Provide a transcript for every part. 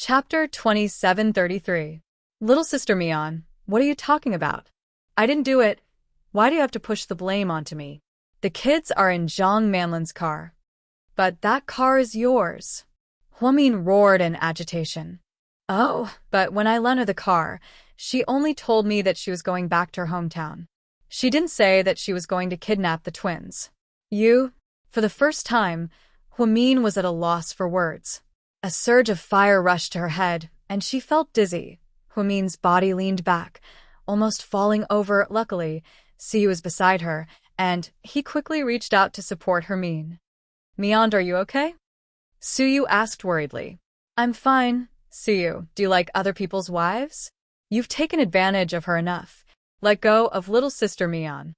Chapter 2733. Little Sister Mion, what are you talking about? I didn't do it. Why do you have to push the blame onto me? The kids are in Zhang Manlin's car. But that car is yours. Huamin roared in agitation. Oh, but when I lent her the car, she only told me that she was going back to her hometown. She didn't say that she was going to kidnap the twins. For the first time, Huamin was at a loss for words. A surge of fire rushed to her head, and she felt dizzy. Huamin's body leaned back, almost falling over. Luckily, Siyu was beside her, and he quickly reached out to support her. Mion, are you okay? Siyu asked worriedly. I'm fine, Siyu. Do you like other people's wives? You've taken advantage of her enough. Let go of little sister Mion.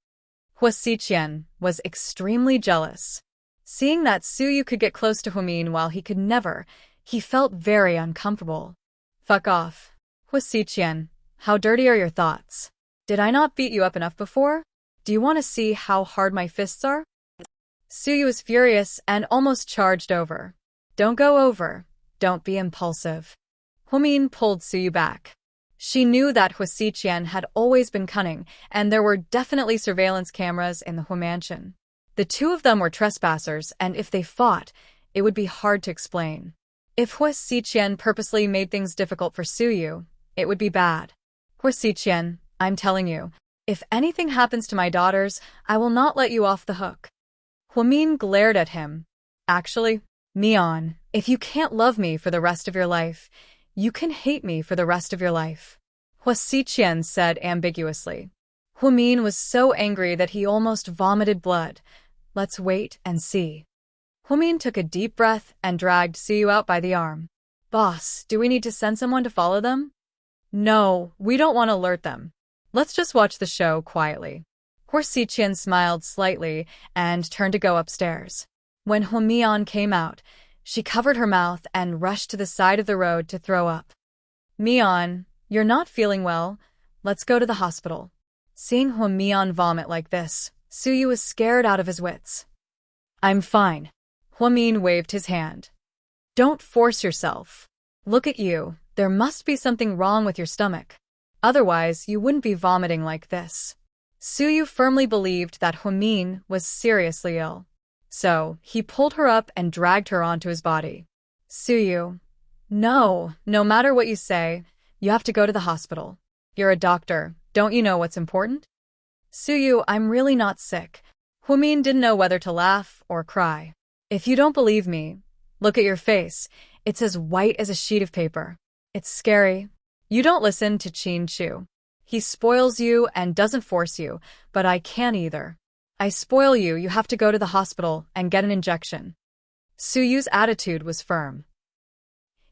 Hua Xiqian was extremely jealous. Seeing that Siyu could get close to Huamin while he could never, he felt very uncomfortable. Fuck off. Hua Xiqian, how dirty are your thoughts? Did I not beat you up enough before? Do you want to see how hard my fists are? Siyu was furious and almost charged over. Don't go over. Don't be impulsive. Huamin pulled Siyu back. She knew that Hua Xiqian had always been cunning, and there were definitely surveillance cameras in the Hua mansion. The two of them were trespassers, and if they fought, it would be hard to explain. If Hua Xiqian purposely made things difficult for Siyu, it would be bad. Hua Xiqian, I'm telling you, if anything happens to my daughters, I will not let you off the hook. Huamin glared at him. Actually, Mion, if you can't love me for the rest of your life, you can hate me for the rest of your life. Hua Xiqian said ambiguously. Huamin was so angry that he almost vomited blood. Let's wait and see. Huamin took a deep breath and dragged Siyu out by the arm. Boss, do we need to send someone to follow them? No, we don't want to alert them. Let's just watch the show quietly. Hua Xiqian smiled slightly and turned to go upstairs. When Huamian came out, she covered her mouth and rushed to the side of the road to throw up. Mion, you're not feeling well. Let's go to the hospital. Seeing Huamian vomit like this, Siyu was scared out of his wits. I'm fine. Huamin waved his hand. Don't force yourself. Look at you. There must be something wrong with your stomach. Otherwise, you wouldn't be vomiting like this. Siyu firmly believed that Huamin was seriously ill. So, he pulled her up and dragged her onto his body. Siyu. No matter what you say, you have to go to the hospital. You're a doctor. Don't you know what's important? Siyu, I'm really not sick. Huamin didn't know whether to laugh or cry. If you don't believe me, look at your face. It's as white as a sheet of paper. It's scary. You don't listen to Qin Chu. He spoils you and doesn't force you, but I can't either. I spoil you, you have to go to the hospital and get an injection. Suyu's attitude was firm.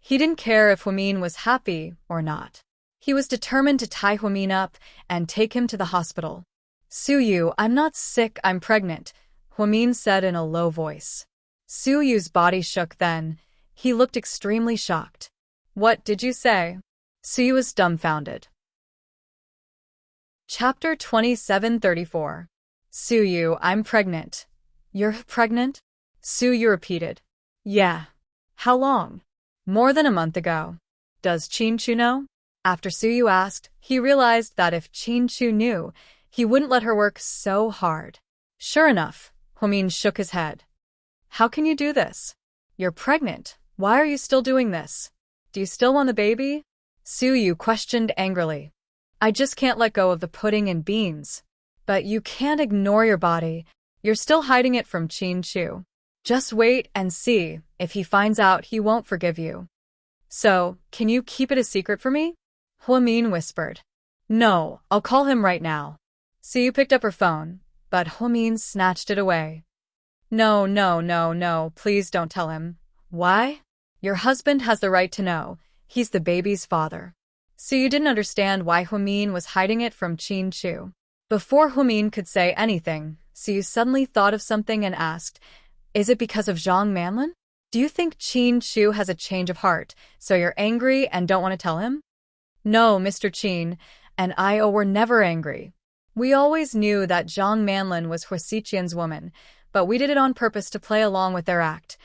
He didn't care if Huamin was happy or not. He was determined to tie Huamin up and take him to the hospital. Suyu, I'm not sick, I'm pregnant, Huamin said in a low voice. Suyu's body shook then. He looked extremely shocked. What did you say? Suyu was dumbfounded. Chapter 2734. Suyu, I'm pregnant. You're pregnant? Suyu repeated. Yeah. How long? More than a month ago. Does Qin Chu know? After Suyu asked, he realized that if Qin Chu knew, he wouldn't let her work so hard. Sure enough, Huamin shook his head. How can you do this? You're pregnant. Why are you still doing this? Do you still want the baby? Suyu questioned angrily. I just can't let go of the pudding and beans. But you can't ignore your body. You're still hiding it from Qin Chu. Just wait and see. If he finds out, he won't forgive you. So, can you keep it a secret for me? Huamin whispered. No, I'll call him right now. Siyu picked up her phone, but Huamin snatched it away. No, please don't tell him. Why? Your husband has the right to know. He's the baby's father. Siyu didn't understand why Huamin was hiding it from Qin Chu. Before Huamin could say anything, Siyu suddenly thought of something and asked, Is it because of Zhang Manlin? Do you think Qin Chu has a change of heart, so you're angry and don't want to tell him? No, Mr. Qin, and I were never angry. We always knew that Zhang Manlin was Hua Xiqian's woman, but we did it on purpose to play along with their act.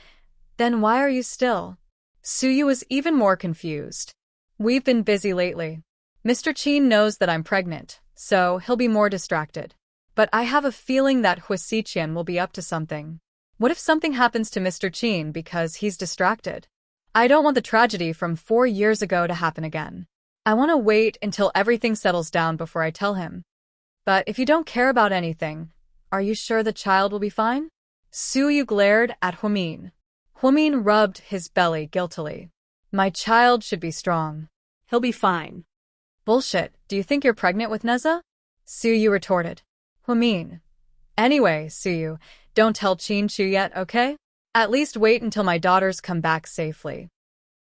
Then why are you still? Suyu was even more confused. We've been busy lately. Mr. Qin knows that I'm pregnant, so he'll be more distracted. But I have a feeling that Huasiqian will be up to something. What if something happens to Mr. Qin because he's distracted? I don't want the tragedy from 4 years ago to happen again. I want to wait until everything settles down before I tell him. But if you don't care about anything, are you sure the child will be fine? Suyu glared at Huamin. Huamin rubbed his belly guiltily. My child should be strong. He'll be fine. Bullshit, do you think you're pregnant with Neza? Suyu retorted. Huamin. Anyway, Suyu, don't tell Qin Chu yet, okay? At least wait until my daughters come back safely.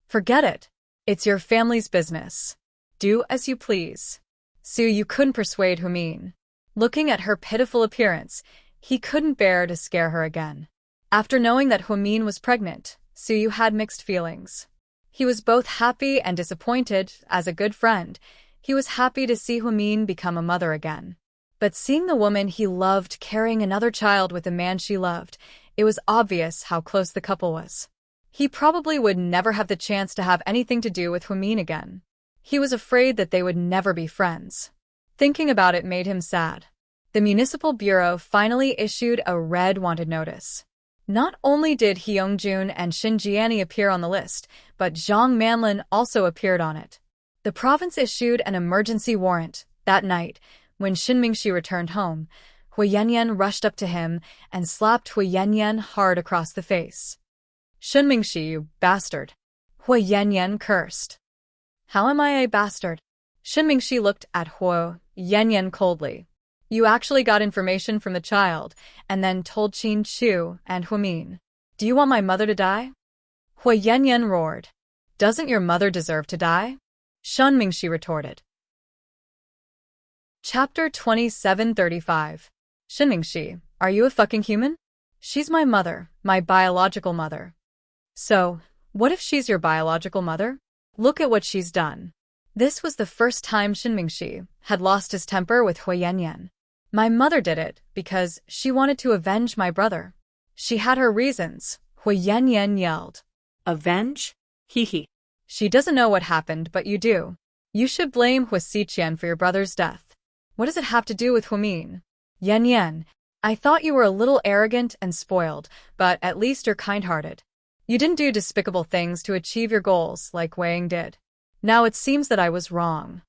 Forget it. It's your family's business. Do as you please. Suyu couldn't persuade Huamin. Looking at her pitiful appearance, he couldn't bear to scare her again. After knowing that Huamin was pregnant, Suyu had mixed feelings. He was both happy and disappointed. As a good friend, he was happy to see Huamin become a mother again. But seeing the woman he loved carrying another child with the man she loved, it was obvious how close the couple was. He probably would never have the chance to have anything to do with Huamin again. He was afraid that they would never be friends. Thinking about it made him sad. The Municipal Bureau finally issued a red wanted notice. Not only did Hyungjun and Shin Jiani appear on the list, but Zhang Manlin also appeared on it. The province issued an emergency warrant. That night, when Shin Mingxi returned home, Hui Yanyan rushed up to him and slapped Hui Yanyan hard across the face. Shin Mingxi, you bastard. Hui Yanyan cursed. How am I a bastard? Shin Mingxi looked at Hui Yanyan coldly. You actually got information from the child, and then told Qin Chu and Huamin. Do you want my mother to die? Hui Yanyan roared. Doesn't your mother deserve to die? Shin Mingxi retorted. Chapter 2735. Shin Mingxi, are you a fucking human? She's my mother, my biological mother. So, what if she's your biological mother? Look at what she's done. This was the first time Shin Mingxi had lost his temper with Hui Yanyan. My mother did it because she wanted to avenge my brother. She had her reasons, Hui Yanyan yelled. Avenge? Hee. She doesn't know what happened, but you do. You should blame Huasiqian for your brother's death. What does it have to do with Huamin? Yan, I thought you were a little arrogant and spoiled, but at least you're kind-hearted. You didn't do despicable things to achieve your goals like Wei Ying did. Now it seems that I was wrong.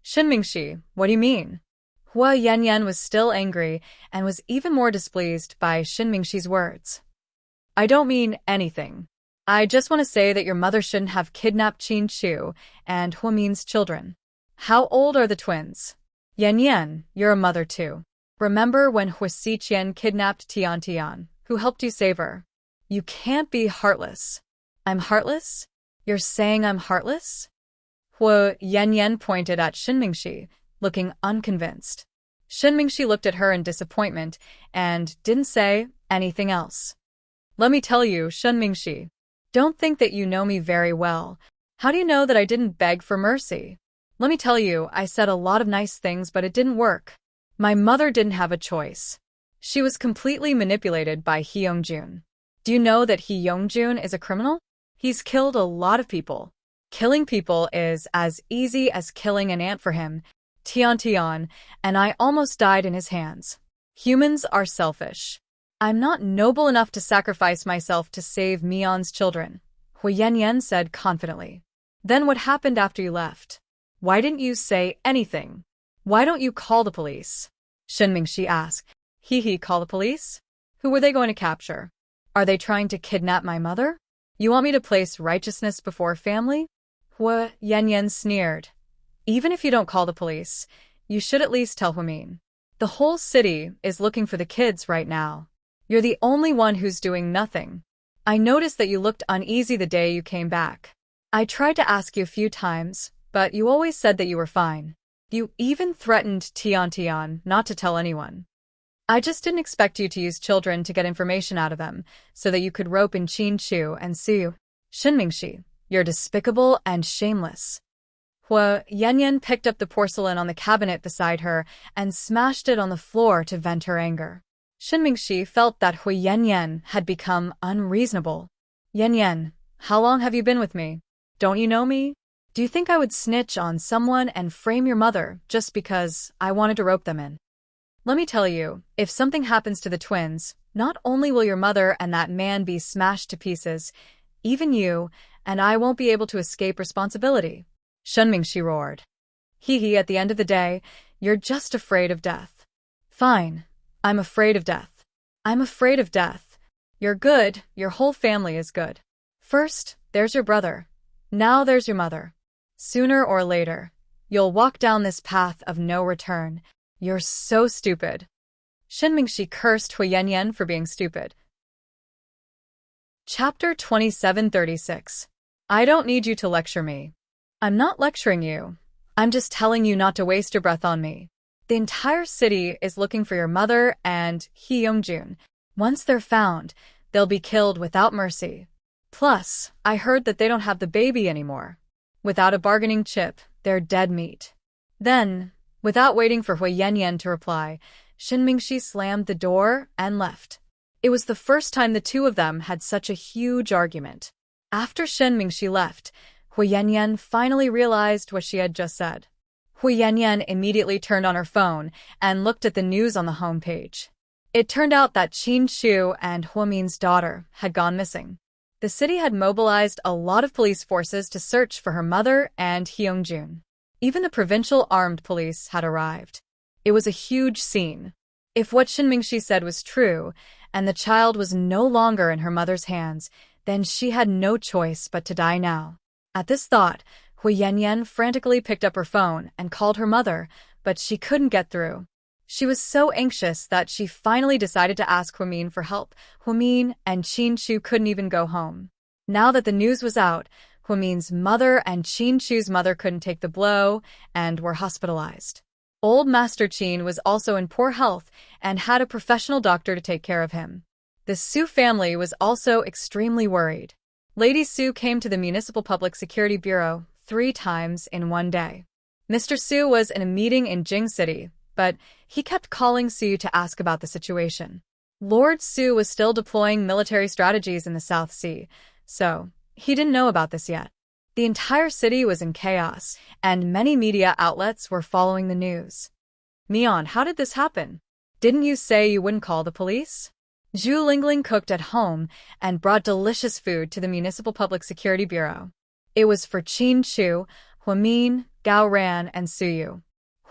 Shin Mingxi, what do you mean? Hui Yanyan was still angry and was even more displeased by Shin Mingxi's words. I don't mean anything. I just want to say that your mother shouldn't have kidnapped Qin Chu and Huamin's children. How old are the twins? Yan, you're a mother too. Remember when Huasiqian kidnapped Tian, who helped you save her? You can't be heartless. I'm heartless? You're saying I'm heartless? Hui Yanyan pointed at Shin Mingxi, looking unconvinced. Shin Mingxi looked at her in disappointment and didn't say anything else. Let me tell you, Shin Mingxi, don't think that you know me very well. How do you know that I didn't beg for mercy? Let me tell you, I said a lot of nice things, but it didn't work. My mother didn't have a choice. She was completely manipulated by Hyungjun. Do you know that Hyungjun is a criminal? He's killed a lot of people. Killing people is as easy as killing an ant for him, Tian, and I almost died in his hands. Humans are selfish. I'm not noble enough to sacrifice myself to save Mion's children, Hui Yanyan said confidently. Then what happened after you left? Why didn't you say anything? Why don't you call the police? Shin Mingxi asked. Call the police? Who were they going to capture? Are they trying to kidnap my mother? You want me to place righteousness before family? Hui Yanyan sneered. Even if you don't call the police, you should at least tell Huamin. The whole city is looking for the kids right now. You're the only one who's doing nothing. I noticed that you looked uneasy the day you came back. I tried to ask you a few times, but you always said that you were fine. You even threatened Tian not to tell anyone. I just didn't expect you to use children to get information out of them, so that you could rope in Qin Chu and Su. Shin Mingxi, you're despicable and shameless. Hui Yanyan picked up the porcelain on the cabinet beside her and smashed it on the floor to vent her anger. Shin Mingxi felt that Hui Yanyan had become unreasonable. Yanyan, How long have you been with me? Don't you know me? Do you think I would snitch on someone and frame your mother just because I wanted to rope them in? Let me tell you, if something happens to the twins, not only will your mother and that man be smashed to pieces, even you and I won't be able to escape responsibility. Shunming, she roared. Hee, at the end of the day, you're just afraid of death. Fine. I'm afraid of death. I'm afraid of death. You're good, your whole family is good. First, there's your brother. Now there's your mother. Sooner or later, you'll walk down this path of no return. You're so stupid. Shenmingshi cursed Huiyanyan for being stupid. Chapter 2736. I don't need you to lecture me. I'm not lecturing you. I'm just telling you not to waste your breath on me. The entire city is looking for your mother and Hee Youngjun. Once they're found, they'll be killed without mercy. Plus, I heard that they don't have the baby anymore. Without a bargaining chip, they're dead meat. Then, without waiting for Huiyanyan to reply, Shinmingshi slammed the door and left. It was the first time the two of them had such a huge argument. After Shinmingshi left, Huiyanyan finally realized what she had just said. Huiyanyan immediately turned on her phone and looked at the news on the homepage. It turned out that Qin Shu and Huamin's daughter had gone missing. The city had mobilized a lot of police forces to search for her mother and Hyungjun. Even the provincial armed police had arrived. It was a huge scene. If what Shinmingshi said was true, and the child was no longer in her mother's hands, then she had no choice but to die now. At this thought, Huiyanyan frantically picked up her phone and called her mother, but she couldn't get through. She was so anxious that she finally decided to ask Huamin for help. Huamin and Qin Shu couldn't even go home. Now that the news was out, Huamin's mother and Qin Shu's mother couldn't take the blow and were hospitalized. Old Master Qin was also in poor health and had a professional doctor to take care of him. The Su family was also extremely worried. Lady Su came to the Municipal Public Security Bureau 3 times in one day. Mr. Su was in a meeting in Jing City, but he kept calling Su to ask about the situation. Lord Su was still deploying military strategies in the South Sea, so he didn't know about this yet. The entire city was in chaos, and many media outlets were following the news. Mian, how did this happen? Didn't you say you wouldn't call the police? Zhu Lingling cooked at home and brought delicious food to the Municipal Public Security Bureau. It was for Qin Shu, Huamin, Gao Ran, and Suyu.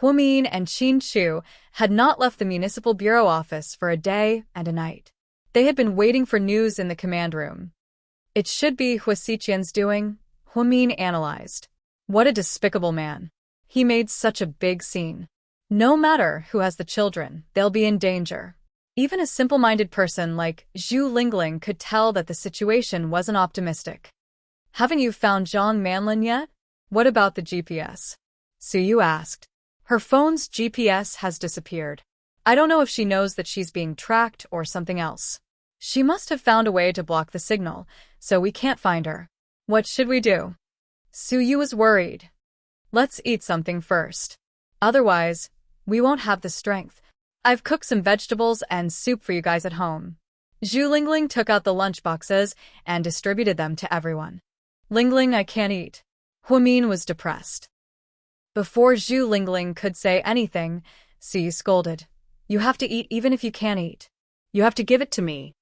Huamin and Qin Shu had not left the Municipal Bureau office for a day and a night. They had been waiting for news in the command room. It should be Hua Xiqian's doing, Huamin analyzed. What a despicable man. He made such a big scene. No matter who has the children, they'll be in danger. Even a simple-minded person like Zhu Lingling could tell that the situation wasn't optimistic. Haven't you found Zhang Manlin yet? What about the GPS? Suyu asked. Her phone's GPS has disappeared. I don't know if she knows that she's being tracked or something else. She must have found a way to block the signal, so we can't find her. What should we do? Suyu was worried. Let's eat something first. Otherwise, we won't have the strength. I've cooked some vegetables and soup for you guys at home. Zhu Lingling took out the lunchboxes and distributed them to everyone. Lingling, I can't eat. Huamin was depressed. Before Zhu Lingling could say anything, Suyu scolded. You have to eat even if you can't eat. You have to give it to me.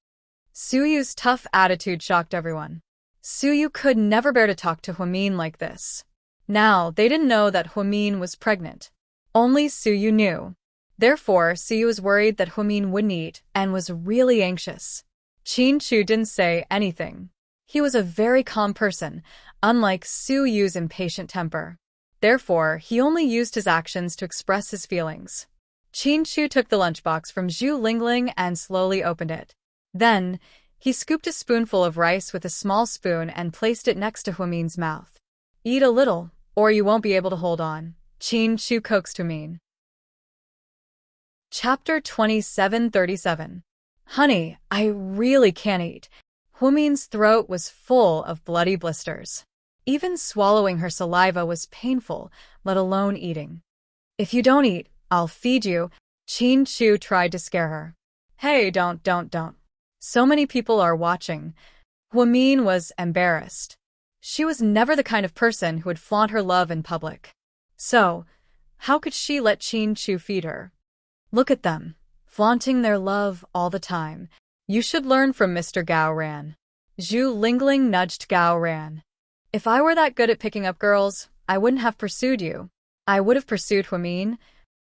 Suyu's tough attitude shocked everyone. Suyu could never bear to talk to Huamin like this. Now, they didn't know that Huamin was pregnant. Only Suyu knew. Therefore, Suyu was worried that Huamin wouldn't eat and was really anxious. Qin Shu didn't say anything. He was a very calm person, unlike Suyu's impatient temper. Therefore, he only used his actions to express his feelings. Qin Shu took the lunchbox from Zhu Lingling and slowly opened it. Then, he scooped a spoonful of rice with a small spoon and placed it next to Huamin's mouth. Eat a little, or you won't be able to hold on, Qin Shu coaxed Huamin. Chapter 2737. Honey, I really can't eat. Huamin's throat was full of bloody blisters. Even swallowing her saliva was painful, let alone eating. If you don't eat, I'll feed you, Qin Shu tried to scare her. Hey, don't. So many people are watching. Hwamin was embarrassed. She was never the kind of person who would flaunt her love in public. So, how could she let Chin-Chu feed her? Look at them, flaunting their love all the time. You should learn from Mr. Gao Ran. Zhu Lingling nudged Gao Ran. If I were that good at picking up girls, I wouldn't have pursued you. I would have pursued Hwamin.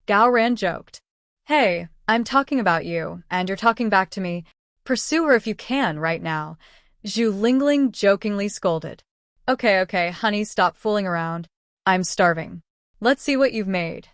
Gao Ran joked. Hey, I'm talking about you, and you're talking back to me. Pursue her if you can right now. Zhu Lingling jokingly scolded. Okay, honey, stop fooling around. I'm starving. Let's see what you've made.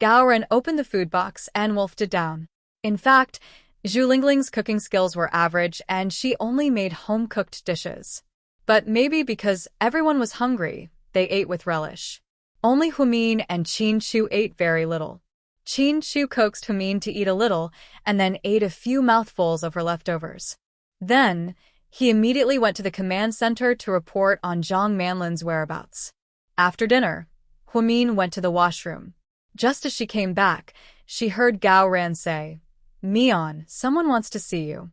Gao Ran opened the food box and wolfed it down. In fact, Zhu Lingling's cooking skills were average and she only made home-cooked dishes. But maybe because everyone was hungry, they ate with relish. Only Hwamin and Chin-Chu ate very little. Chin-Chu coaxed Hwamin to eat a little and then ate a few mouthfuls of her leftovers. Then, he immediately went to the command center to report on Zhang Manlin's whereabouts. After dinner, Hwamin went to the washroom. Just as she came back, she heard Gao Ran say, Mian, someone wants to see you.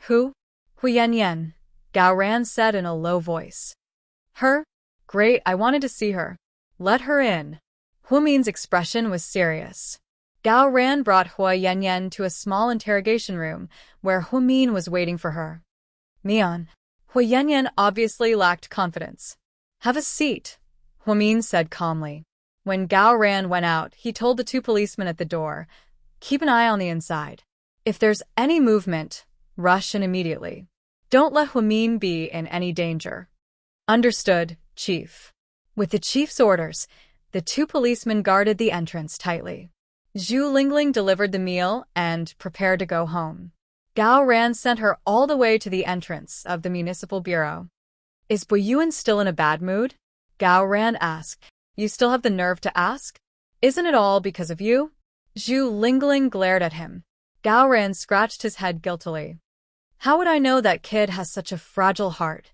Who? Hu Yan, Gao Ran said in a low voice. Her? Great, I wanted to see her. Let her in. Hwamin's expression was serious. Gao Ran brought Hu Yan to a small interrogation room where Hwamin was waiting for her. Mian. Hu Yan obviously lacked confidence. Have a seat, Hwamin said calmly. When Gao Ran went out, he told the two policemen at the door, keep an eye on the inside. If there's any movement, rush in immediately. Don't let Hwamin be in any danger. Understood, Chief. With the chief's orders, the two policemen guarded the entrance tightly. Zhu Lingling delivered the meal and prepared to go home. Gao Ran sent her all the way to the entrance of the municipal bureau. Is Boyuan still in a bad mood? Gao Ran asked. You still have the nerve to ask? Isn't it all because of you? Zhu Lingling glared at him. Gao Ran scratched his head guiltily. How would I know that kid has such a fragile heart?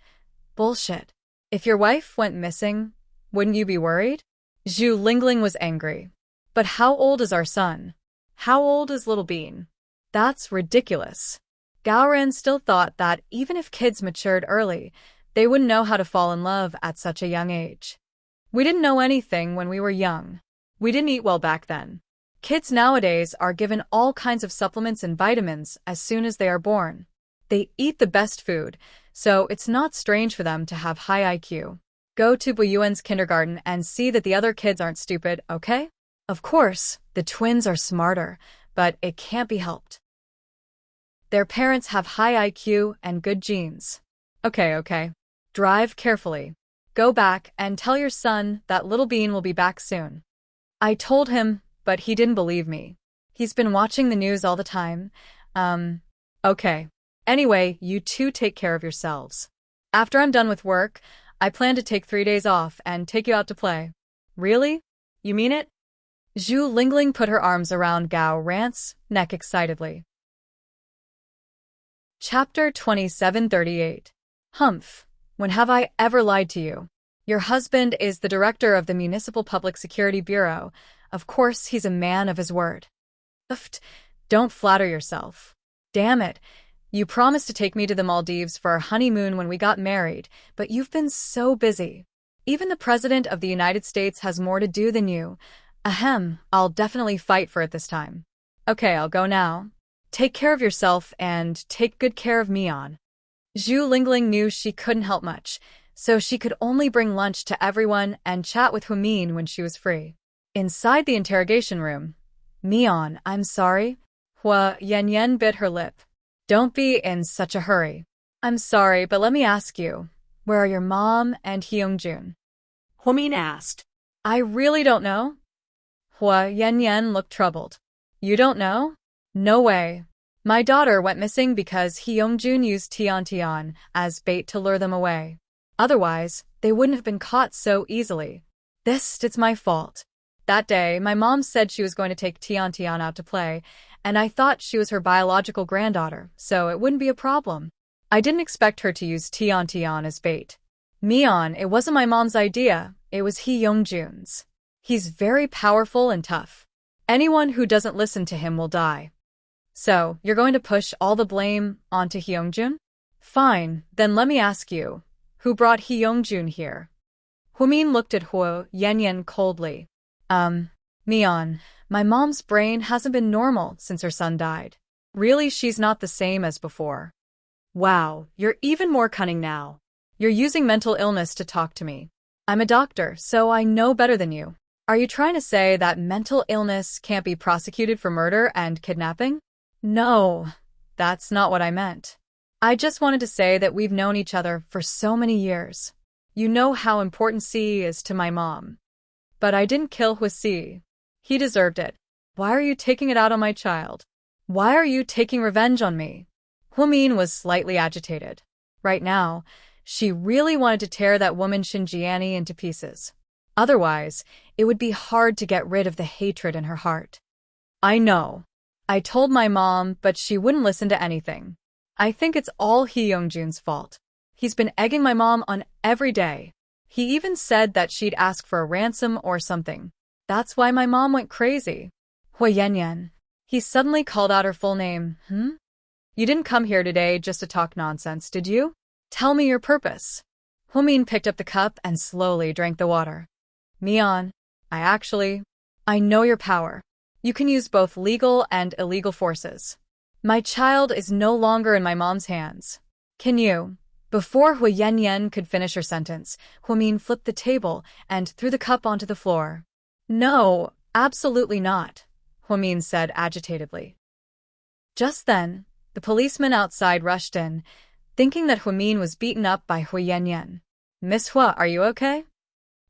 Bullshit. If your wife went missing, wouldn't you be worried? Zhu Lingling was angry. But how old is our son? How old is Little Bean? That's ridiculous. Gao Ran still thought that even if kids matured early, they wouldn't know how to fall in love at such a young age. We didn't know anything when we were young. We didn't eat well back then. Kids nowadays are given all kinds of supplements and vitamins as soon as they are born. They eat the best food, so it's not strange for them to have high IQ. Go to Boyuan's kindergarten and see that the other kids aren't stupid, okay? Of course, the twins are smarter, but it can't be helped. Their parents have high IQ and good genes. Okay. Drive carefully. Go back and tell your son that Little Bean will be back soon. I told him, but he didn't believe me. He's been watching the news all the time. Okay. Anyway, you two take care of yourselves. After I'm done with work, I plan to take 3 days off and take you out to play. Really? You mean it? Zhu Lingling put her arms around Gao Ran's neck excitedly. Chapter 2738. Humph. When have I ever lied to you? Your husband is the director of the Municipal Public Security Bureau. Of course, he's a man of his word. Uft, don't flatter yourself. Damn it. You promised to take me to the Maldives for our honeymoon when we got married, but you've been so busy. Even the President of the United States has more to do than you. Ahem, I'll definitely fight for it this time. Okay, I'll go now. Take care of yourself and take good care of Mian. Zhu Lingling knew she couldn't help much, so she could only bring lunch to everyone and chat with Hwamin when she was free. Inside the interrogation room, Mian, I'm sorry. Hu Yan bit her lip. Don't be in such a hurry. I'm sorry, but let me ask you, where are your mom and Hyungjun? Hwamin asked. I really don't know. Hu Yan looked troubled. You don't know? No way. My daughter went missing because Hyungjun used Tian as bait to lure them away. Otherwise, they wouldn't have been caught so easily. It's my fault. That day, my mom said she was going to take Tian out to play, and I thought she was her biological granddaughter, so it wouldn't be a problem. I didn't expect her to use Tian as bait. Mian, it wasn't my mom's idea, it was Hyungjun's. He's very powerful and tough. Anyone who doesn't listen to him will die. So, you're going to push all the blame onto Hyungjun? Fine, then let me ask you, who brought Hee Young-jun here? Huimin looked at Huo Yanyan coldly. Mion, my mom's brain hasn't been normal since her son died. Really, she's not the same as before. Wow, you're even more cunning now. You're using mental illness to talk to me. I'm a doctor, so I know better than you. Are you trying to say that mental illness can't be prosecuted for murder and kidnapping? No, that's not what I meant. I just wanted to say that we've known each other for so many years. You know how important Si is to my mom. But I didn't kill Huasi. He deserved it. Why are you taking it out on my child? Why are you taking revenge on me? Huimin was slightly agitated. Right now, she really wanted to tear that woman Xinjiani into pieces. Otherwise, it would be hard to get rid of the hatred in her heart. I know. I told my mom, but she wouldn't listen to anything. I think it's all Hee Young-jun's fault. He's been egging my mom on every day. He even said that she'd ask for a ransom or something. That's why my mom went crazy. Hui Yanyan. He suddenly called out her full name. You didn't come here today just to talk nonsense, did you? Tell me your purpose. Huimin picked up the cup and slowly drank the water. Mion, I know your power. You can use both legal and illegal forces. My child is no longer in my mom's hands. Can you? Before Hui Yanyan could finish her sentence, Huimin flipped the table and threw the cup onto the floor. No, absolutely not, Huimin said agitatedly. Just then, the policeman outside rushed in, thinking that Huimin was beaten up by Hui Yanyan. Miss Hua, are you okay?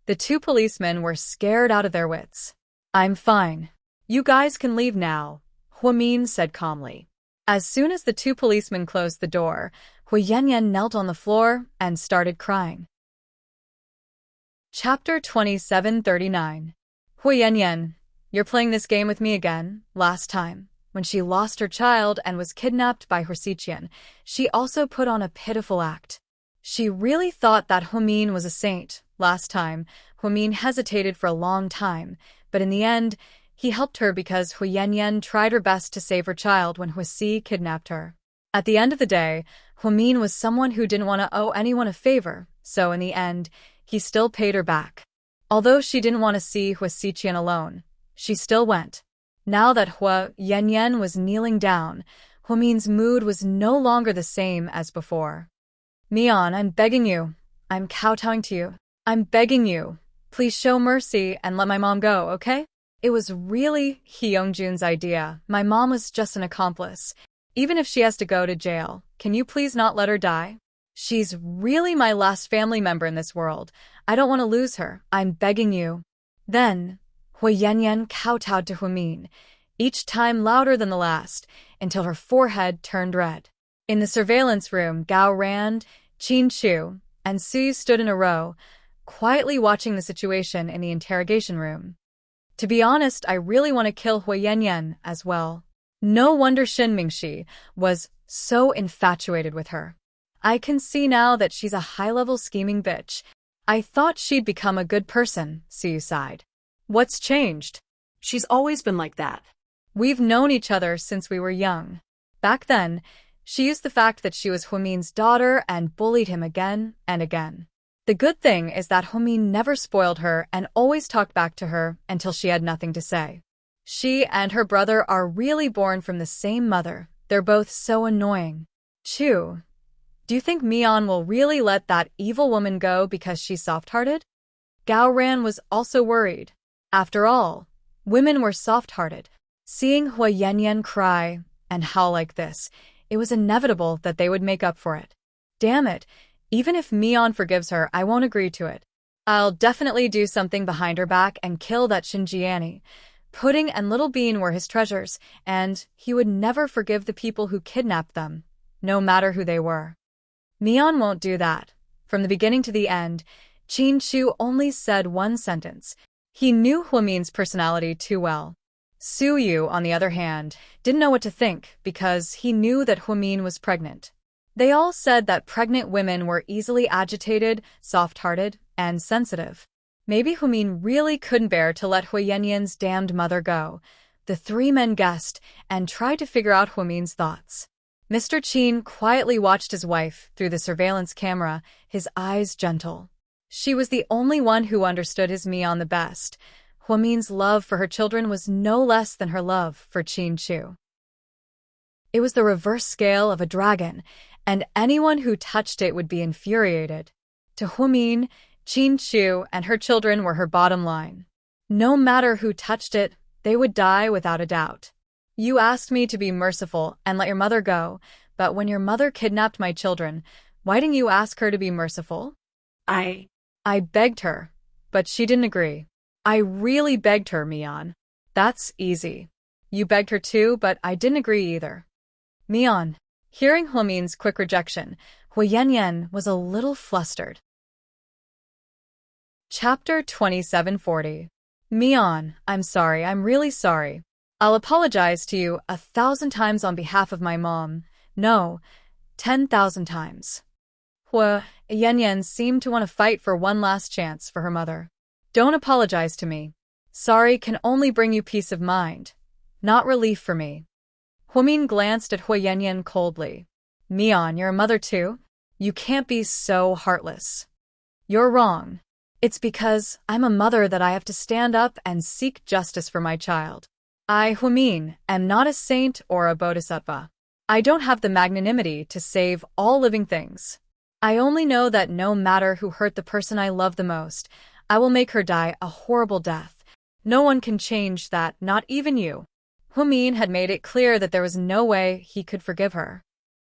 The two policemen were scared out of their wits. I'm fine. You guys can leave now, Huimin said calmly. As soon as the two policemen closed the door, Hui Yanyan knelt on the floor and started crying. Chapter 2739. Hui Yanyan, you're playing this game with me again. Last time, when she lost her child and was kidnapped by Huasiqian, she also put on a pitiful act. She really thought that Huimin was a saint. Last time, Huimin hesitated for a long time, but in the end, he helped her because Hui Yanyan tried her best to save her child when Huasi kidnapped her. At the end of the day, Huimin was someone who didn't want to owe anyone a favor, so in the end, he still paid her back. Although she didn't want to see Huasiqian alone, she still went. Now that Hui Yanyan was kneeling down, Huimin's mood was no longer the same as before. Mion, I'm begging you. I'm kowtowing to you. I'm begging you. Please show mercy and let my mom go, okay? It was really Hee Young-jun's idea. My mom was just an accomplice. Even if she has to go to jail, can you please not let her die? She's really my last family member in this world. I don't want to lose her. I'm begging you. Then, Hui Yanyan kowtowed to Huimin, each time louder than the last, until her forehead turned red. In the surveillance room, Gao Rand, Qin Chu, and Sui stood in a row, quietly watching the situation in the interrogation room. To be honest, I really want to kill Hui Yanyan as well. No wonder Shin Mingxi was so infatuated with her. I can see now that she's a high-level scheming bitch. I thought she'd become a good person, Siyu sighed. What's changed? She's always been like that. We've known each other since we were young. Back then, she used the fact that she was Huimin's daughter and bullied him again and again. The good thing is that Huimin never spoiled her and always talked back to her until she had nothing to say. She and her brother are really born from the same mother. They're both so annoying. Chu, do you think Mion will really let that evil woman go because she's soft-hearted? Gao Ran was also worried. After all, women were soft-hearted. Seeing Hui Yanyan cry and howl like this, it was inevitable that they would make up for it. Damn it. Even if Mion forgives her, I won't agree to it. I'll definitely do something behind her back and kill that Xinjiani. Pudding and Little Bean were his treasures, and he would never forgive the people who kidnapped them, no matter who they were. Mion won't do that. From the beginning to the end, Qin Chu only said one sentence. He knew Huimin's personality too well. Su Yu, on the other hand, didn't know what to think because he knew that Huimin was pregnant. They all said that pregnant women were easily agitated, soft-hearted, and sensitive. Maybe Huimin really couldn't bear to let Hui Yanyan's damned mother go. The three men guessed and tried to figure out Huimin's thoughts. Mr. Qin quietly watched his wife through the surveillance camera, his eyes gentle. She was the only one who understood his Mian the best. Huamin's love for her children was no less than her love for Qin Chu. It was the reverse scale of a dragon, and anyone who touched it would be infuriated. To Huamin, Qin Chu and her children were her bottom line. No matter who touched it, they would die without a doubt. You asked me to be merciful and let your mother go, but when your mother kidnapped my children, why didn't you ask her to be merciful? I begged her, but she didn't agree. I really begged her, Mian. That's easy. You begged her too, but I didn't agree either. Mian. Hearing Huamin's quick rejection, Huayanyan was a little flustered. Chapter 2740. Mian, I'm sorry, I'm really sorry. I'll apologize to you 1,000 times on behalf of my mom. No, 10,000 times. Huayanyan seemed to want to fight for one last chance for her mother. Don't apologize to me. Sorry can only bring you peace of mind, not relief for me. Huamin glanced at Huayanyan coldly. Mian, you're a mother too? You can't be so heartless. You're wrong. It's because I'm a mother that I have to stand up and seek justice for my child. I, Huamin, am not a saint or a bodhisattva. I don't have the magnanimity to save all living things. I only know that no matter who hurt the person I love the most, I will make her die a horrible death. No one can change that, not even you. Huamin had made it clear that there was no way he could forgive her.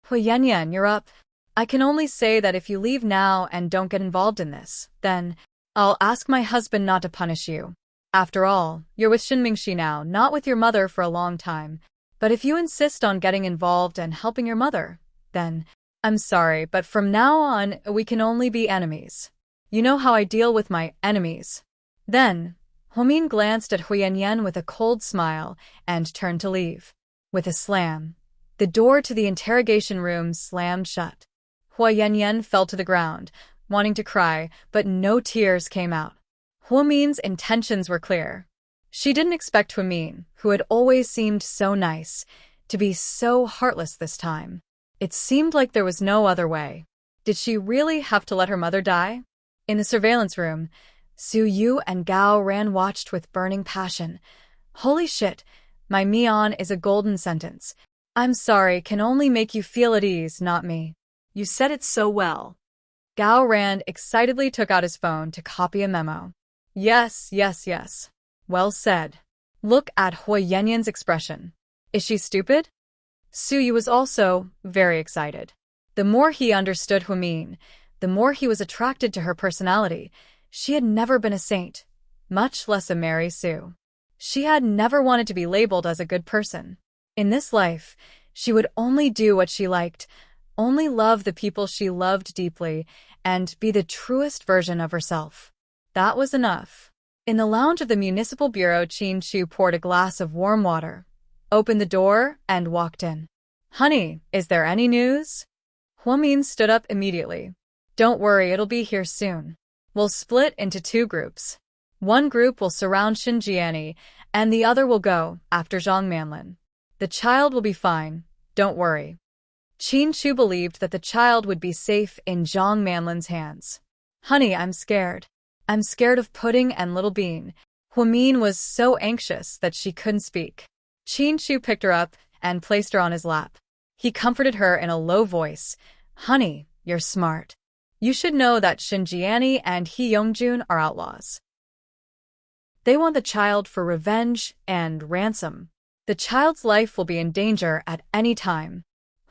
Huayanyan, you're up. I can only say that if you leave now and don't get involved in this, then I'll ask my husband not to punish you. After all, you're with Shinmingshi now, not with your mother for a long time. But if you insist on getting involved and helping your mother, then I'm sorry, but from now on, we can only be enemies. You know how I deal with my enemies. Then, Huamin glanced at Huayanyan with a cold smile and turned to leave. With a slam, the door to the interrogation room slammed shut. Huayanyan fell to the ground, wanting to cry, but no tears came out. Huamin's intentions were clear. She didn't expect Huamin, who had always seemed so nice, to be so heartless this time. It seemed like there was no other way. Did she really have to let her mother die? In the surveillance room, Su Yu and Gao Ran watched with burning passion. Holy shit, my Mian is a golden sentence. I'm sorry can only make you feel at ease, not me. You said it so well. Gao Ran excitedly took out his phone to copy a memo. Yes. Well said. Look at Huayanyan's expression. Is she stupid? Su Yu was also very excited. The more he understood Huamin, the more he was attracted to her personality. She had never been a saint, much less a Mary Sue. She had never wanted to be labeled as a good person. In this life, she would only do what she liked, only love the people she loved deeply, and be the truest version of herself. That was enough. In the lounge of the municipal bureau, Qin Chu poured a glass of warm water, opened the door, and walked in. Honey, is there any news? Huamin stood up immediately. Don't worry, it'll be here soon. We'll split into 2 groups. One group will surround Xinjiani, and the other will go after Zhang Manlin. The child will be fine, don't worry. Qin Chu believed that the child would be safe in Zhang Manlin's hands. Honey, I'm scared. I'm scared of Pudding and Little Bean. Huamin was so anxious that she couldn't speak. Qin Chu picked her up and placed her on his lap. He comforted her in a low voice. Honey, you're smart. You should know that Xinjiani and He Yongjun are outlaws. They want the child for revenge and ransom. The child's life will be in danger at any time.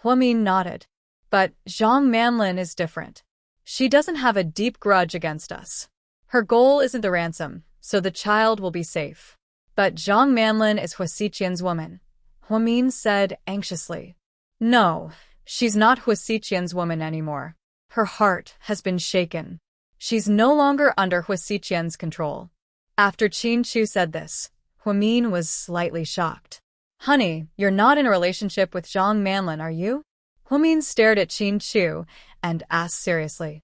Huamin nodded. But Zhang Manlin is different. She doesn't have a deep grudge against us. Her goal isn't the ransom, so the child will be safe. But Zhang Manlin is Huasiqian's woman, Huamin said anxiously. No, she's not Huasiqian's woman anymore. Her heart has been shaken. She's no longer under Huasiqian's control. After Qin Chu said this, Huamin was slightly shocked. Honey, you're not in a relationship with Zhang Manlin, are you? Huamin stared at Qin Chu and asked seriously.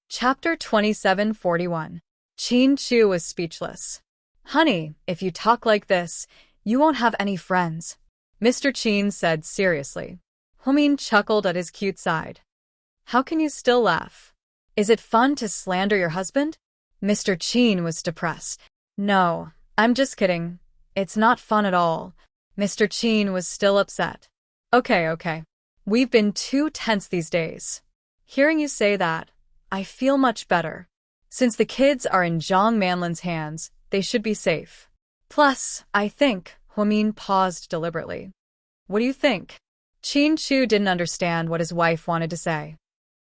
Chapter 2741. Qin Chu was speechless. Honey, if you talk like this, you won't have any friends. Mr. Chin said seriously. Humin chuckled at his cute side. How can you still laugh? Is it fun to slander your husband? Mr. Chin was depressed. No, I'm just kidding. It's not fun at all. Mr. Chin was still upset. Okay. We've been too tense these days. Hearing you say that, I feel much better. Since the kids are in Zhang Manlin's hands, they should be safe. Plus, I think, Humin paused deliberately. What do you think? Qin Chu didn't understand what his wife wanted to say.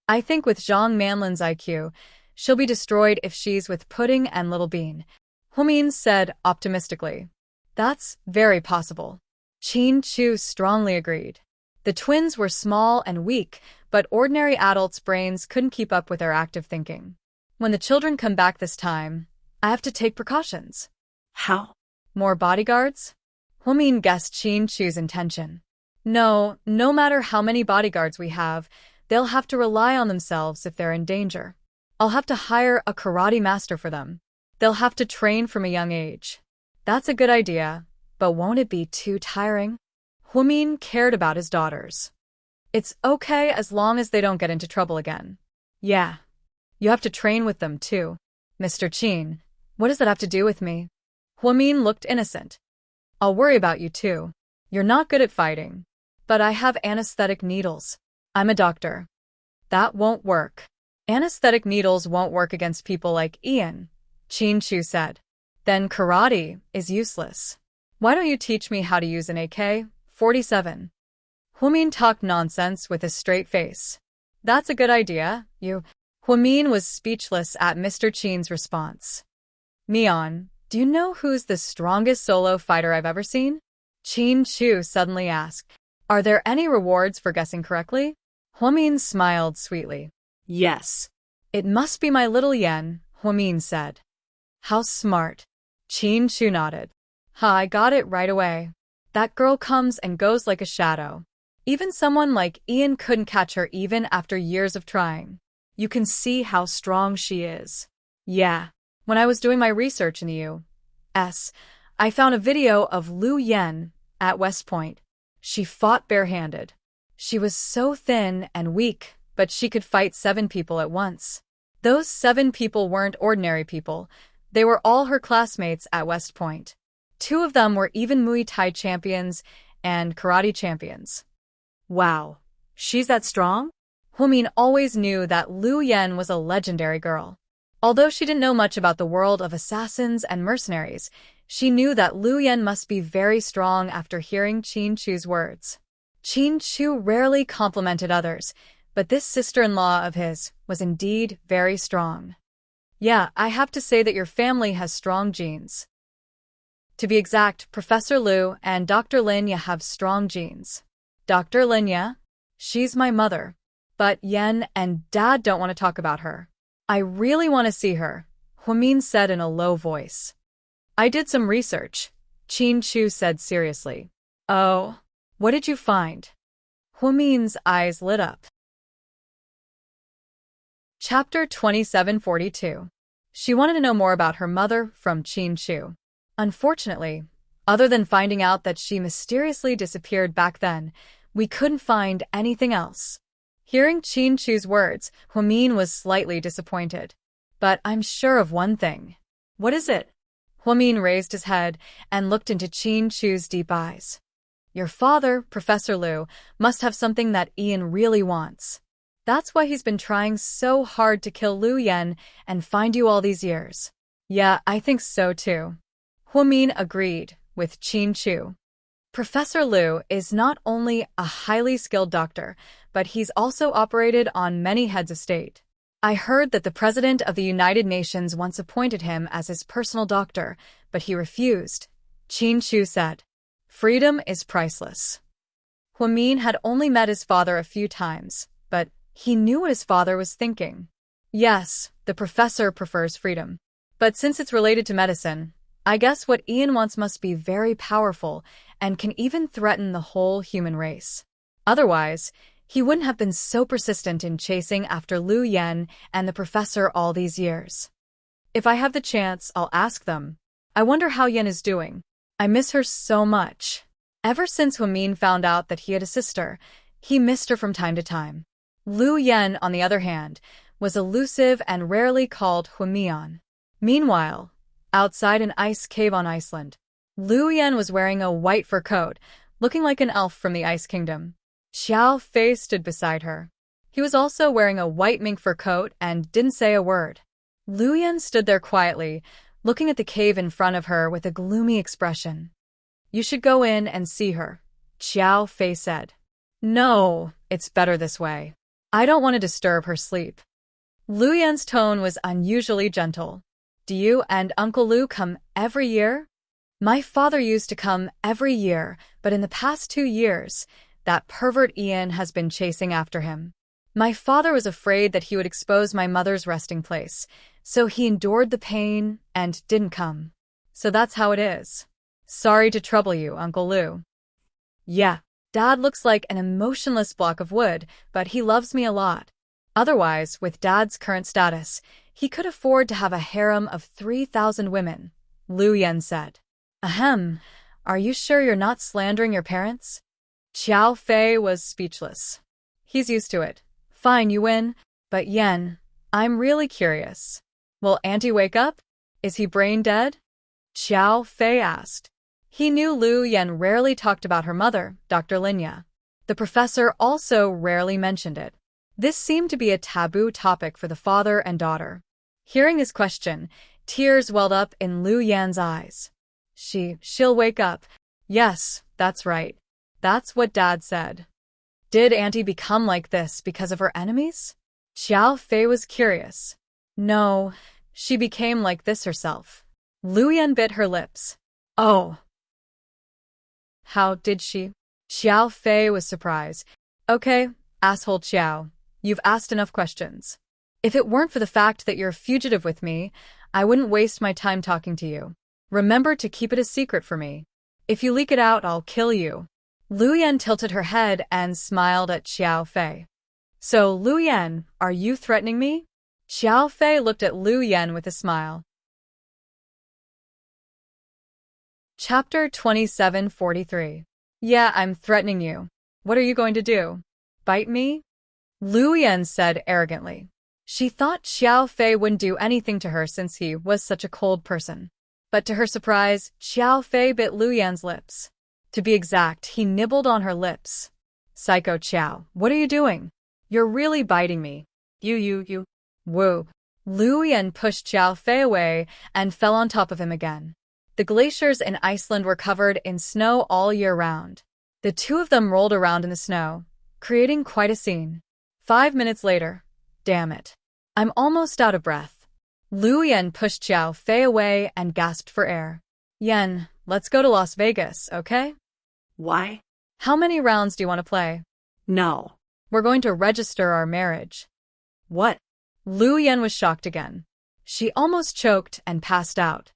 I think with Zhang Manlin's IQ, she'll be destroyed if she's with Pudding and Little Bean, Humin said optimistically. That's very possible. Qin Chu strongly agreed. The twins were small and weak, but ordinary adults' brains couldn't keep up with their active thinking. When the children come back this time, I have to take precautions. How? More bodyguards? Humin guessed Qin Chu's intention. No matter how many bodyguards we have, they'll have to rely on themselves if they're in danger. I'll have to hire a karate master for them. They'll have to train from a young age. That's a good idea, but won't it be too tiring? Humin cared about his daughters. It's okay as long as they don't get into trouble again. Yeah. You have to train with them too. Mr. Qin, what does that have to do with me? Humin looked innocent. I'll worry about you too. You're not good at fighting. But I have anesthetic needles. I'm a doctor. That won't work. Anesthetic needles won't work against people like Ian, Qin Chu said. Then karate is useless. Why don't you teach me how to use an AK-47? Humin talked nonsense with a straight face. That's a good idea, Humin was speechless at Mr. Qin's response. Mian, do you know who's the strongest solo fighter I've ever seen? Qin Chu suddenly asked. Are there any rewards for guessing correctly? Humin smiled sweetly. Yes. It must be my little Yen, Humin said. How smart. Qin Chu nodded. I got it right away. That girl comes and goes like a shadow. Even someone like Ian couldn't catch her even after years of trying. You can see how strong she is. Yeah. When I was doing my research in the U.S., I found a video of Lu Yen at West Point. She fought barehanded. She was so thin and weak, but she could fight 7 people at once. Those 7 people weren't ordinary people. They were all her classmates at West Point. 2 of them were even Muay Thai champions and karate champions. Wow. She's that strong? Humin always knew that Lu Yen was a legendary girl. Although she didn't know much about the world of assassins and mercenaries, she knew that Lu Yen must be very strong after hearing Qin Chu's words. Qin Chu rarely complimented others, but this sister-in-law of his was indeed very strong. Yeah, I have to say that your family has strong genes. To be exact, Professor Liu and Dr. Linya have strong genes. Dr. Linya? She's my mother. But Yen and Dad don't want to talk about her. I really want to see her, Humin said in a low voice. I did some research, Qin Chu said seriously. Oh, what did you find? Humin's eyes lit up. Chapter 2742. She wanted to know more about her mother from Qin Chu. Unfortunately, other than finding out that she mysteriously disappeared back then, we couldn't find anything else. Hearing Qin Chu's words, Humin was slightly disappointed. But I'm sure of one thing. What is it? Humin raised his head and looked into Qin Chu's deep eyes. Your father, Professor Liu, must have something that Ian really wants. That's why he's been trying so hard to kill Lu Yen and find you all these years. Yeah, I think so too. Humin agreed with Qin Chu. Professor Liu is not only a highly skilled doctor, but he's also operated on many heads of state. I heard that the President of the United Nations once appointed him as his personal doctor, but he refused, Qin Chu said. Freedom is priceless. Humin had only met his father a few times, but he knew what his father was thinking. Yes, the professor prefers freedom. But since it's related to medicine, I guess what Ian wants must be very powerful and can even threaten the whole human race. Otherwise, he wouldn't have been so persistent in chasing after Lu Yen and the professor all these years. If I have the chance, I'll ask them. I wonder how Yen is doing. I miss her so much. Ever since Huamin found out that he had a sister, he missed her from time to time. Lu Yen, on the other hand, was elusive and rarely called Huamian. Meanwhile, outside an ice cave on Iceland, Lu Yen was wearing a white fur coat, looking like an elf from the Ice Kingdom. Xiao Fei stood beside her. He was also wearing a white mink fur coat and didn't say a word. Lu Yen stood there quietly, looking at the cave in front of her with a gloomy expression. "You should go in and see her," Xiao Fei said. "No, it's better this way. I don't want to disturb her sleep." Lu Yan's tone was unusually gentle. "Do you and Uncle Lu come every year?" "My father used to come every year, but in the past 2 years, that pervert Ian has been chasing after him. My father was afraid that he would expose my mother's resting place, so he endured the pain and didn't come. So that's how it is. Sorry to trouble you, Uncle Lu." "Yeah, Dad looks like an emotionless block of wood, but he loves me a lot. Otherwise, with Dad's current status, he could afford to have a harem of 3,000 women," Lu Yen said. "Ahem, are you sure you're not slandering your parents?" Xiao Fei was speechless. "He's used to it. Fine, you win. But Yen, I'm really curious. Will Auntie wake up? Is he brain dead?" Xiao Fei asked. He knew Lu Yen rarely talked about her mother, Dr. Linya. The professor also rarely mentioned it. This seemed to be a taboo topic for the father and daughter. Hearing his question, tears welled up in Lu Yan's eyes. She'll wake up. Yes, that's right. That's what Dad said." "Did Auntie become like this because of her enemies?" Xiao Fei was curious. "No, she became like this herself." Lu Yan bit her lips. "Oh. How did she?" Xiao Fei was surprised. "Okay, asshole Xiao, you've asked enough questions. If it weren't for the fact that you're a fugitive with me, I wouldn't waste my time talking to you. Remember to keep it a secret for me. If you leak it out, I'll kill you." Lu Yan tilted her head and smiled at Xiao Fei. "So, Lu Yan, are you threatening me?" Xiao Fei looked at Lu Yan with a smile. Chapter 2743. "Yeah, I'm threatening you. What are you going to do? Bite me?" Lu Yan said arrogantly. She thought Xiao Fei wouldn't do anything to her since he was such a cold person. But to her surprise, Xiao Fei bit Lu Yan's lips. To be exact, he nibbled on her lips. "Psycho Xiao, what are you doing? You're really biting me. You. Whoa." Lu Yan pushed Xiao Fei away and fell on top of him again. The glaciers in Iceland were covered in snow all year round. The two of them rolled around in the snow, creating quite a scene. 5 minutes later, damn it. I'm almost out of breath. Lu Yan pushed Xiao Fei away and gasped for air. "Yen, let's go to Las Vegas, okay?" "Why?" "How many rounds do you want to play?" "No." "We're going to register our marriage." "What?" Lu Yan was shocked again. She almost choked and passed out.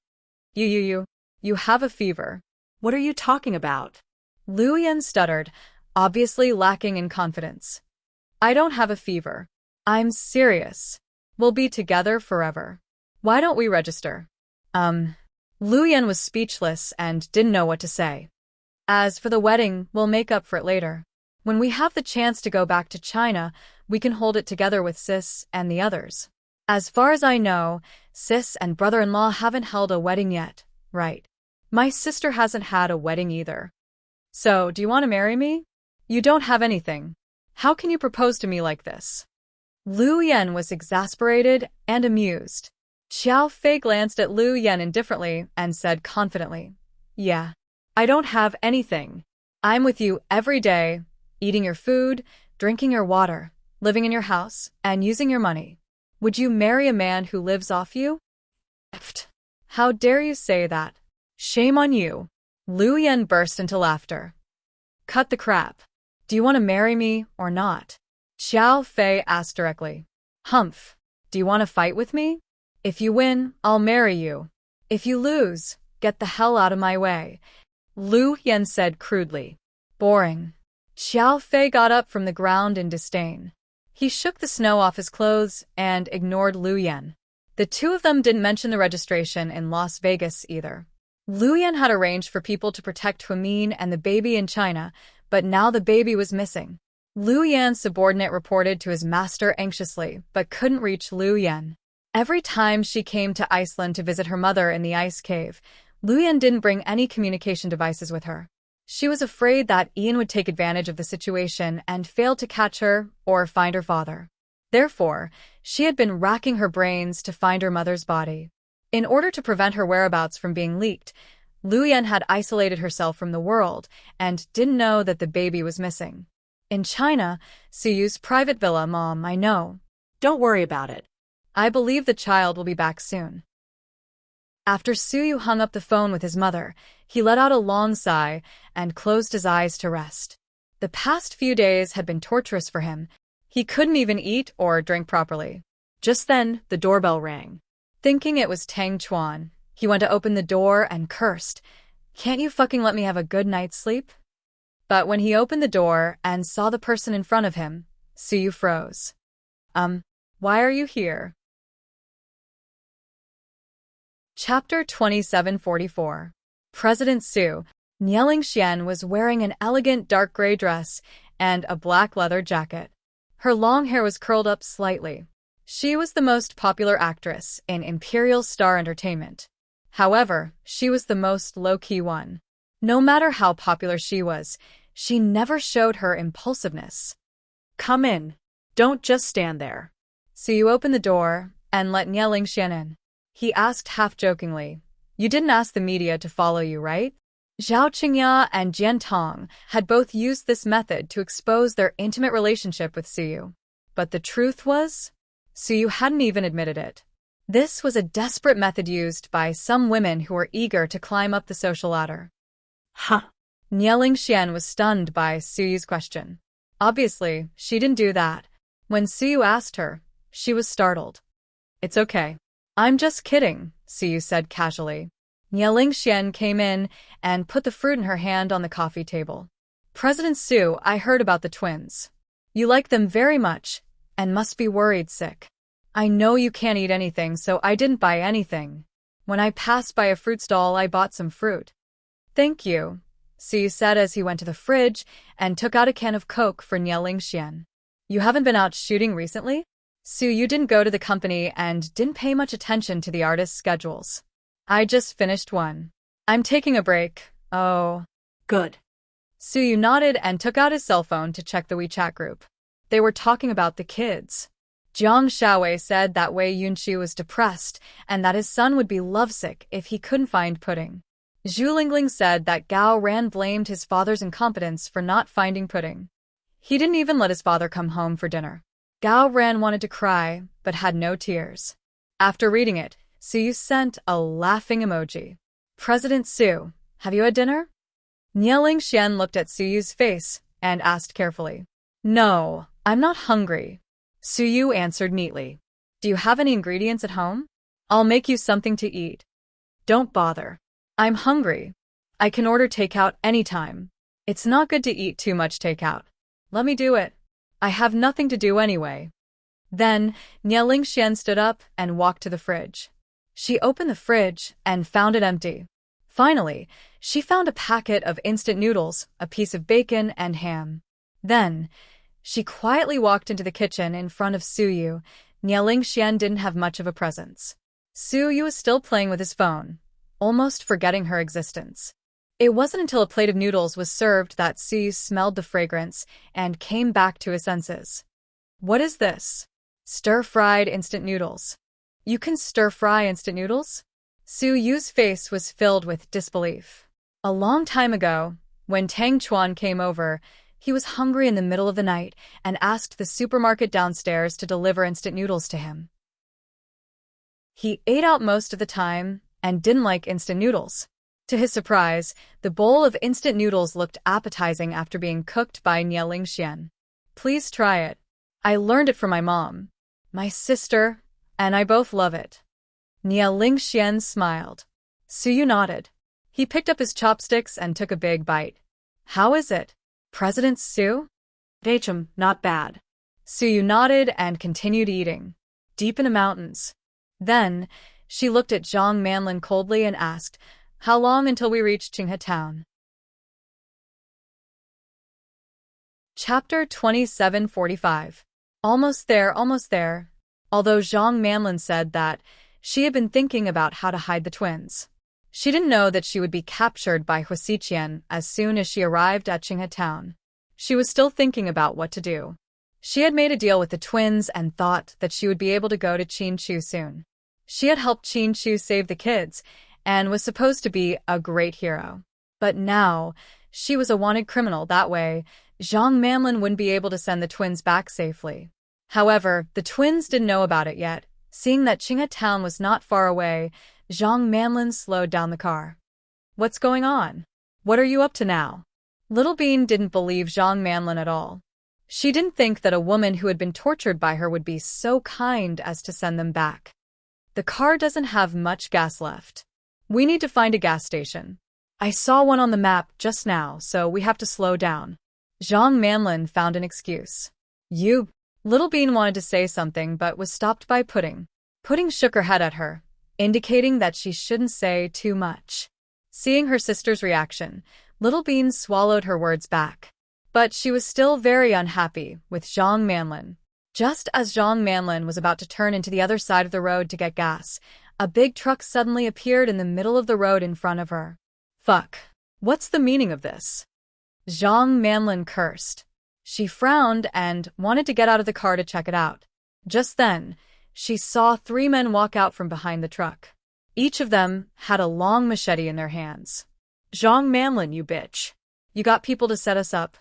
You have a fever." "What are you talking about?" Lu Yan stuttered, obviously lacking in confidence. "I don't have a fever. I'm serious. We'll be together forever. Why don't we register?" Lu Yan was speechless and didn't know what to say. "As for the wedding, we'll make up for it later. When we have the chance to go back to China, we can hold it together with Sis and the others. As far as I know, Sis and brother-in-law haven't held a wedding yet, right? My sister hasn't had a wedding either. So, do you want to marry me? You don't have anything. How can you propose to me like this?" Lu Yan was exasperated and amused. Xiao Fei glanced at Lu Yan indifferently and said confidently, "Yeah, I don't have anything. I'm with you every day, eating your food, drinking your water, living in your house, and using your money. Would you marry a man who lives off you?" "Pfft. How dare you say that? Shame on you." Lu Yan burst into laughter. "Cut the crap. Do you want to marry me or not?" Xiao Fei asked directly. "Humph. Do you want to fight with me? If you win, I'll marry you. If you lose, get the hell out of my way," Lu Yan said crudely. "Boring." Xiao Fei got up from the ground in disdain. He shook the snow off his clothes and ignored Lu Yan. The two of them didn't mention the registration in Las Vegas either. Lu Yan had arranged for people to protect Huimin and the baby in China, but now the baby was missing. Lu Yan's subordinate reported to his master anxiously, but couldn't reach Lu Yan. Every time she came to Iceland to visit her mother in the ice cave, Lu Yan didn't bring any communication devices with her. She was afraid that Ian would take advantage of the situation and fail to catch her or find her father. Therefore, she had been racking her brains to find her mother's body. In order to prevent her whereabouts from being leaked, Lu Yan had isolated herself from the world and didn't know that the baby was missing. In China, Suyu's private villa, Mom, I know. Don't worry about it. I believe the child will be back soon. After Suyu hung up the phone with his mother, he let out a long sigh and closed his eyes to rest. The past few days had been torturous for him. He couldn't even eat or drink properly. Just then, the doorbell rang. Thinking it was Tang Chuan, he went to open the door and cursed, "Can't you fucking let me have a good night's sleep?" But when he opened the door and saw the person in front of him, Suyu froze. Why are you here? Chapter 2744. President Su, Nieling Xian was wearing an elegant dark gray dress and a black leather jacket. Her long hair was curled up slightly. She was the most popular actress in Imperial Star Entertainment. However, she was the most low-key one. No matter how popular she was, she never showed her impulsiveness. Come in. Don't just stand there. So you opened the door and let Nieling Xian in. He asked half-jokingly, "You didn't ask the media to follow you, right?" Zhao Qingya and Jian Tong had both used this method to expose their intimate relationship with Suyu. But the truth was, Suyu hadn't even admitted it. This was a desperate method used by some women who were eager to climb up the social ladder. Huh. Nieling Xian was stunned by Suyu's question. Obviously, she didn't do that. When Suyu asked her, she was startled. "It's okay. I'm just kidding," Suyu said casually. Nieling Xian came in and put the fruit in her hand on the coffee table. "President Su, I heard about the twins. You like them very much and must be worried sick. I know you can't eat anything, so I didn't buy anything. When I passed by a fruit stall, I bought some fruit." "Thank you," Suyu said as he went to the fridge and took out a can of Coke for Nieling Xian. "You haven't been out shooting recently?" "Suyu didn't go to the company and didn't pay much attention to the artists' schedules. I just finished one. I'm taking a break." "Oh." "Good." Suyu nodded and took out his cell phone to check the WeChat group. They were talking about the kids. Jiang Xiaowei said that Wei Yunxi was depressed and that his son would be lovesick if he couldn't find pudding. Zhu Lingling said that Gao Ran blamed his father's incompetence for not finding pudding. He didn't even let his father come home for dinner. Gao Ran wanted to cry, but had no tears. After reading it, Suyu sent a laughing emoji. "President Su, have you had dinner?" Nieling Xian looked at Suyu's face and asked carefully. "No, I'm not hungry." Suyu answered neatly. "Do you have any ingredients at home? I'll make you something to eat." "Don't bother. I'm hungry. I can order takeout anytime. It's not good to eat too much takeout. Let me do it. I have nothing to do anyway." Then, Nieling Xian stood up and walked to the fridge. She opened the fridge and found it empty. Finally, she found a packet of instant noodles, a piece of bacon, and ham. Then, she quietly walked into the kitchen in front of Suyu. Nieling Xian didn't have much of a presence. Suyu was still playing with his phone, almost forgetting her existence. It wasn't until a plate of noodles was served that Suyu smelled the fragrance and came back to his senses. "What is this?" "Stir-fried instant noodles." "You can stir-fry instant noodles?" Suyu's face was filled with disbelief. A long time ago, when Tang Chuan came over, he was hungry in the middle of the night and asked the supermarket downstairs to deliver instant noodles to him. He ate out most of the time and didn't like instant noodles. To his surprise, the bowl of instant noodles looked appetizing after being cooked by Nieling Xian. "Please try it. I learned it from my mom. My sister and I both love it." Nieling Xian smiled. Suyu nodded. He picked up his chopsticks and took a big bite. "How is it, President Su?" Not bad." Suyu nodded and continued eating. "Deep in the mountains." Then, she looked at Zhang Manlin coldly and asked, How long until we reach Qinghe town? Chapter 27:45. Almost there, almost there. Although Zhang Manlin said that she had been thinking about how to hide the twins, she didn't know that she would be captured by Huasiqian as soon as she arrived at Qinghe town. She was still thinking about what to do. She had made a deal with the twins and thought that she would be able to go to Qinchu soon. She had helped Qinchu save the kids and was supposed to be a great hero. But now, she was a wanted criminal. That way, Zhang Manlin wouldn't be able to send the twins back safely. However, the twins didn't know about it yet. Seeing that Qinghe town was not far away, Zhang Manlin slowed down the car. What's going on? What are you up to now? Little Bean didn't believe Zhang Manlin at all. She didn't think that a woman who had been tortured by her would be so kind as to send them back. The car doesn't have much gas left. We need to find a gas station. I saw one on the map just now, so we have to slow down. Zhang Manlin found an excuse. You. Little Bean wanted to say something but was stopped by Pudding. Pudding shook her head at her, indicating that she shouldn't say too much. Seeing her sister's reaction, Little Bean swallowed her words back. But she was still very unhappy with Zhang Manlin. Just as Zhang Manlin was about to turn into the other side of the road to get gas, a big truck suddenly appeared in the middle of the road in front of her. Fuck. What's the meaning of this? Zhang Manlin cursed. She frowned and wanted to get out of the car to check it out. Just then, she saw 3 men walk out from behind the truck. Each of them had a long machete in their hands. Zhang Manlin, you bitch. You got people to set us up.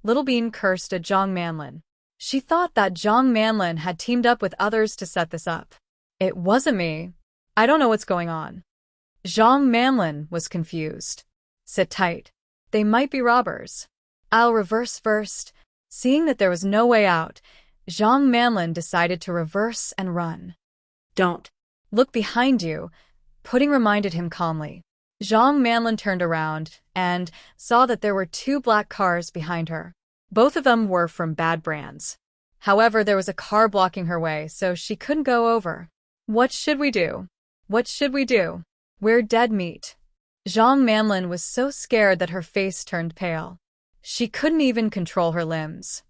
Little Bean cursed at Zhang Manlin. She thought that Zhang Manlin had teamed up with others to set this up. It wasn't me. I don't know what's going on. Zhang Manlin was confused. Sit tight. They might be robbers. I'll reverse first. Seeing that there was no way out, Zhang Manlin decided to reverse and run. Don't. Look behind you, Pudding reminded him calmly. Zhang Manlin turned around and saw that there were 2 black cars behind her. Both of them were from bad brands. However, there was a car blocking her way, so she couldn't go over. What should we do? What should we do? We're dead meat. Zhang Manlin was so scared that her face turned pale. She couldn't even control her limbs.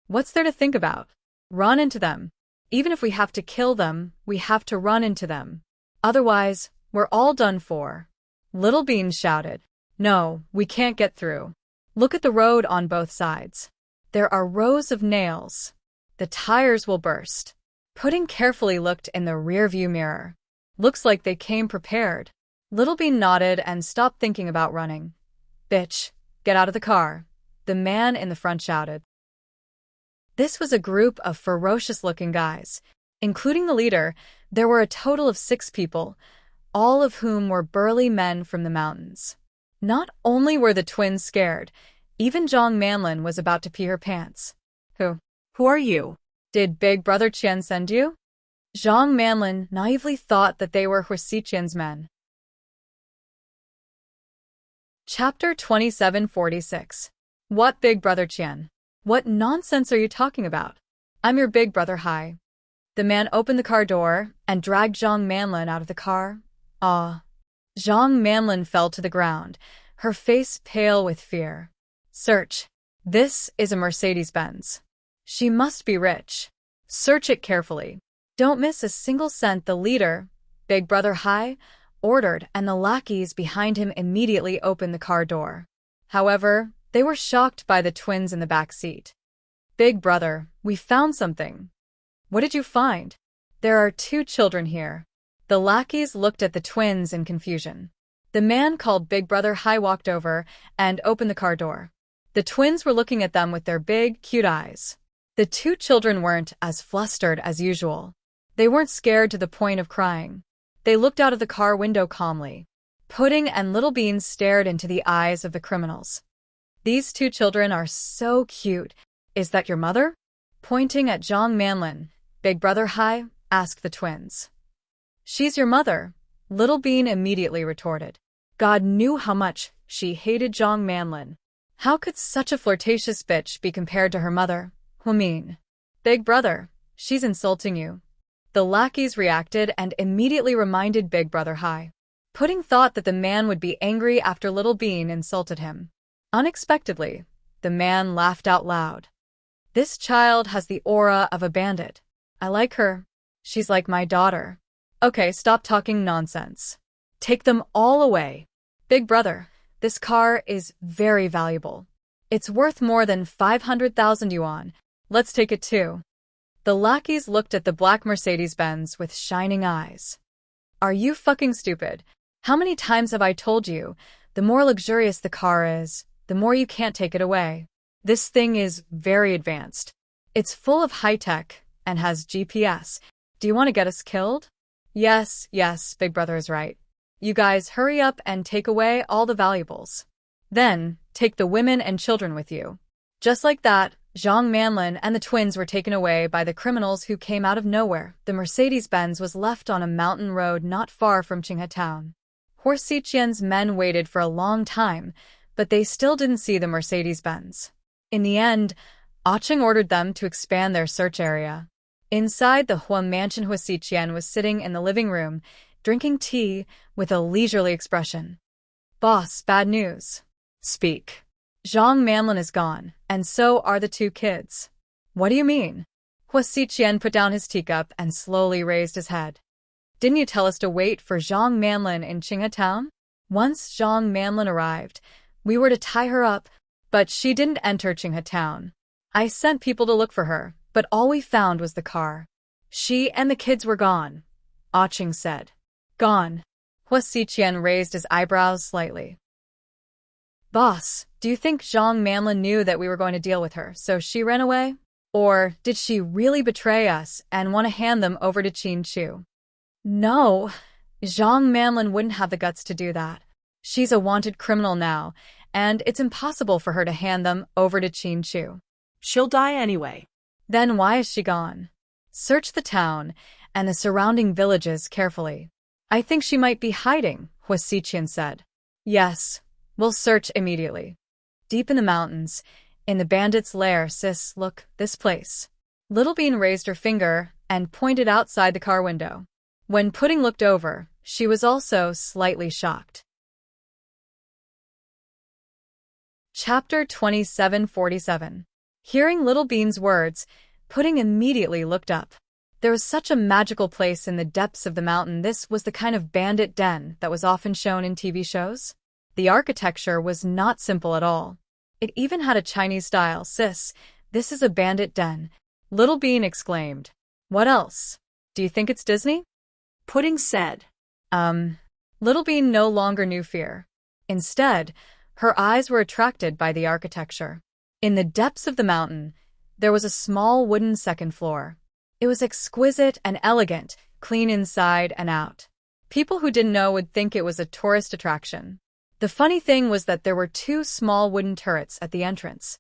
What's there to think about? Run into them. Even if we have to kill them, we have to run into them. Otherwise, we're all done for. Little Bean shouted. No, we can't get through. Look at the road on both sides. There are rows of nails. The tires will burst. Pudding carefully looked in the rearview mirror. Looks like they came prepared. Little Bean nodded and stopped thinking about running. Bitch, get out of the car, the man in the front shouted. This was a group of ferocious-looking guys. Including the leader, there were a total of 6 people, all of whom were burly men from the mountains. Not only were the twins scared, even Zhang Manlin was about to pee her pants. Who are you? Did Big Brother Qian send you? Zhang Manlin naively thought that they were Huasiqian's men. Chapter 27:46. What Big Brother Qian? What nonsense are you talking about? I'm your Big Brother Hai. The man opened the car door and dragged Zhang Manlin out of the car. Ah. Zhang Manlin fell to the ground, her face pale with fear. Search. This is a Mercedes-Benz. She must be rich. Search it carefully. Don't miss a single cent, the leader, Big Brother Hai, ordered, and the lackeys behind him immediately opened the car door. However, they were shocked by the twins in the back seat. Big Brother, we found something. What did you find? There are 2 children here. The lackeys looked at the twins in confusion. The man called Big Brother Hai walked over and opened the car door. The twins were looking at them with their big, cute eyes. The 2 children weren't as flustered as usual. They weren't scared to the point of crying. They looked out of the car window calmly. Pudding and Little Bean stared into the eyes of the criminals. These 2 children are so cute. Is that your mother? Pointing at Zhang Manlin, Big Brother Hai asked the twins. She's your mother, Little Bean immediately retorted. God knew how much she hated Zhang Manlin. How could such a flirtatious bitch be compared to her mother? Mean. Big Brother, she's insulting you. The lackeys reacted and immediately reminded Big Brother Hai. Pudding thought that the man would be angry after Little Bean insulted him. Unexpectedly, the man laughed out loud. This child has the aura of a bandit. I like her. She's like my daughter. Okay, stop talking nonsense. Take them all away. Big brother, this car is very valuable. It's worth more than 500,000 yuan. Let's take it too. The lackeys looked at the black Mercedes-Benz with shining eyes. Are you fucking stupid? How many times have I told you, the more luxurious the car is, the more you can't take it away. This thing is very advanced. It's full of high-tech and has GPS. Do you want to get us killed? Yes, Big Brother is right. You guys hurry up and take away all the valuables. Then, take the women and children with you. Just like that, Zhang Manlin and the twins were taken away by the criminals who came out of nowhere. The Mercedes-Benz was left on a mountain road not far from Qinghe town. Horse Xiqian's men waited for a long time, but they still didn't see the Mercedes-Benz. In the end, Acheng ordered them to expand their search area. Inside the Hua mansion, Hua Xiqian was sitting in the living room, drinking tea with a leisurely expression. Boss, bad news. Speak. Zhang Manlin is gone, and so are the two kids. What do you mean? Hua Xiqian put down his teacup and slowly raised his head. Didn't you tell us to wait for Zhang Manlin in Qinghe town? Once Zhang Manlin arrived, we were to tie her up, but she didn't enter Qinghe town. I sent people to look for her, but all we found was the car. She and the kids were gone, Acheng said. Gone. Hua Xiqian raised his eyebrows slightly. Boss, do you think Zhang Manlin knew that we were going to deal with her, so she ran away? Or did she really betray us and want to hand them over to Qin Chu? No, Zhang Manlin wouldn't have the guts to do that. She's a wanted criminal now, and it's impossible for her to hand them over to Qin Chu. She'll die anyway. Then why is she gone? Search the town and the surrounding villages carefully. I think she might be hiding, Hua Xiqian said. Yes, we'll search immediately. Deep in the mountains, in the bandits' lair, sis, look, this place. Little Bean raised her finger and pointed outside the car window. When Pudding looked over, she was also slightly shocked. Chapter 2747. Hearing Little Bean's words, Pudding immediately looked up. There was such a magical place in the depths of the mountain. This was the kind of bandit den that was often shown in TV shows. The architecture was not simple at all. It even had a Chinese style. Sis, this is a bandit den, Little Bean exclaimed. What else? Do you think it's Disney? Pudding said. Little Bean no longer knew fear. Instead, her eyes were attracted by the architecture. In the depths of the mountain, there was a small wooden second floor. It was exquisite and elegant, clean inside and out. People who didn't know would think it was a tourist attraction. The funny thing was that there were two small wooden turrets at the entrance.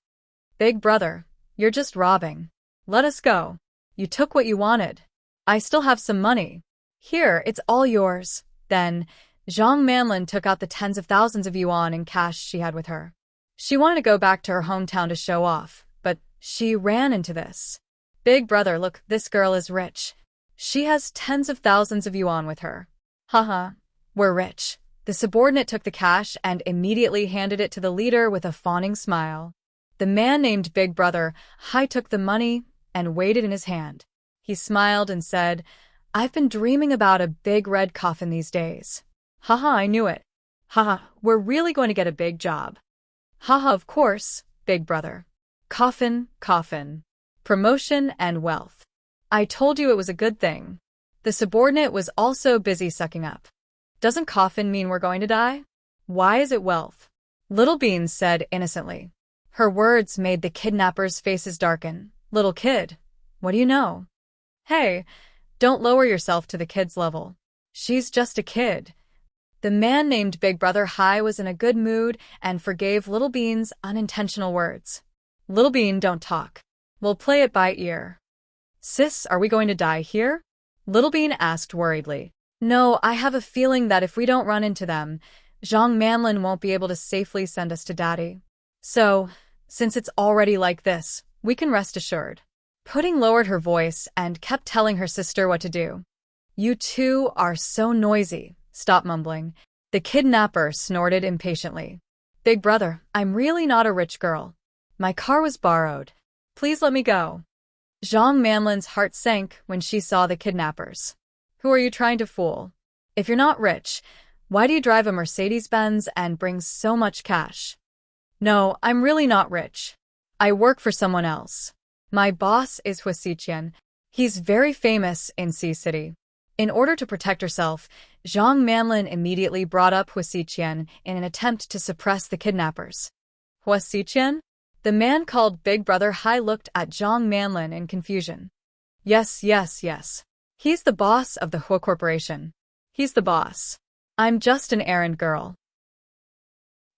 Big brother, you're just robbing. Let us go. You took what you wanted. I still have some money. Here, it's all yours. Then, Zhang Manlin took out the tens of thousands of yuan in cash she had with her. She wanted to go back to her hometown to show off, but she ran into this. Big brother, look, this girl is rich. She has tens of thousands of yuan with her. Haha, we're rich. The subordinate took the cash and immediately handed it to the leader with a fawning smile. The man named Big Brother took the money and weighed it in his hand. He smiled and said, I've been dreaming about a big red coffin these days. Haha, I knew it. Haha, we're really going to get a big job. Haha, of course, Big Brother. Coffin. Promotion and wealth. I told you it was a good thing. The subordinate was also busy sucking up. Doesn't coffin mean we're going to die? Why is it wealth? Little Bean said innocently. Her words made the kidnappers' faces darken. Little kid, what do you know? Hey, don't lower yourself to the kid's level. She's just a kid. The man named Big Brother was in a good mood and forgave Little Bean's unintentional words. Little Bean, don't talk. We'll play it by ear. Sis, are we going to die here? Little Bean asked worriedly. No, I have a feeling that if we don't run into them, Zhang Manlin won't be able to safely send us to Daddy. So, since it's already like this, we can rest assured. Pudding lowered her voice and kept telling her sister what to do. You two are so noisy. Stop mumbling. The kidnapper snorted impatiently. Big brother, I'm really not a rich girl. My car was borrowed. Please let me go. Zhang Manlin's heart sank when she saw the kidnappers. Who are you trying to fool? If you're not rich, why do you drive a Mercedes-Benz and bring so much cash? No, I'm really not rich. I work for someone else. My boss is Hua Xiqian. He's very famous in Sea City. In order to protect herself, Zhang Manlin immediately brought up Hua Xiqian in an attempt to suppress the kidnappers. Hua Xiqian? The man called Big Brother Hai looked at Zhang Manlin in confusion. Yes. He's the boss of the Hua Corporation. He's the boss. I'm just an errand girl.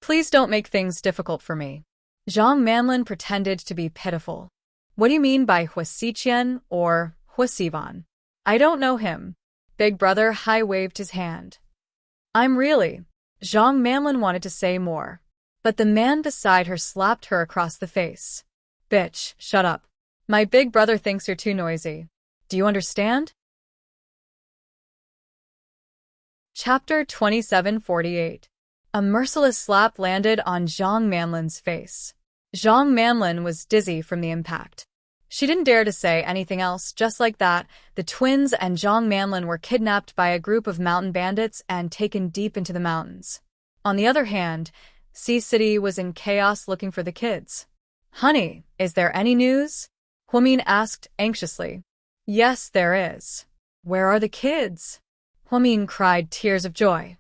Please don't make things difficult for me. Zhang Manlin pretended to be pitiful. What do you mean by Hua Xiqian or Hua Sivan? I don't know him. Big Brother Hai waved his hand. I'm really. Zhang Manlin wanted to say more, but the man beside her slapped her across the face. Bitch, shut up. My big brother thinks you're too noisy. Do you understand? Chapter 2748. A merciless slap landed on Zhang Manlin's face. Zhang Manlin was dizzy from the impact. She didn't dare to say anything else. Just like that, the twins and Zhang Manlin were kidnapped by a group of mountain bandits and taken deep into the mountains. On the other hand, Sea City was in chaos looking for the kids. Honey, is there any news? Huamin asked anxiously. Yes, there is. Where are the kids? Huamin cried tears of joy.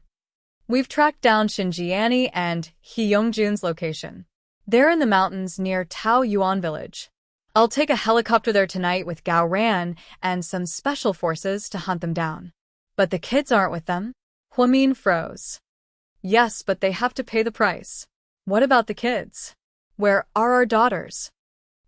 We've tracked down Xinjiani and He Yongjun's location. They're in the mountains near Tao Yuan village. I'll take a helicopter there tonight with Gao Ran and some special forces to hunt them down. But the kids aren't with them? Huamin froze. Yes, but they have to pay the price. What about the kids? Where are our daughters?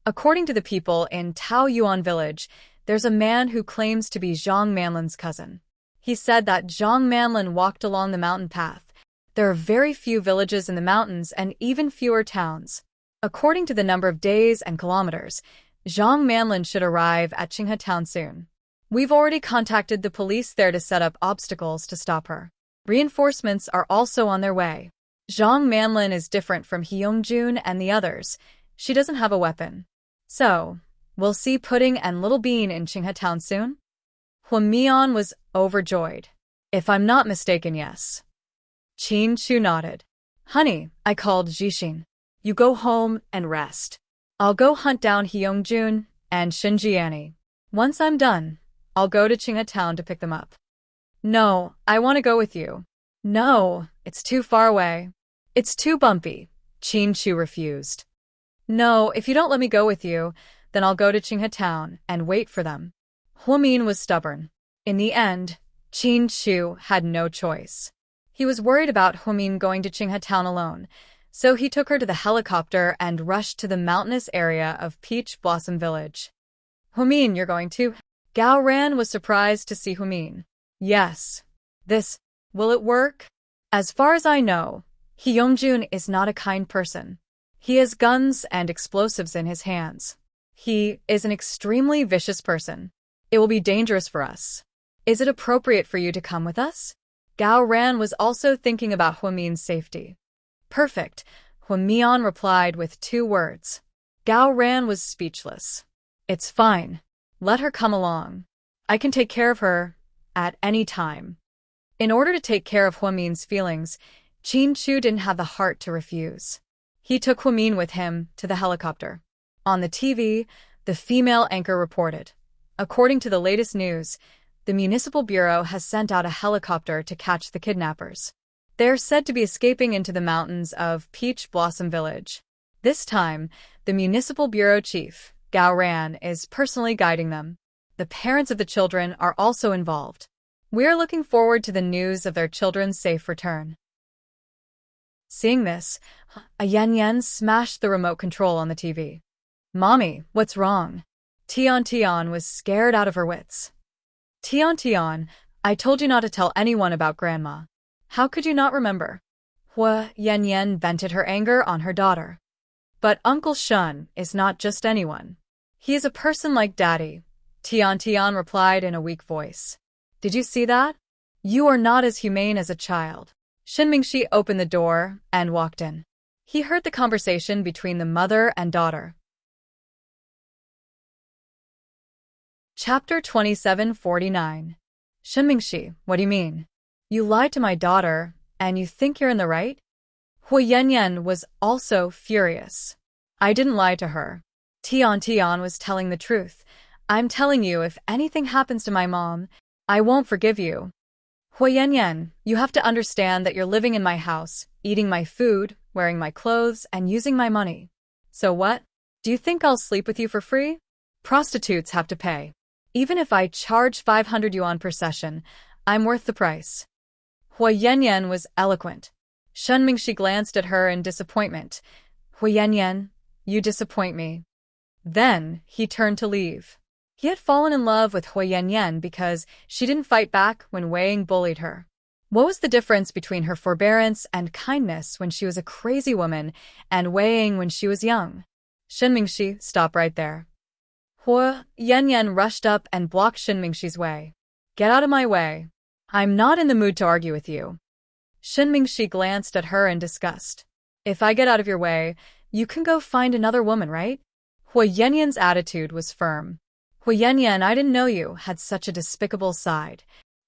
According to the people in Tao Yuan village, there's a man who claims to be Zhang Manlin's cousin. He said that Zhang Manlin walked along the mountain path. There are very few villages in the mountains and even fewer towns. According to the number of days and kilometers, Zhang Manlin should arrive at Qinghe town soon. We've already contacted the police there to set up obstacles to stop her. Reinforcements are also on their way. Zhang Manlin is different from He Yongjun and the others. She doesn't have a weapon. So, we'll see Pudding and Little Bean in Qinghe town soon? Hua Mian was overjoyed. If I'm not mistaken, yes. Qin Chu nodded. Honey, I called Jixin. You go home and rest. I'll go hunt down He Yongjun and Xinjiani. Once I'm done, I'll go to Qinghe town to pick them up. No, I want to go with you. No, it's too far away. It's too bumpy. Qin Chu refused. No, if you don't let me go with you, then I'll go to Qinghe town and wait for them. Huamin was stubborn. In the end, Qin Chu had no choice. He was worried about Huamin going to Qinghe town alone, so he took her to the helicopter and rushed to the mountainous area of Peach Blossom Village. Huamin, you're going to? Gao Ran was surprised to see Huamin. Yes. Will it work? As far as I know, He Yongjun is not a kind person. He has guns and explosives in his hands. He is an extremely vicious person. It will be dangerous for us. Is it appropriate for you to come with us? Gao Ran was also thinking about Huamin's safety. Perfect, Hua Mian replied with 2 words. Gao Ran was speechless. It's fine. Let her come along. I can take care of her at any time. In order to take care of Huamin's feelings, Qin Chu didn't have the heart to refuse. He took Huamin with him to the helicopter. On the TV, the female anchor reported. According to the latest news, the Municipal Bureau has sent out a helicopter to catch the kidnappers. They're said to be escaping into the mountains of Peach Blossom Village. This time, the Municipal Bureau Chief, Gao Ran, is personally guiding them. The parents of the children are also involved. We are looking forward to the news of their children's safe return. Seeing this, a Yan smashed the remote control on the TV. Mommy, what's wrong? Tian was scared out of her wits. Tian, I told you not to tell anyone about Grandma. How could you not remember? Hua Yan vented her anger on her daughter. But Uncle Shun is not just anyone. He is a person like Daddy, Tian replied in a weak voice. Did you see that? You are not as humane as a child. Shin Mingxi opened the door and walked in. He heard the conversation between the mother and daughter. Chapter 2749. Shin Mingxi, what do you mean? You lied to my daughter, and you think you're in the right? Hui Yanyan was also furious. I didn't lie to her. Tian was telling the truth. I'm telling you, if anything happens to my mom, I won't forgive you. Hui Yanyan, you have to understand that you're living in my house, eating my food, wearing my clothes, and using my money. So what? Do you think I'll sleep with you for free? Prostitutes have to pay. Even if I charge 500 yuan per session, I'm worth the price. Hui Yanyan was eloquent. Shen Mingxi glanced at her in disappointment. Hui Yanyan, you disappoint me. Then he turned to leave. He had fallen in love with Hui Yanyan because she didn't fight back when Wei Ying bullied her. What was the difference between her forbearance and kindness when she was a crazy woman and Wei Ying when she was young? Shen Mingxi, stop right there. Hui Yanyan rushed up and blocked Shen Mingxi's way. Get out of my way. I'm not in the mood to argue with you. Shen Mingxi glanced at her in disgust. If I get out of your way, you can go find another woman, right? Hui Yanyan's attitude was firm. Hui Yanyan, I didn't know you had such a despicable side.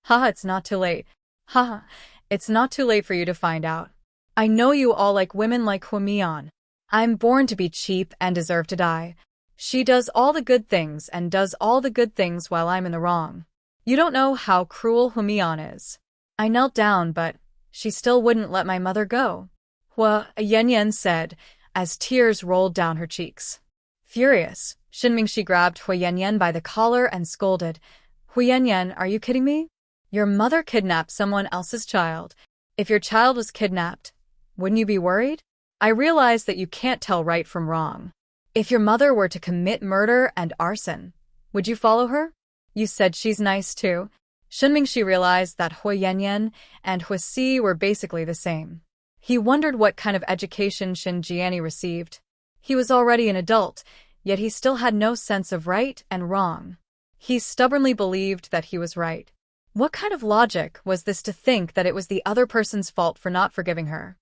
Haha, it's not too late. Haha, it's not too late for you to find out. I know you all like women like Hui Mian. I'm born to be cheap and deserve to die. She does all the good things and does all the good things while I'm in the wrong. You don't know how cruel Hui Mian is. I knelt down, but she still wouldn't let my mother go. Hui Yanyan said, as tears rolled down her cheeks. Furious, Shin Mingxi grabbed Hui Yanyan by the collar and scolded. Hui Yanyan, are you kidding me? Your mother kidnapped someone else's child. If your child was kidnapped, wouldn't you be worried? I realize that you can't tell right from wrong. If your mother were to commit murder and arson, would you follow her? You said she's nice too. Shin Mingxi realized that Hui Yanyan and Hui Si were basically the same. He wondered what kind of education Shin Jiani received. He was already an adult, yet he still had no sense of right and wrong. He stubbornly believed that he was right. What kind of logic was this to think that it was the other person's fault for not forgiving her?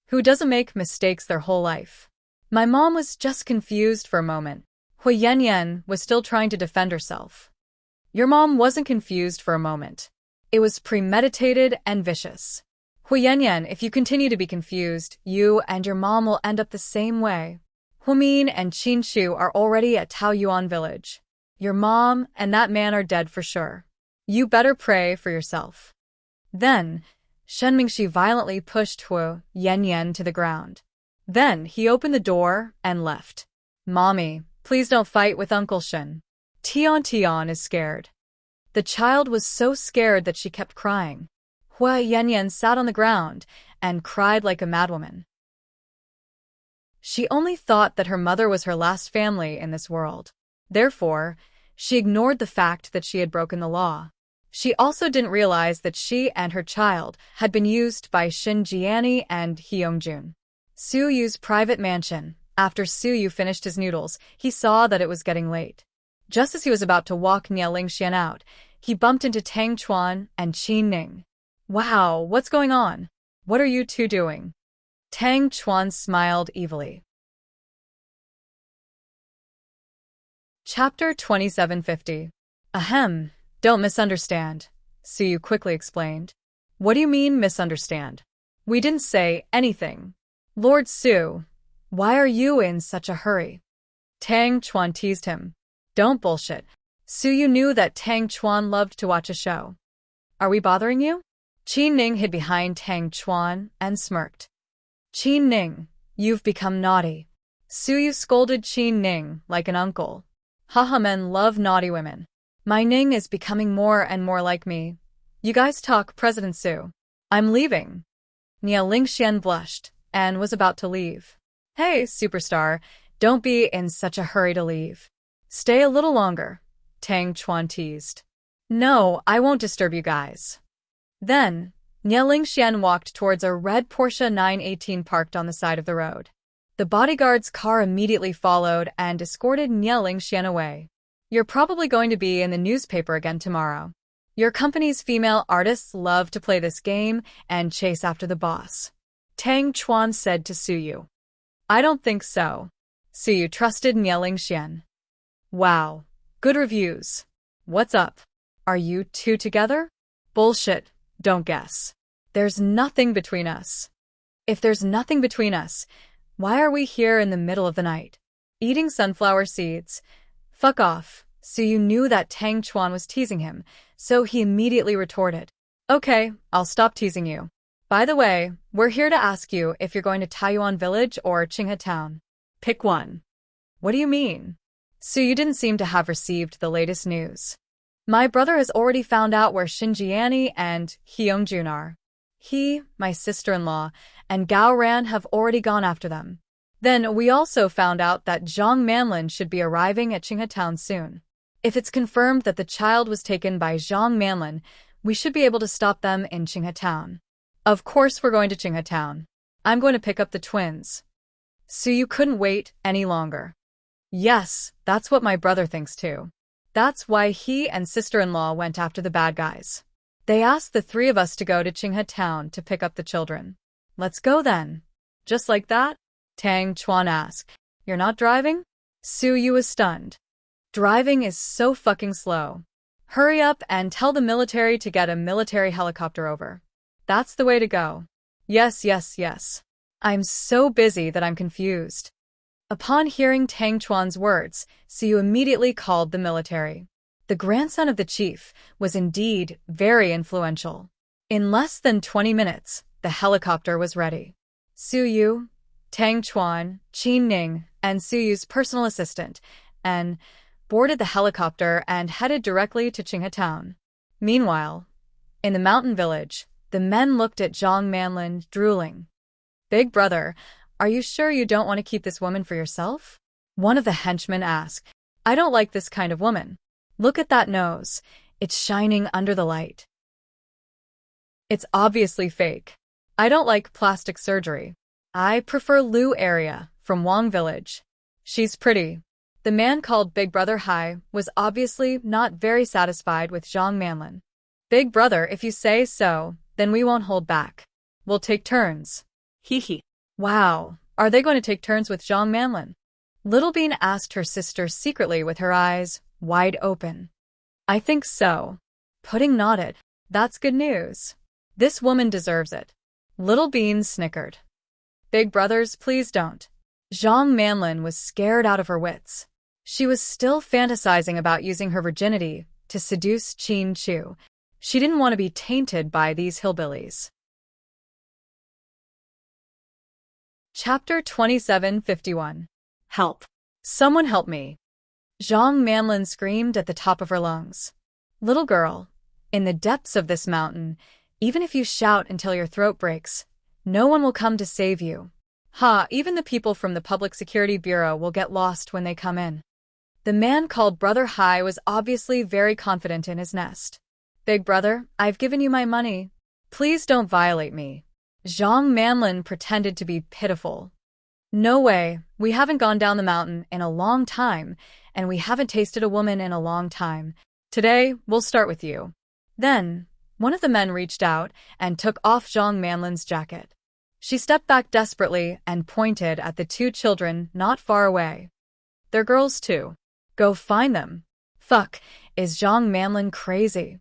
Who doesn't make mistakes their whole life? My mom was just confused for a moment. Hui Yanyan was still trying to defend herself. Your mom wasn't confused for a moment. It was premeditated and vicious. Hui Yanyan, if you continue to be confused, you and your mom will end up the same way. Hu Min and Qin Shu are already at Taoyuan village. Your mom and that man are dead for sure. You better pray for yourself. Then, Shen Mingxi violently pushed Hui Yanyan to the ground. Then he opened the door and left. Mommy, please don't fight with Uncle Shen. Tian is scared. The child was so scared that she kept crying. Hui Yanyan sat on the ground and cried like a madwoman. She only thought that her mother was her last family in this world. Therefore, she ignored the fact that she had broken the law. She also didn't realize that she and her child had been used by Shin Jiani and Hyungjun. Su Yu's private mansion. After Su Yu finished his noodles, he saw that it was getting late. Just as he was about to walk Nie Lingxian out, he bumped into Tang Chuan and Qin Ning. Wow, what's going on? What are you two doing? Tang Chuan smiled evilly. Chapter 2750. Ahem, don't misunderstand, Su Yu quickly explained. What do you mean misunderstand? We didn't say anything. Lord Su, why are you in such a hurry? Tang Chuan teased him. Don't bullshit. Su Yu knew that Tang Chuan loved to watch a show. Are we bothering you? Qin Ning hid behind Tang Chuan and smirked. Qin Ning, you've become naughty. Su Yu scolded Qin Ning like an uncle. Haha, men love naughty women. My Ning is becoming more and more like me. You guys talk, President Su. I'm leaving. Nie Lingxian blushed and was about to leave. Hey, superstar, don't be in such a hurry to leave. Stay a little longer, Tang Chuan teased. No, I won't disturb you guys. Then, Nie Lingxian walked towards a red Porsche 918 parked on the side of the road. The bodyguard's car immediately followed and escorted Nie Lingxian away. You're probably going to be in the newspaper again tomorrow. Your company's female artists love to play this game and chase after the boss. Tang Chuan said to Suyu. I don't think so. Suyu trusted Nieling Xian. Wow. Good reviews. What's up? Are you two together? Bullshit. Don't guess. There's nothing between us. If there's nothing between us, why are we here in the middle of the night? Eating sunflower seeds? Fuck off. Suyu knew that Tang Chuan was teasing him, so he immediately retorted. Okay, I'll stop teasing you. By the way, we're here to ask you if you're going to Taiyuan Village or Qinghe Town. Pick one. What do you mean? Suyu didn't seem to have received the latest news. My brother has already found out where Xinjiani and Heongjun are. He, my sister-in-law, and Gao Ran have already gone after them. Then we also found out that Zhang Manlin should be arriving at Qinghe Town soon. If it's confirmed that the child was taken by Zhang Manlin, we should be able to stop them in Qinghe Town. Of course we're going to Qinghe Town. I'm going to pick up the twins. Suyu couldn't wait any longer. Yes, that's what my brother thinks too. That's why he and sister-in-law went after the bad guys. They asked the three of us to go to Qinghe Town to pick up the children. Let's go then. Just like that? Tang Chuan asked. You're not driving? Suyu was stunned. Driving is so fucking slow. Hurry up and tell the military to get a military helicopter over. That's the way to go. Yes, yes, yes. I'm so busy that I'm confused. Upon hearing Tang Chuan's words, Suyu immediately called the military. The grandson of the chief was indeed very influential. In less than 20 minutes, the helicopter was ready. Suyu, Tang Chuan, Qin Ning, and Suyu's personal assistant, and boarded the helicopter and headed directly to Qinghe Town. Meanwhile, in the mountain village, the men looked at Zhang Manlin, drooling. Big brother, are you sure you don't want to keep this woman for yourself? One of the henchmen asked. I don't like this kind of woman. Look at that nose. It's shining under the light. It's obviously fake. I don't like plastic surgery. I prefer Lu area from Wang Village. She's pretty. The man called Big Brother Hai was obviously not very satisfied with Zhang Manlin. Big brother, if you say so, then we won't hold back. We'll take turns. Hee hee. Wow, are they going to take turns with Zhang Manlin? Little Bean asked her sister secretly with her eyes wide open. I think so. Pudding nodded. That's good news. This woman deserves it. Little Bean snickered. Big brothers, please don't. Zhang Manlin was scared out of her wits. She was still fantasizing about using her virginity to seduce Qin Chu. She didn't want to be tainted by these hillbillies. Chapter 2751. Help. Someone help me. Zhang Manlin screamed at the top of her lungs. Little girl, in the depths of this mountain, even if you shout until your throat breaks, no one will come to save you. Ha, even the people from the Public Security Bureau will get lost when they come in. The man called Brother Hai was obviously very confident in his nest. Big brother, I've given you my money. Please don't violate me. Zhang Manlin pretended to be pitiful. No way, we haven't gone down the mountain in a long time, and we haven't tasted a woman in a long time. Today, we'll start with you. Then, one of the men reached out and took off Zhang Manlin's jacket. She stepped back desperately and pointed at the two children not far away. They're girls too. Go find them. Fuck, is Zhang Manlin crazy?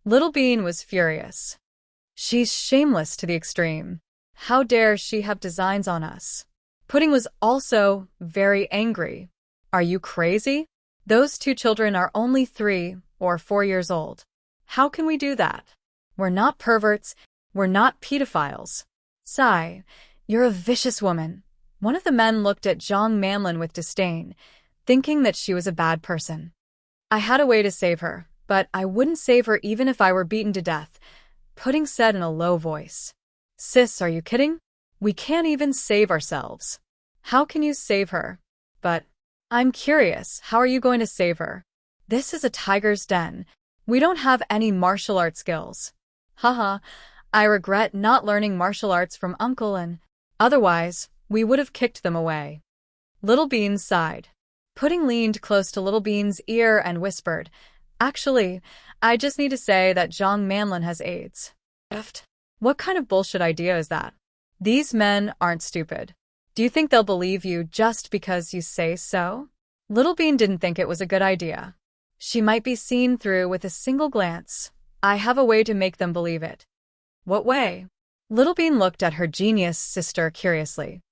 Little Bean was furious. She's shameless to the extreme. How dare she have designs on us? Pudding was also very angry. Are you crazy? Those two children are only 3 or 4 years old. How can we do that? We're not perverts. We're not pedophiles. Sigh, you're a vicious woman. One of the men looked at Zhang Manlin with disdain, thinking that she was a bad person. I had a way to save her, but I wouldn't save her even if I were beaten to death, Pudding said in a low voice. Sis, are you kidding? We can't even save ourselves. How can you save her? But I'm curious, how are you going to save her? This is a tiger's den. We don't have any martial arts skills. Haha, I regret not learning martial arts from Uncle, and otherwise, we would have kicked them away. Little Bean sighed. Pudding leaned close to Little Bean's ear and whispered, Actually, I just need to say that Zhang Manlin has AIDS. Effed. What kind of bullshit idea is that? These men aren't stupid. Do you think they'll believe you just because you say so? Little Bean didn't think it was a good idea. She might be seen through with a single glance. I have a way to make them believe it. What way? Little Bean looked at her genius sister curiously.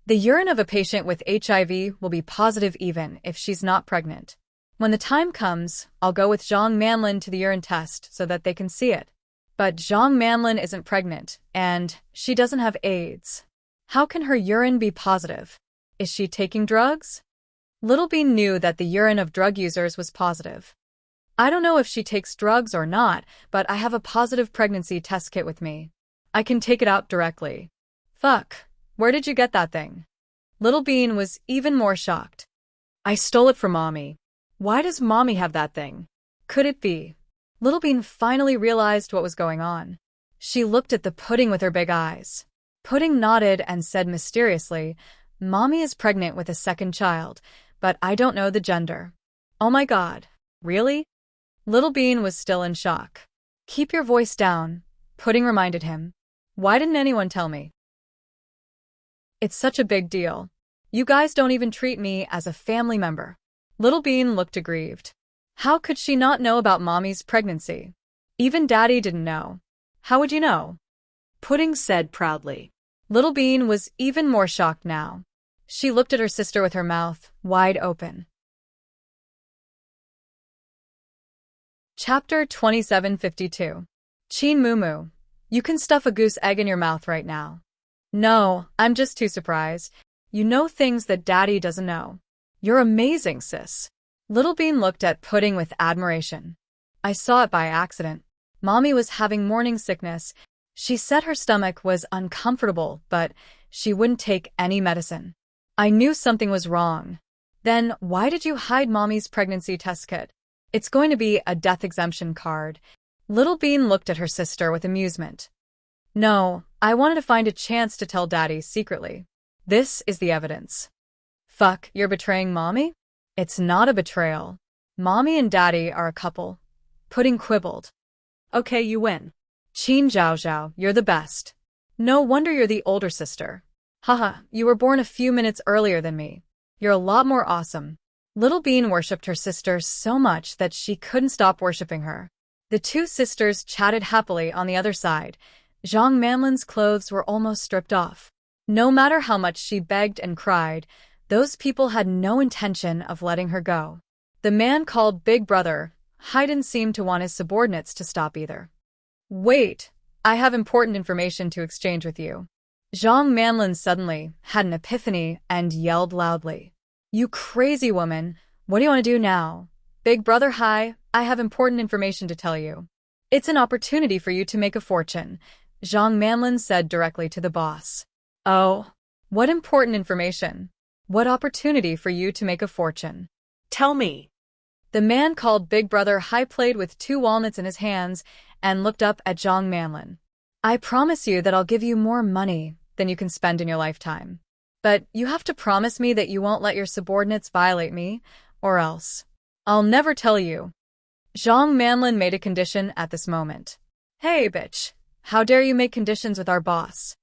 The urine of a patient with HIV will be positive even if she's not pregnant. When the time comes, I'll go with Zhang Manlin to the urine test so that they can see it. But Zhang Manlin isn't pregnant, and she doesn't have AIDS. How can her urine be positive? Is she taking drugs? Little Bean knew that the urine of drug users was positive. I don't know if she takes drugs or not, but I have a positive pregnancy test kit with me. I can take it out directly. Fuck, where did you get that thing? Little Bean was even more shocked. I stole it from Mommy. Why does Mommy have that thing? Could it be? Little Bean finally realized what was going on. She looked at the pudding with her big eyes. Pudding nodded and said mysteriously, Mommy is pregnant with a second child, but I don't know the gender. Oh my God, really? Little Bean was still in shock. Keep your voice down, Pudding reminded him. Why didn't anyone tell me? It's such a big deal. You guys don't even treat me as a family member. Little Bean looked aggrieved. How could she not know about Mommy's pregnancy? Even Daddy didn't know. How would you know? Pudding said proudly. Little Bean was even more shocked now. She looked at her sister with her mouth wide open. Chapter 2752. Chin Mumu. You can stuff a goose egg in your mouth right now. No, I'm just too surprised. You know things that Daddy doesn't know. You're amazing, sis. Little Bean looked at Pudding with admiration. I saw it by accident. Mommy was having morning sickness. She said her stomach was uncomfortable, but she wouldn't take any medicine. I knew something was wrong. Then why did you hide Mommy's pregnancy test kit? It's going to be a death exemption card. Little Bean looked at her sister with amusement. No, I wanted to find a chance to tell Daddy secretly. This is the evidence. Fuck, you're betraying Mommy? It's not a betrayal. Mommy and Daddy are a couple. Pudding quibbled. Okay, you win. Chin Zhao Zhao, you're the best. No wonder you're the older sister. Haha, you were born a few minutes earlier than me. You're a lot more awesome. Little Bean worshipped her sister so much that she couldn't stop worshipping her. The two sisters chatted happily on the other side. Zhang Manlin's clothes were almost stripped off. No matter how much she begged and cried, those people had no intention of letting her go. The man called Big Brother, Haydn, seemed to want his subordinates to stop either. Wait, I have important information to exchange with you. Zhang Manlin suddenly had an epiphany and yelled loudly. You crazy woman, what do you want to do now? Big Brother, hi, I have important information to tell you. It's an opportunity for you to make a fortune, Zhang Manlin said directly to the boss. Oh, what important information? What opportunity for you to make a fortune? Tell me. The man called Big Brother Hai played with 2 walnuts in his hands and looked up at Zhang Manlin. I promise you that I'll give you more money than you can spend in your lifetime. But you have to promise me that you won't let your subordinates violate me, or else I'll never tell you. Zhang Manlin made a condition at this moment. Hey, bitch, how dare you make conditions with our boss?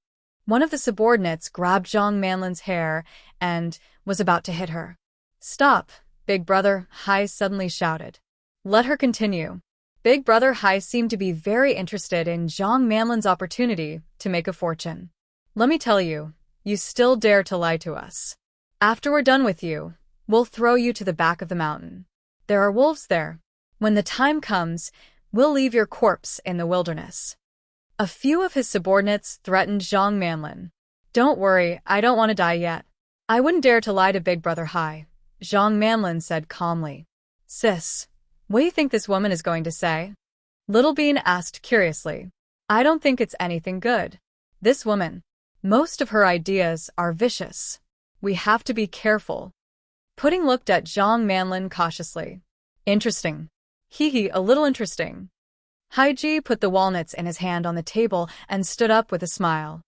One of the subordinates grabbed Zhang Manlin's hair and was about to hit her. Stop, Big Brother Hai suddenly shouted. Let her continue. Big Brother Hai seemed to be very interested in Zhang Manlin's opportunity to make a fortune. Let me tell you, you still dare to lie to us. After we're done with you, we'll throw you to the back of the mountain. There are wolves there. When the time comes, we'll leave your corpse in the wilderness. A few of his subordinates threatened Zhang Manlin. Don't worry, I don't want to die yet. I wouldn't dare to lie to Big Brother Hai, Zhang Manlin said calmly. Sis, what do you think this woman is going to say? Little Bean asked curiously. I don't think it's anything good. This woman, most of her ideas are vicious. We have to be careful. Pudding looked at Zhang Manlin cautiously. Interesting. Hee, a little interesting. Haiji put the walnuts in his hand on the table and stood up with a smile.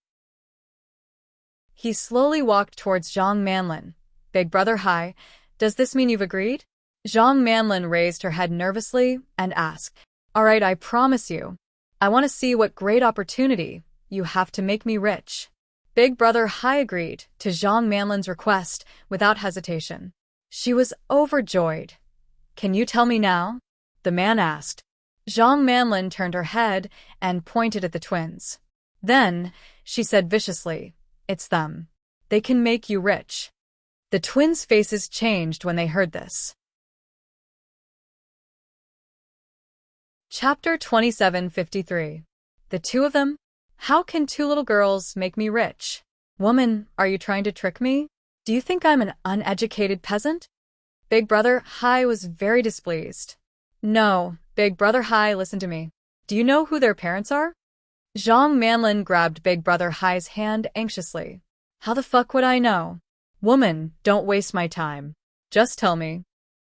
He slowly walked towards Zhang Manlin. Big Brother Hai, does this mean you've agreed? Zhang Manlin raised her head nervously and asked, Alright, I promise you. I want to see what great opportunity you have to make me rich. Big Brother Hai agreed to Zhang Manlin's request without hesitation. She was overjoyed. Can you tell me now? The man asked. Zhang Manlin turned her head and pointed at the twins. Then, she said viciously, it's them. They can make you rich. The twins' faces changed when they heard this. Chapter 2753. The two of them? How can two little girls make me rich? Woman, are you trying to trick me? Do you think I'm an uneducated peasant? Big Brother Hai was very displeased. No, Big Brother Hai, listen to me. Do you know who their parents are? Zhang Manlin grabbed Big Brother Hai's hand anxiously. How the fuck would I know? Woman, don't waste my time. Just tell me.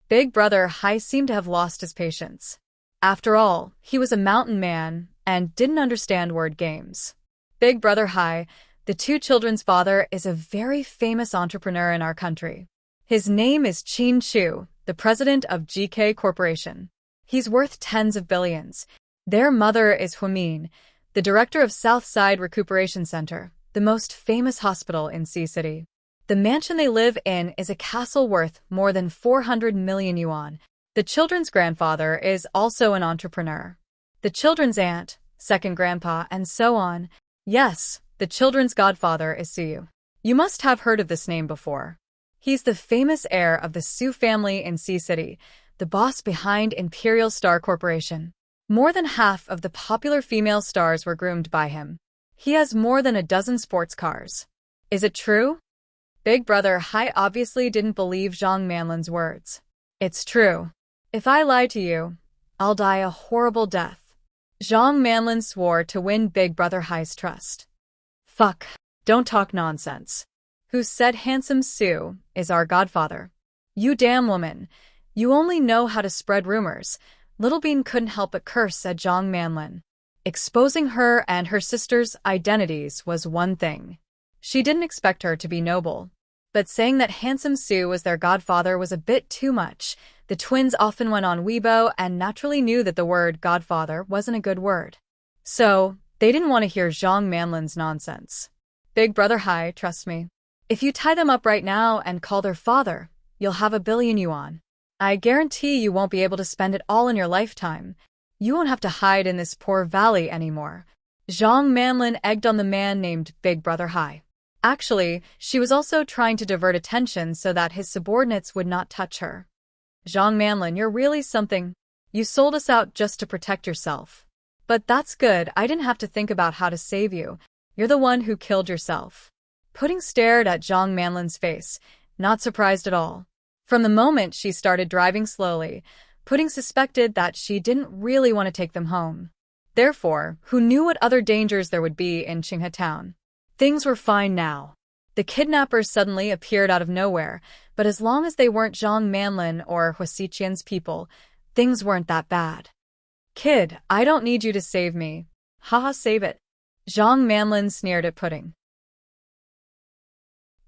Big Brother Hai seemed to have lost his patience. After all, he was a mountain man and didn't understand word games. Big Brother Hai, the two children's father, is a very famous entrepreneur in our country. His name is Qin Chu, the president of GK Corporation. He's worth tens of billions. Their mother is Huimin, the director of Southside Recuperation Center, the most famous hospital in Sea City. The mansion they live in is a castle worth more than 400 million yuan. The children's grandfather is also an entrepreneur. The children's aunt, second grandpa, and so on. Yes, the children's godfather is Siu. You must have heard of this name before. He's the famous heir of the Su family in Sea City, the boss behind Imperial Star Corporation. More than half of the popular female stars were groomed by him. He has more than a dozen sports cars. Is it true? Big Brother Hai obviously didn't believe Zhang Manlin's words. It's true. If I lie to you, I'll die a horrible death. Zhang Manlin swore to win Big Brother Hai's trust. Fuck. Don't talk nonsense. Who said handsome Su is our godfather? You damn woman. You only know how to spread rumors. Little Bean couldn't help but curse at Zhang Manlin. Exposing her and her sister's identities was one thing. She didn't expect her to be noble. But saying that handsome Su was their godfather was a bit too much. The twins often went on Weibo and naturally knew that the word godfather wasn't a good word. So, they didn't want to hear Zhang Manlin's nonsense. Big Brother Hai, trust me. If you tie them up right now and call their father, you'll have 1 billion yuan. I guarantee you won't be able to spend it all in your lifetime. You won't have to hide in this poor valley anymore. Zhang Manlin egged on the man named Big Brother Hai. Actually, she was also trying to divert attention so that his subordinates would not touch her. Zhang Manlin, you're really something. You sold us out just to protect yourself. But that's good, I didn't have to think about how to save you. You're the one who killed yourself. Pudding stared at Zhang Manlin's face, not surprised at all. From the moment she started driving slowly, Pudding suspected that she didn't really want to take them home. Therefore, who knew what other dangers there would be in Qinghe town? Things were fine now. The kidnappers suddenly appeared out of nowhere, but as long as they weren't Zhang Manlin or Huasiqian's people, things weren't that bad. Kid, I don't need you to save me. Haha, save it. Zhang Manlin sneered at Pudding.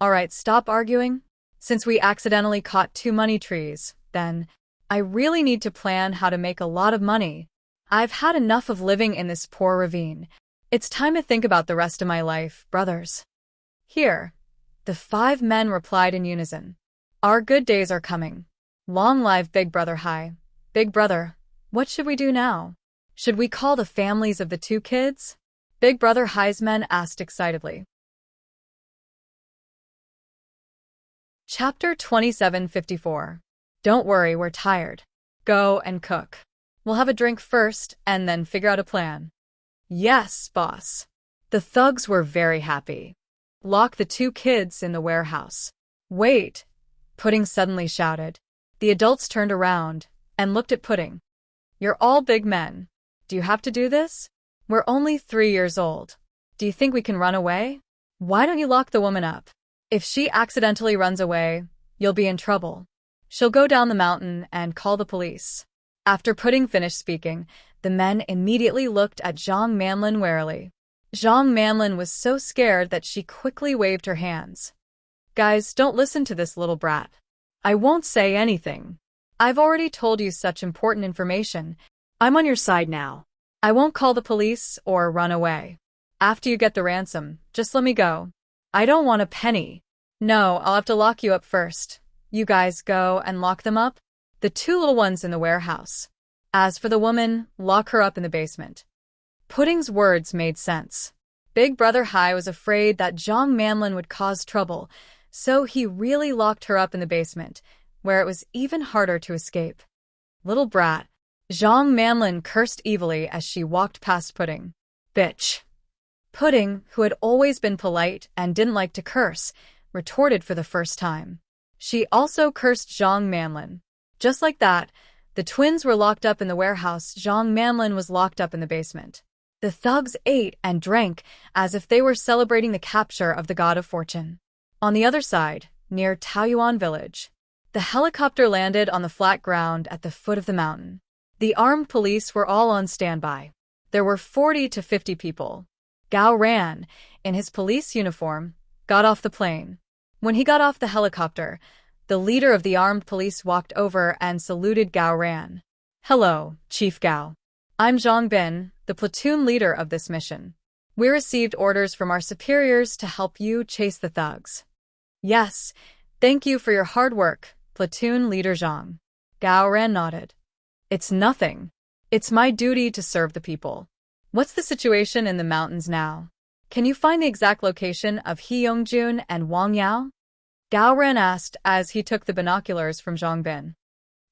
Alright, stop arguing. Since we accidentally caught 2 money trees, then I really need to plan how to make a lot of money. I've had enough of living in this poor ravine. It's time to think about the rest of my life, brothers. Here, the 5 men replied in unison. Our good days are coming. Long live Big Brother Hai. Big Brother, what should we do now? Should we call the families of the 2 kids? Big Brother Hai's men asked excitedly. Chapter 2754. Don't worry, we're tired. Go and cook. We'll have a drink first and then figure out a plan. Yes, boss. The thugs were very happy. Lock the 2 kids in the warehouse. Wait, Pudding suddenly shouted. The adults turned around and looked at Pudding. You're all big men. Do you have to do this? We're only 3 years old. Do you think we can run away? Why don't you lock the woman up? If she accidentally runs away, you'll be in trouble. She'll go down the mountain and call the police. After Pudding finished speaking, the men immediately looked at Zhang Manlin warily. Zhang Manlin was so scared that she quickly waved her hands. Guys, don't listen to this little brat. I won't say anything. I've already told you such important information. I'm on your side now. I won't call the police or run away. After you get the ransom, just let me go. I don't want a penny. No, I'll have to lock you up first. You guys go and lock them up? The two little ones in the warehouse. As for the woman, lock her up in the basement. Pudding's words made sense. Big Brother Hai was afraid that Zhang Manlin would cause trouble, so he really locked her up in the basement, where it was even harder to escape. Little brat. Zhang Manlin cursed evilly as she walked past Pudding. Bitch. Pudding, who had always been polite and didn't like to curse, retorted for the first time. She also cursed Zhang Manlin. Just like that, the twins were locked up in the warehouse. Zhang Manlin was locked up in the basement. The thugs ate and drank as if they were celebrating the capture of the God of Fortune. On the other side, near Taoyuan village, the helicopter landed on the flat ground at the foot of the mountain. The armed police were all on standby. There were 40 to 50 people. Gao Ran, in his police uniform, got off the plane. When he got off the helicopter, the leader of the armed police walked over and saluted Gao Ran. Hello, Chief Gao. I'm Zhang Bin, the platoon leader of this mission. We received orders from our superiors to help you chase the thugs. Yes, thank you for your hard work, platoon leader Zhang. Gao Ran nodded. It's nothing. It's my duty to serve the people. What's the situation in the mountains now? Can you find the exact location of He Yongjun and Wang Yao? Gao Ran asked as he took the binoculars from Zhang Bin.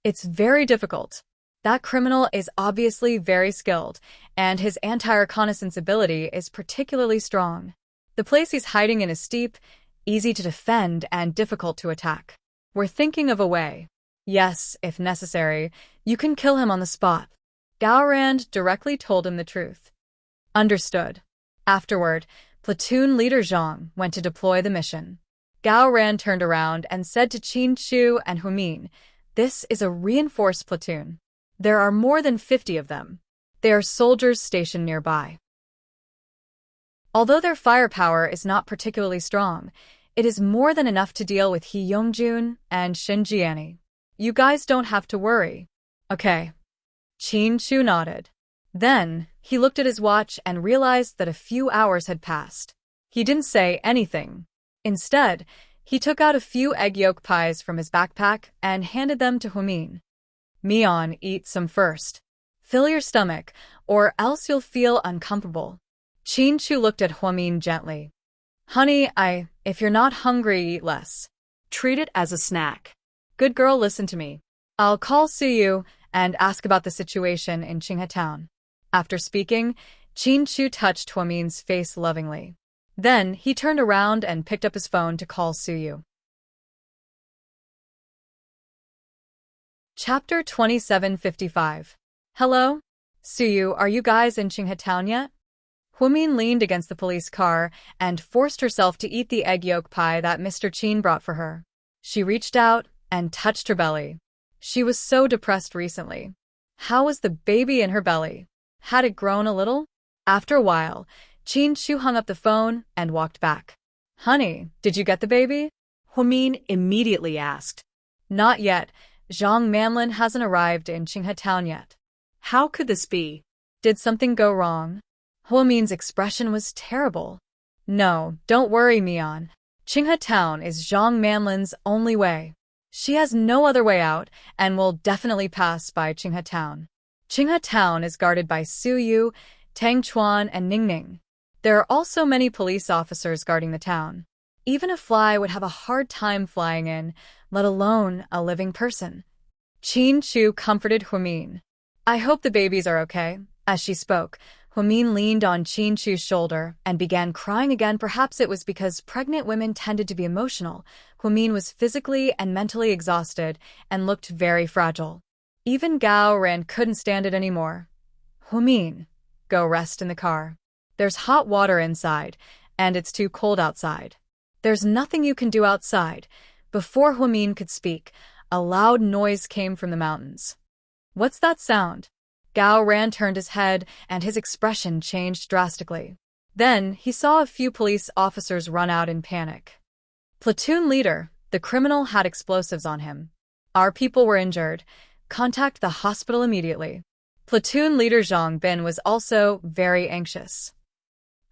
It's very difficult. That criminal is obviously very skilled, and his anti-reconnaissance ability is particularly strong. The place he's hiding in is steep, easy to defend, and difficult to attack. We're thinking of a way. Yes, if necessary, you can kill him on the spot. Gao Ran directly told him the truth. Understood. Afterward, platoon leader Zhang went to deploy the mission. Gao Ran turned around and said to Qin Chu and Humin, "This is a reinforced platoon. There are more than 50 of them. They are soldiers stationed nearby. Although their firepower is not particularly strong, it is more than enough to deal with He Yongjun and Shin Jiani. You guys don't have to worry." Okay. Qin Chu nodded. Then, he looked at his watch and realized that a few hours had passed. He didn't say anything. Instead, he took out a few egg yolk pies from his backpack and handed them to Humin. Mian, eat some first. Fill your stomach, or else you'll feel uncomfortable. Qin Chu looked at Humin gently. Honey, if you're not hungry, eat less. Treat it as a snack. Good girl, listen to me. I'll call Suyu and ask about the situation in Qinghe Town. After speaking, Qin Chu touched Humin's face lovingly. Then, he turned around and picked up his phone to call Suyu. Chapter 2755. Hello? Suyu, are you guys in Qinghe Town yet? Humin leaned against the police car and forced herself to eat the egg yolk pie that Mr. Qin brought for her. She reached out and touched her belly. She was so depressed recently. How was the baby in her belly? Had it grown a little? After a while, Qin Chu hung up the phone and walked back. Honey, did you get the baby? Humin immediately asked. Not yet. Zhang Manlin hasn't arrived in Qinghe Town yet. How could this be? Did something go wrong? Humin's expression was terrible. No, don't worry, Mian. Qinghe Town is Zhang Manlin's only way. She has no other way out and will definitely pass by Qinghe Town. Qinghe Town is guarded by Suyu, Tang Chuan, and Ningning. There are also many police officers guarding the town. Even a fly would have a hard time flying in, let alone a living person. Qin Chu comforted Humin. I hope the babies are okay. As she spoke, Humin leaned on Qin Chu's shoulder and began crying again. Perhaps it was because pregnant women tended to be emotional. Humin was physically and mentally exhausted and looked very fragile. Even Gao Ran couldn't stand it anymore. Humin, go rest in the car. There's hot water inside, and it's too cold outside. There's nothing you can do outside. Before Humin could speak, a loud noise came from the mountains. What's that sound? Gao Ran turned his head, and his expression changed drastically. Then, he saw a few police officers run out in panic. Platoon leader, the criminal had explosives on him. Our people were injured. Contact the hospital immediately. Platoon leader Zhang Bin was also very anxious.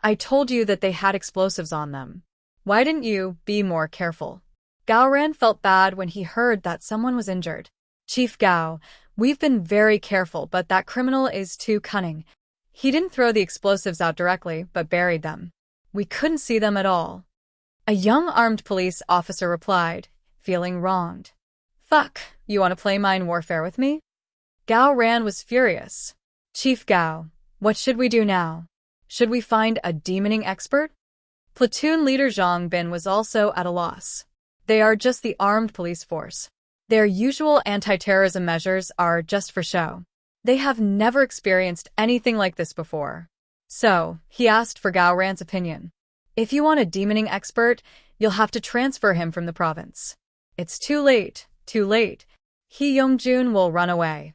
I told you that they had explosives on them. Why didn't you be more careful? Gao Ran felt bad when he heard that someone was injured. Chief Gao, we've been very careful, but that criminal is too cunning. He didn't throw the explosives out directly, but buried them. We couldn't see them at all. A young armed police officer replied, feeling wronged. Fuck, you want to play mine warfare with me? Gao Ran was furious. Chief Gao, what should we do now? Should we find a demoning expert? Platoon leader Zhang Bin was also at a loss. They are just the armed police force. Their usual anti-terrorism measures are just for show. They have never experienced anything like this before. So, he asked for Gao Ran's opinion. If you want a demoning expert, you'll have to transfer him from the province. It's too late, too late. He Yongjun will run away.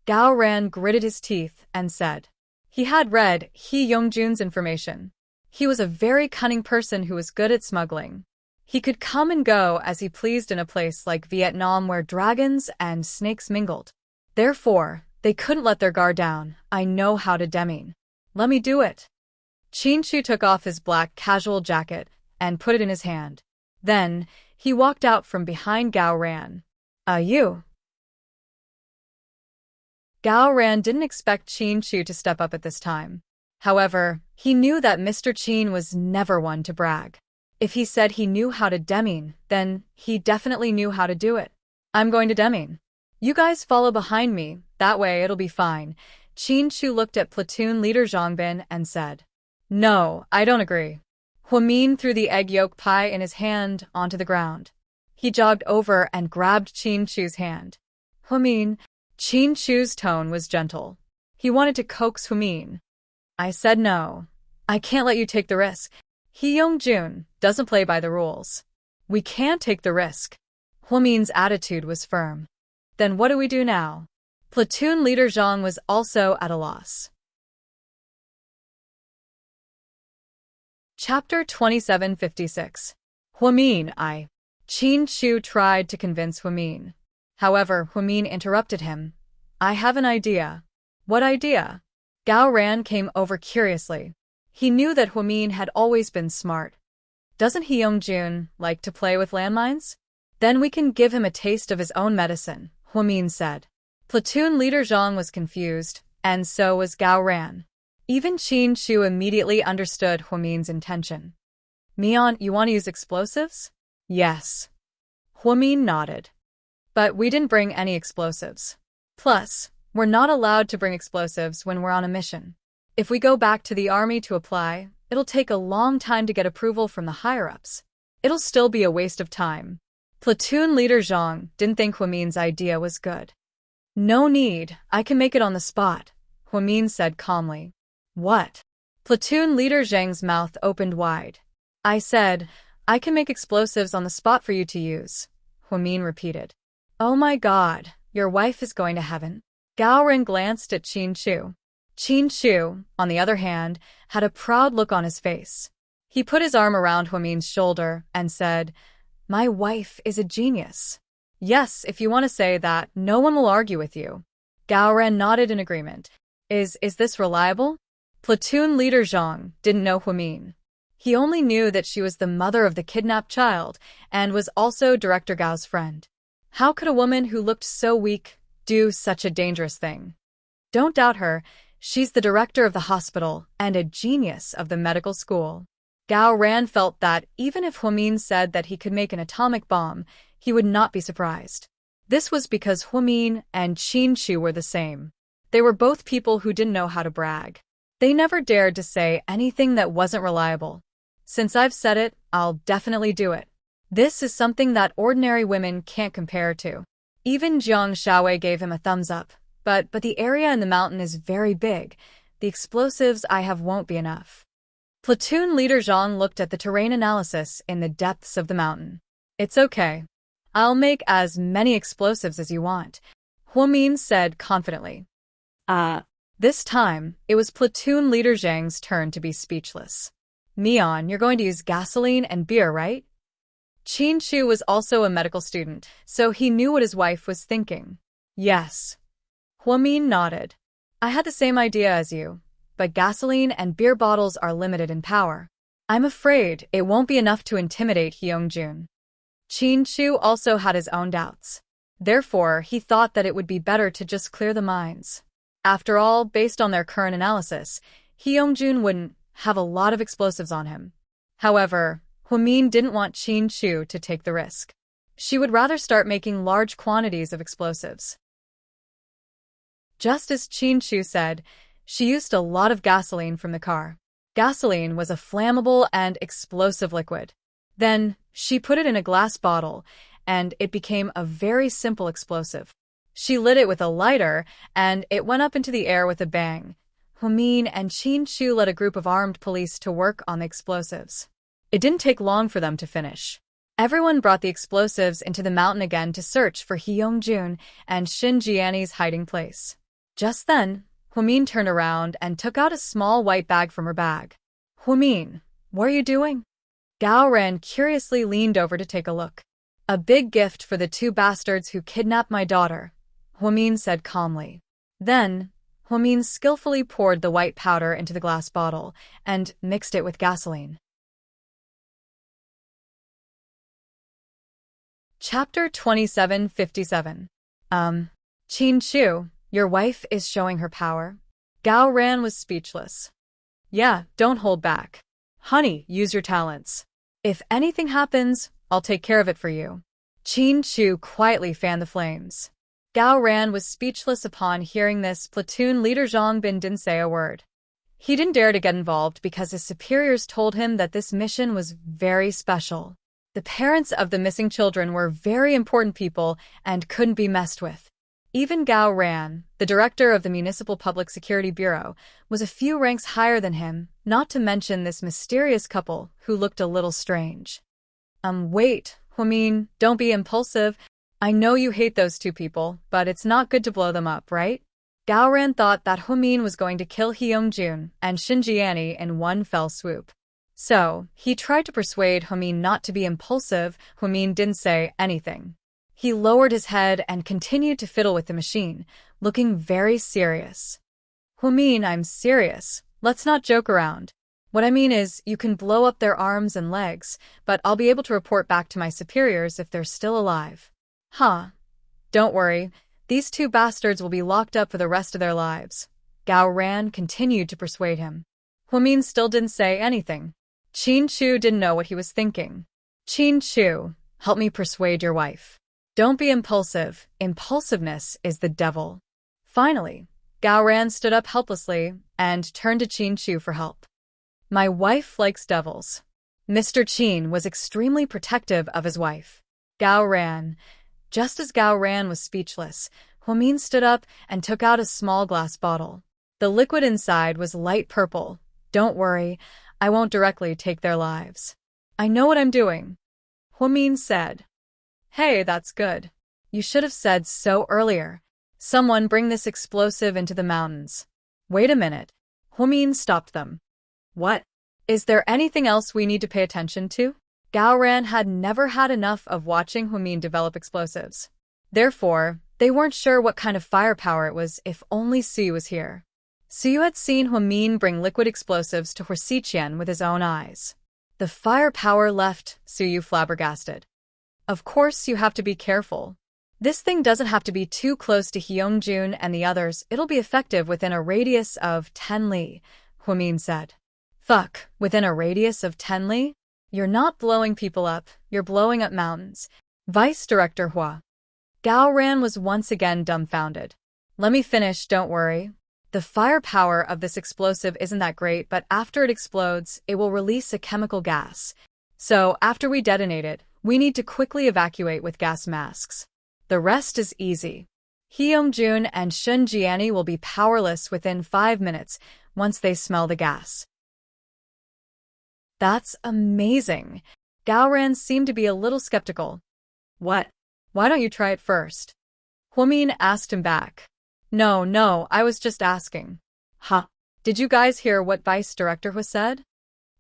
Gao Ran gritted his teeth and said. He had read He Yongjun's information. He was a very cunning person who was good at smuggling. He could come and go as he pleased in a place like Vietnam where dragons and snakes mingled. Therefore, they couldn't let their guard down. I know how to demine. Let me do it. Qin Shu took off his black casual jacket and put it in his hand. Then, he walked out from behind Gao Ran. You. Gao Ran didn't expect Qin Shu to step up at this time. However, he knew that Mr. Qin was never one to brag. If he said he knew how to demine, then he definitely knew how to do it. I'm going to demine. You guys follow behind me, that way it'll be fine. Qin Shu looked at platoon leader Zhang Bin and said. No, I don't agree. Huamin threw the egg yolk pie in his hand onto the ground. He jogged over and grabbed Qin Shu's hand. Huamin. Qin Shu's tone was gentle. He wanted to coax Huamin. I said no. I can't let you take the risk. He Yongjun doesn't play by the rules. We can't take the risk. Huamin's attitude was firm. Then what do we do now? Platoon leader Zhang was also at a loss. Chapter 2756. Huamin, Qin Shu tried to convince Huamin. However, Huamin interrupted him. I have an idea. What idea? Gao Ran came over curiously. He knew that Huamin had always been smart. Doesn't He Yongjun like to play with landmines? Then we can give him a taste of his own medicine, Huamin said. Platoon leader Zhang was confused, and so was Gao Ran. Even Qin Shu immediately understood Huamin's intention. Mian, you want to use explosives? Yes. Huamin nodded. But we didn't bring any explosives. Plus, we're not allowed to bring explosives when we're on a mission. If we go back to the army to apply, it'll take a long time to get approval from the higher-ups. It'll still be a waste of time. Platoon leader Zhang didn't think Huamin's idea was good. No need, I can make it on the spot, Huamin said calmly. What? Platoon leader Zhang's mouth opened wide. I said, I can make explosives on the spot for you to use, Huamin repeated. Oh my god, your wife is going to heaven. Gao Ran glanced at Qin Shu. Qin Shu, on the other hand, had a proud look on his face. He put his arm around Huamin's shoulder and said, My wife is a genius. Yes, if you want to say that, no one will argue with you. Gao Ran nodded in agreement. Is this reliable? Platoon leader Zhang didn't know Huamin. He only knew that she was the mother of the kidnapped child and was also Director Gao's friend. How could a woman who looked so weak do such a dangerous thing? Don't doubt her, she's the director of the hospital and a genius of the medical school. Gao Ran felt that even if Huamin said that he could make an atomic bomb, he would not be surprised. This was because Huamin and Qin Shu were the same. They were both people who didn't know how to brag. They never dared to say anything that wasn't reliable. Since I've said it, I'll definitely do it. This is something that ordinary women can't compare to. Even Jiang Shaowei gave him a thumbs up. But the area in the mountain is very big. The explosives I have won't be enough. Platoon leader Zhang looked at the terrain analysis in the depths of the mountain. It's okay. I'll make as many explosives as you want, Huamin said confidently. This time, it was platoon leader Zhang's turn to be speechless. Mian, you're going to use gasoline and beer, right? Qin Shu was also a medical student, so he knew what his wife was thinking. Yes. Huamin nodded. I had the same idea as you, but gasoline and beer bottles are limited in power. I'm afraid it won't be enough to intimidate Hyungjun. Chin-Chu also had his own doubts. Therefore, he thought that it would be better to just clear the mines. After all, based on their current analysis, Hyungjun wouldn't have a lot of explosives on him. However, Hwamin didn't want Chin-Chu to take the risk. She would rather start making large quantities of explosives. Just as Chin-Chu said, she used a lot of gasoline from the car. Gasoline was a flammable and explosive liquid. Then, she put it in a glass bottle, and it became a very simple explosive. She lit it with a lighter, and it went up into the air with a bang. Hwamin and Chin-Chu led a group of armed police to work on the explosives. It didn't take long for them to finish. Everyone brought the explosives into the mountain again to search for Hyungjun and Shin Jiani's hiding place. Just then, Hwamin turned around and took out a small white bag from her bag. Hwamin, what are you doing? Gao Ran curiously leaned over to take a look. A big gift for the two bastards who kidnapped my daughter, Hwamin said calmly. Then, Hwamin skillfully poured the white powder into the glass bottle and mixed it with gasoline. Chapter 2757. Chin-Chu, your wife is showing her power. Gao Ran was speechless. Yeah, don't hold back. Honey, use your talents. If anything happens, I'll take care of it for you. Chin-Chu quietly fanned the flames. Gao Ran was speechless upon hearing this. Platoon leader Zhang Bin didn't say a word. He didn't dare to get involved because his superiors told him that this mission was very special. The parents of the missing children were very important people and couldn't be messed with. Even Gao Ran, the director of the Municipal Public Security Bureau, was a few ranks higher than him, not to mention this mysterious couple who looked a little strange. Wait, Hwamin, don't be impulsive. I know you hate those two people, but it's not good to blow them up, right? Gao Ran thought that Hwamin was going to kill Hyungjun and Shin Jiani in one fell swoop. So, he tried to persuade Hwamin not to be impulsive. Hwamin didn't say anything. He lowered his head and continued to fiddle with the machine, looking very serious. Hwamin, I'm serious. Let's not joke around. What I mean is, you can blow up their arms and legs, but I'll be able to report back to my superiors if they're still alive. Huh. Don't worry. These two bastards will be locked up for the rest of their lives. Gao Ran continued to persuade him. Hwamin still didn't say anything. Chin-Chu didn't know what he was thinking. Chin-Chu, help me persuade your wife. Don't be impulsive. Impulsiveness is the devil. Finally, Gao Ran stood up helplessly and turned to Chin-Chu for help. My wife likes devils. Mr. Chin was extremely protective of his wife. Gao Ran. Just as Gao Ran was speechless, Hwamin stood up and took out a small glass bottle. The liquid inside was light purple. Don't worry, I won't directly take their lives. I know what I'm doing. Hwamin said. Hey, that's good. You should have said so earlier. Someone bring this explosive into the mountains. Wait a minute. Hwamin stopped them. What? Is there anything else we need to pay attention to? Gao Ran had never had enough of watching Hwamin develop explosives. Therefore, they weren't sure what kind of firepower it was if only Suyu was here. Suyu had seen Hwamin bring liquid explosives to Hwasiqian with his own eyes. The firepower left Suyu flabbergasted. Of course you have to be careful. This thing doesn't have to be too close to Hyungjun and the others. It'll be effective within a radius of 10 li, Hwamin said. Fuck, within a radius of 10 li? You're not blowing people up, you're blowing up mountains. Vice Director Hua. Gao Ran was once again dumbfounded. Let me finish, don't worry. The firepower of this explosive isn't that great, but after it explodes, it will release a chemical gas. So, after we detonate it, we need to quickly evacuate with gas masks. The rest is easy. Hyungjun and Shin Jiani will be powerless within 5 minutes once they smell the gas. That's amazing. Gao Ran seemed to be a little skeptical. What? Why don't you try it first? Hwamin asked him back. No, I was just asking. Huh? Did you guys hear what Vice Director Hua said?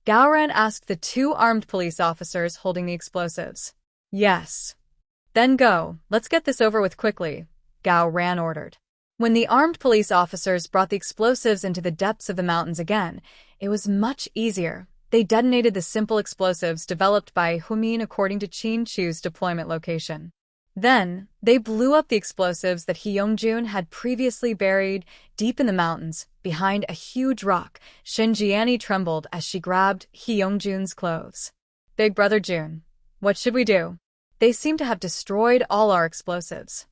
Gao Ran asked the two armed police officers holding the explosives. Yes. Then go, let's get this over with quickly, Gao Ran ordered. When the armed police officers brought the explosives into the depths of the mountains again, it was much easier. They detonated the simple explosives developed by Humin according to Qin Chu's deployment location. Then, they blew up the explosives that He Yongjun had previously buried deep in the mountains, behind a huge rock. Shinjiani trembled as she grabbed He Yongjun's clothes. Big Brother Jun, what should we do? They seem to have destroyed all our explosives.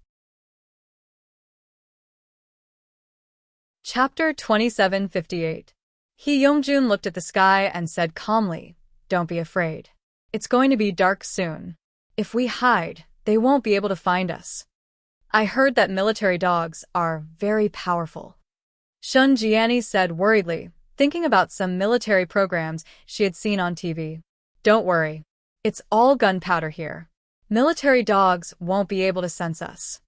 Chapter 2758. He Yongjun looked at the sky and said calmly, "Don't be afraid. It's going to be dark soon. If we hide, they won't be able to find us. I heard that military dogs are very powerful." Shun Jiani said worriedly, thinking about some military programs she had seen on TV. "Don't worry. It's all gunpowder here. Military dogs won't be able to sense us."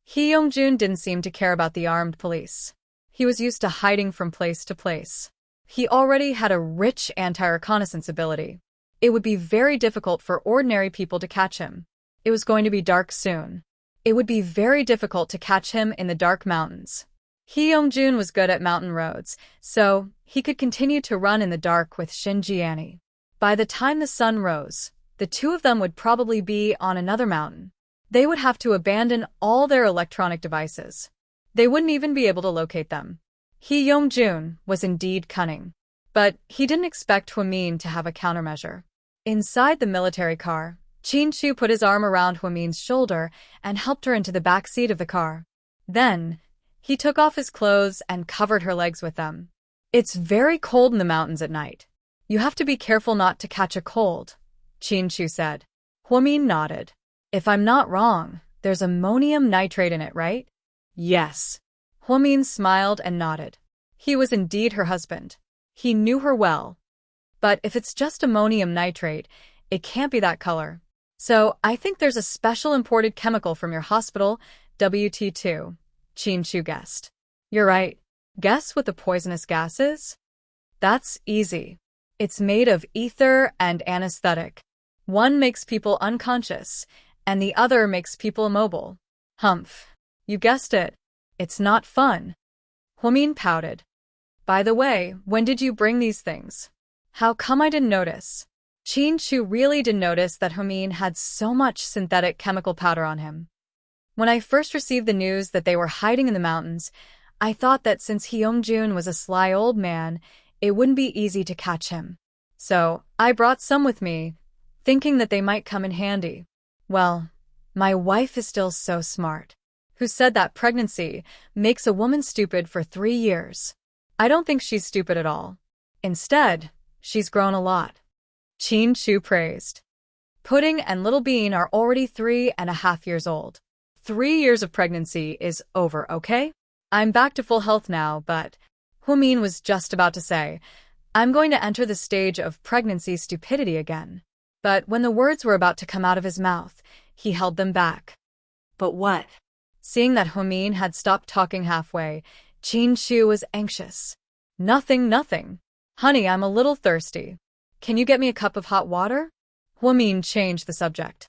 He Yongjun didn't seem to care about the armed police. He was used to hiding from place to place. He already had a rich anti-reconnaissance ability. It would be very difficult for ordinary people to catch him. It was going to be dark soon. It would be very difficult to catch him in the dark mountains. He Yongjun was good at mountain roads, so he could continue to run in the dark with Shin Jiani. By the time the sun rose, the two of them would probably be on another mountain. They would have to abandon all their electronic devices. They wouldn't even be able to locate them. He Yongjun was indeed cunning. But he didn't expect Huimin to have a countermeasure. Inside the military car, Qin Chu put his arm around Huimin's shoulder and helped her into the back seat of the car. Then, he took off his clothes and covered her legs with them. "It's very cold in the mountains at night. You have to be careful not to catch a cold," Qin Chu said. Huimin nodded. "If I'm not wrong, there's ammonium nitrate in it, right?" "Yes." Huimin smiled and nodded. He was indeed her husband. He knew her well. "But if it's just ammonium nitrate, it can't be that color. So I think there's a special imported chemical from your hospital, WT2, Qin Chu guessed. "You're right. Guess what the poisonous gas is?" "That's easy. It's made of ether and anesthetic. One makes people unconscious, and the other makes people immobile." "Humph. You guessed it. It's not fun." Huimin pouted. "By the way, when did you bring these things? How come I didn't notice?" Qin Chu really didn't notice that Huimin had so much synthetic chemical powder on him. "When I first received the news that they were hiding in the mountains, I thought that since He Yongjun was a sly old man, it wouldn't be easy to catch him. So I brought some with me, thinking that they might come in handy. Well, my wife is still so smart. Who said that pregnancy makes a woman stupid for 3 years? I don't think she's stupid at all. Instead, she's grown a lot." Qin Chu praised. "Pudding and Little Bean are already 3.5 years old. 3 years of pregnancy is over, okay? I'm back to full health now, but..." Huimin was just about to say, "I'm going to enter the stage of pregnancy stupidity again." But when the words were about to come out of his mouth, he held them back. "But what?" Seeing that Huimin had stopped talking halfway, Qin Chu was anxious. Nothing. Honey, I'm a little thirsty. Can you get me a cup of hot water?" Huimin changed the subject.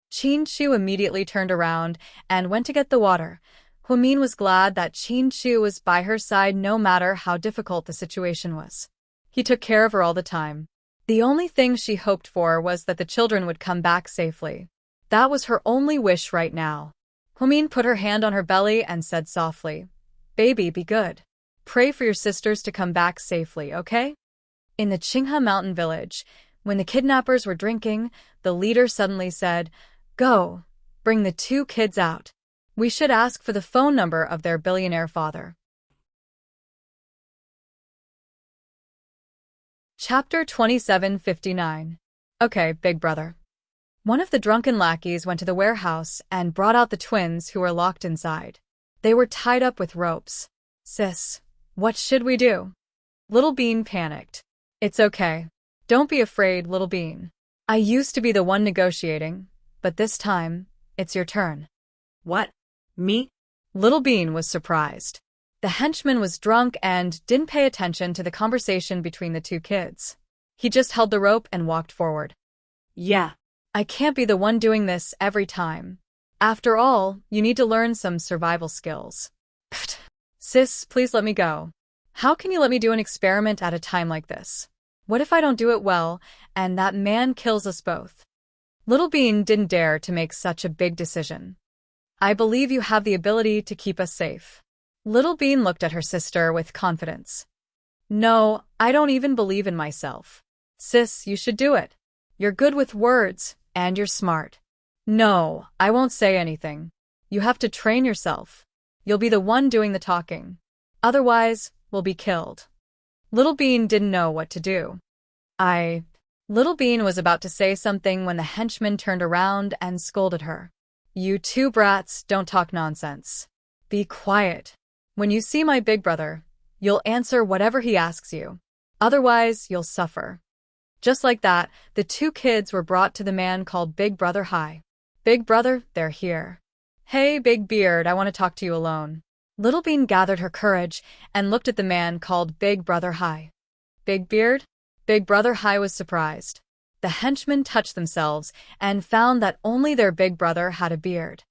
Qin Chu immediately turned around and went to get the water. Huimin was glad that Qin Chu was by her side no matter how difficult the situation was. He took care of her all the time. The only thing she hoped for was that the children would come back safely. That was her only wish right now. Huimin put her hand on her belly and said softly, "Baby, be good. Pray for your sisters to come back safely, okay?" In the Qinghe mountain village, when the kidnappers were drinking, the leader suddenly said, "Go, bring the 2 kids out. We should ask for the phone number of their billionaire father." Chapter 2759. Okay, big brother. One of the drunken lackeys went to the warehouse and brought out the twins who were locked inside. They were tied up with ropes. "Sis, what should we do?" Little Bean panicked. "It's okay. Don't be afraid, Little Bean. I used to be the one negotiating, but this time, it's your turn." "What? Me?" Little Bean was surprised. The henchman was drunk and didn't pay attention to the conversation between the 2 kids. He just held the rope and walked forward. "Yeah. I can't be the one doing this every time. After all, you need to learn some survival skills. Pfft. Sis, please let me go. How can you let me do an experiment at a time like this? What if I don't do it well, and that man kills us both? Little Bean didn't dare to make such a big decision. I believe you have the ability to keep us safe. Little Bean looked at her sister with confidence. No, I don't even believe in myself. Sis, you should do it. You're good with words, and you're smart. No, I won't say anything. You have to train yourself. You'll be the one doing the talking. Otherwise, we'll be killed. Little Bean didn't know what to do. Little Bean was about to say something when the henchman turned around and scolded her. You two brats, don't talk nonsense. Be quiet. When you see my big brother, you'll answer whatever he asks you. Otherwise, you'll suffer. Just like that, the two kids were brought to the man called Big Brother High. Big Brother, they're here. Hey, Big Beard, I want to talk to you alone. Little Bean gathered her courage and looked at the man called Big Brother High. Big Beard? Big Brother High was surprised. The henchmen touched themselves and found that only their big brother had a beard.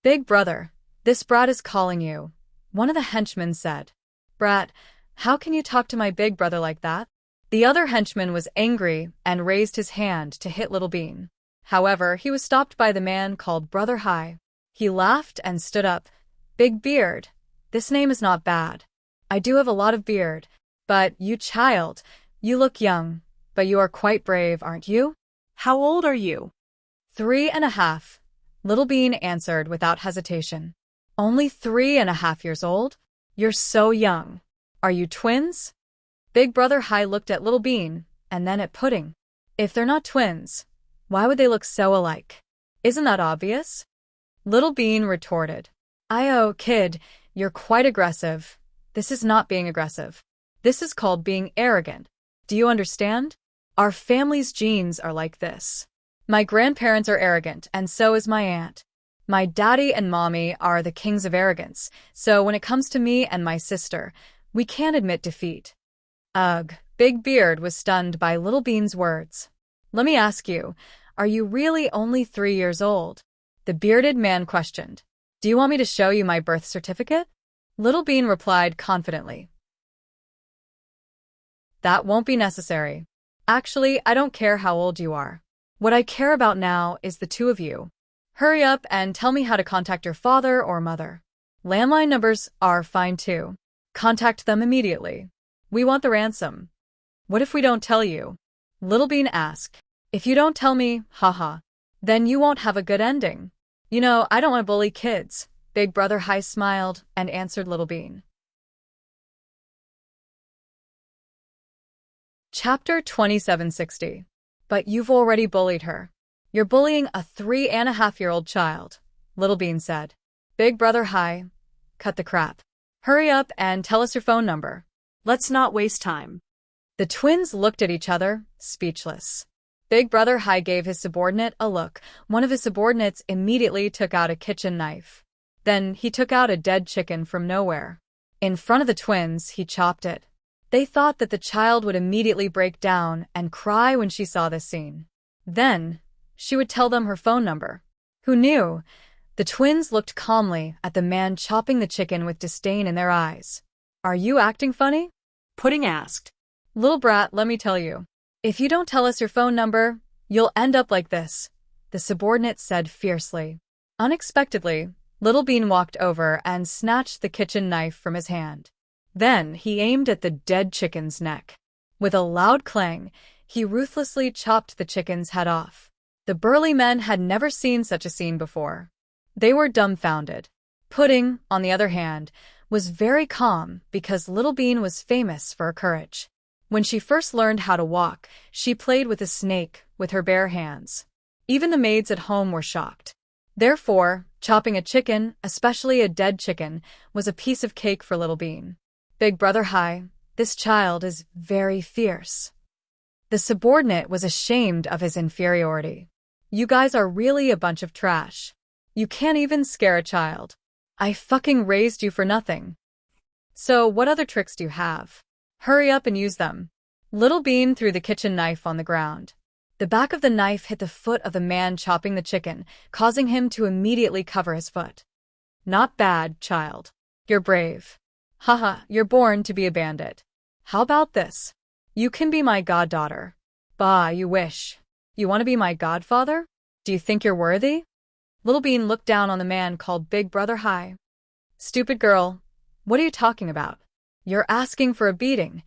Big Brother, this brat is calling you, one of the henchmen said. Brat, how can you talk to my big brother like that? The other henchman was angry and raised his hand to hit Little Bean. However, he was stopped by the man called Brother High. He laughed and stood up. Big Beard, this name is not bad. I do have a lot of beard, but you child, you look young, but you are quite brave, aren't you? How old are you? 3.5. Little Bean answered without hesitation. Only 3.5 years old? You're so young. Are you twins? Big Brother High looked at Little Bean, and then at Pudding. If they're not twins, why would they look so alike? Isn't that obvious? Little Bean retorted. Kid, you're quite aggressive. This is not being aggressive. This is called being arrogant. Do you understand? Our family's genes are like this. My grandparents are arrogant, and so is my aunt. My daddy and mommy are the kings of arrogance, so when it comes to me and my sister, we can't admit defeat. Ugh, Big Beard was stunned by Little Bean's words. Let me ask you, are you really only 3 years old? The bearded man questioned. Do you want me to show you my birth certificate? Little Bean replied confidently. That won't be necessary. Actually, I don't care how old you are. What I care about now is the two of you. Hurry up and tell me how to contact your father or mother. Landline numbers are fine too. Contact them immediately. We want the ransom. What if we don't tell you? Little Bean asked. If you don't tell me, haha, then you won't have a good ending. You know, I don't want to bully kids. Big Brother High smiled and answered Little Bean. Chapter 2760. But you've already bullied her. You're bullying a 3.5-year-old child, Little Bean said. Big Brother High, cut the crap. Hurry up and tell us your phone number. Let's not waste time. The twins looked at each other, speechless. Big Brother High gave his subordinate a look. One of his subordinates immediately took out a kitchen knife. Then he took out a dead chicken from nowhere. In front of the twins, he chopped it. They thought that the child would immediately break down and cry when she saw this scene. Then, she would tell them her phone number. Who knew? The twins looked calmly at the man chopping the chicken with disdain in their eyes. Are you acting funny? Pudding asked. Little brat, let me tell you. If you don't tell us your phone number, you'll end up like this, the subordinate said fiercely. Unexpectedly, Little Bean walked over and snatched the kitchen knife from his hand. Then he aimed at the dead chicken's neck. With a loud clang, he ruthlessly chopped the chicken's head off. The burly men had never seen such a scene before. They were dumbfounded. Pudding, on the other hand, was very calm because Little Bean was famous for her courage. When she first learned how to walk, she played with a snake with her bare hands. Even the maids at home were shocked. Therefore, chopping a chicken, especially a dead chicken, was a piece of cake for Little Bean. Big Brother High, this child is very fierce. The subordinate was ashamed of his inferiority. You guys are really a bunch of trash. You can't even scare a child. I fucking raised you for nothing. So what other tricks do you have? Hurry up and use them. Little Bean threw the kitchen knife on the ground. The back of the knife hit the foot of the man chopping the chicken, causing him to immediately cover his foot. Not bad, child. You're brave. Haha, you're born to be a bandit. How about this? You can be my goddaughter. Bah, you wish. You want to be my godfather? Do you think you're worthy? Little Bean looked down on the man called Big Brother High. Stupid girl, what are you talking about? You're asking for a beating.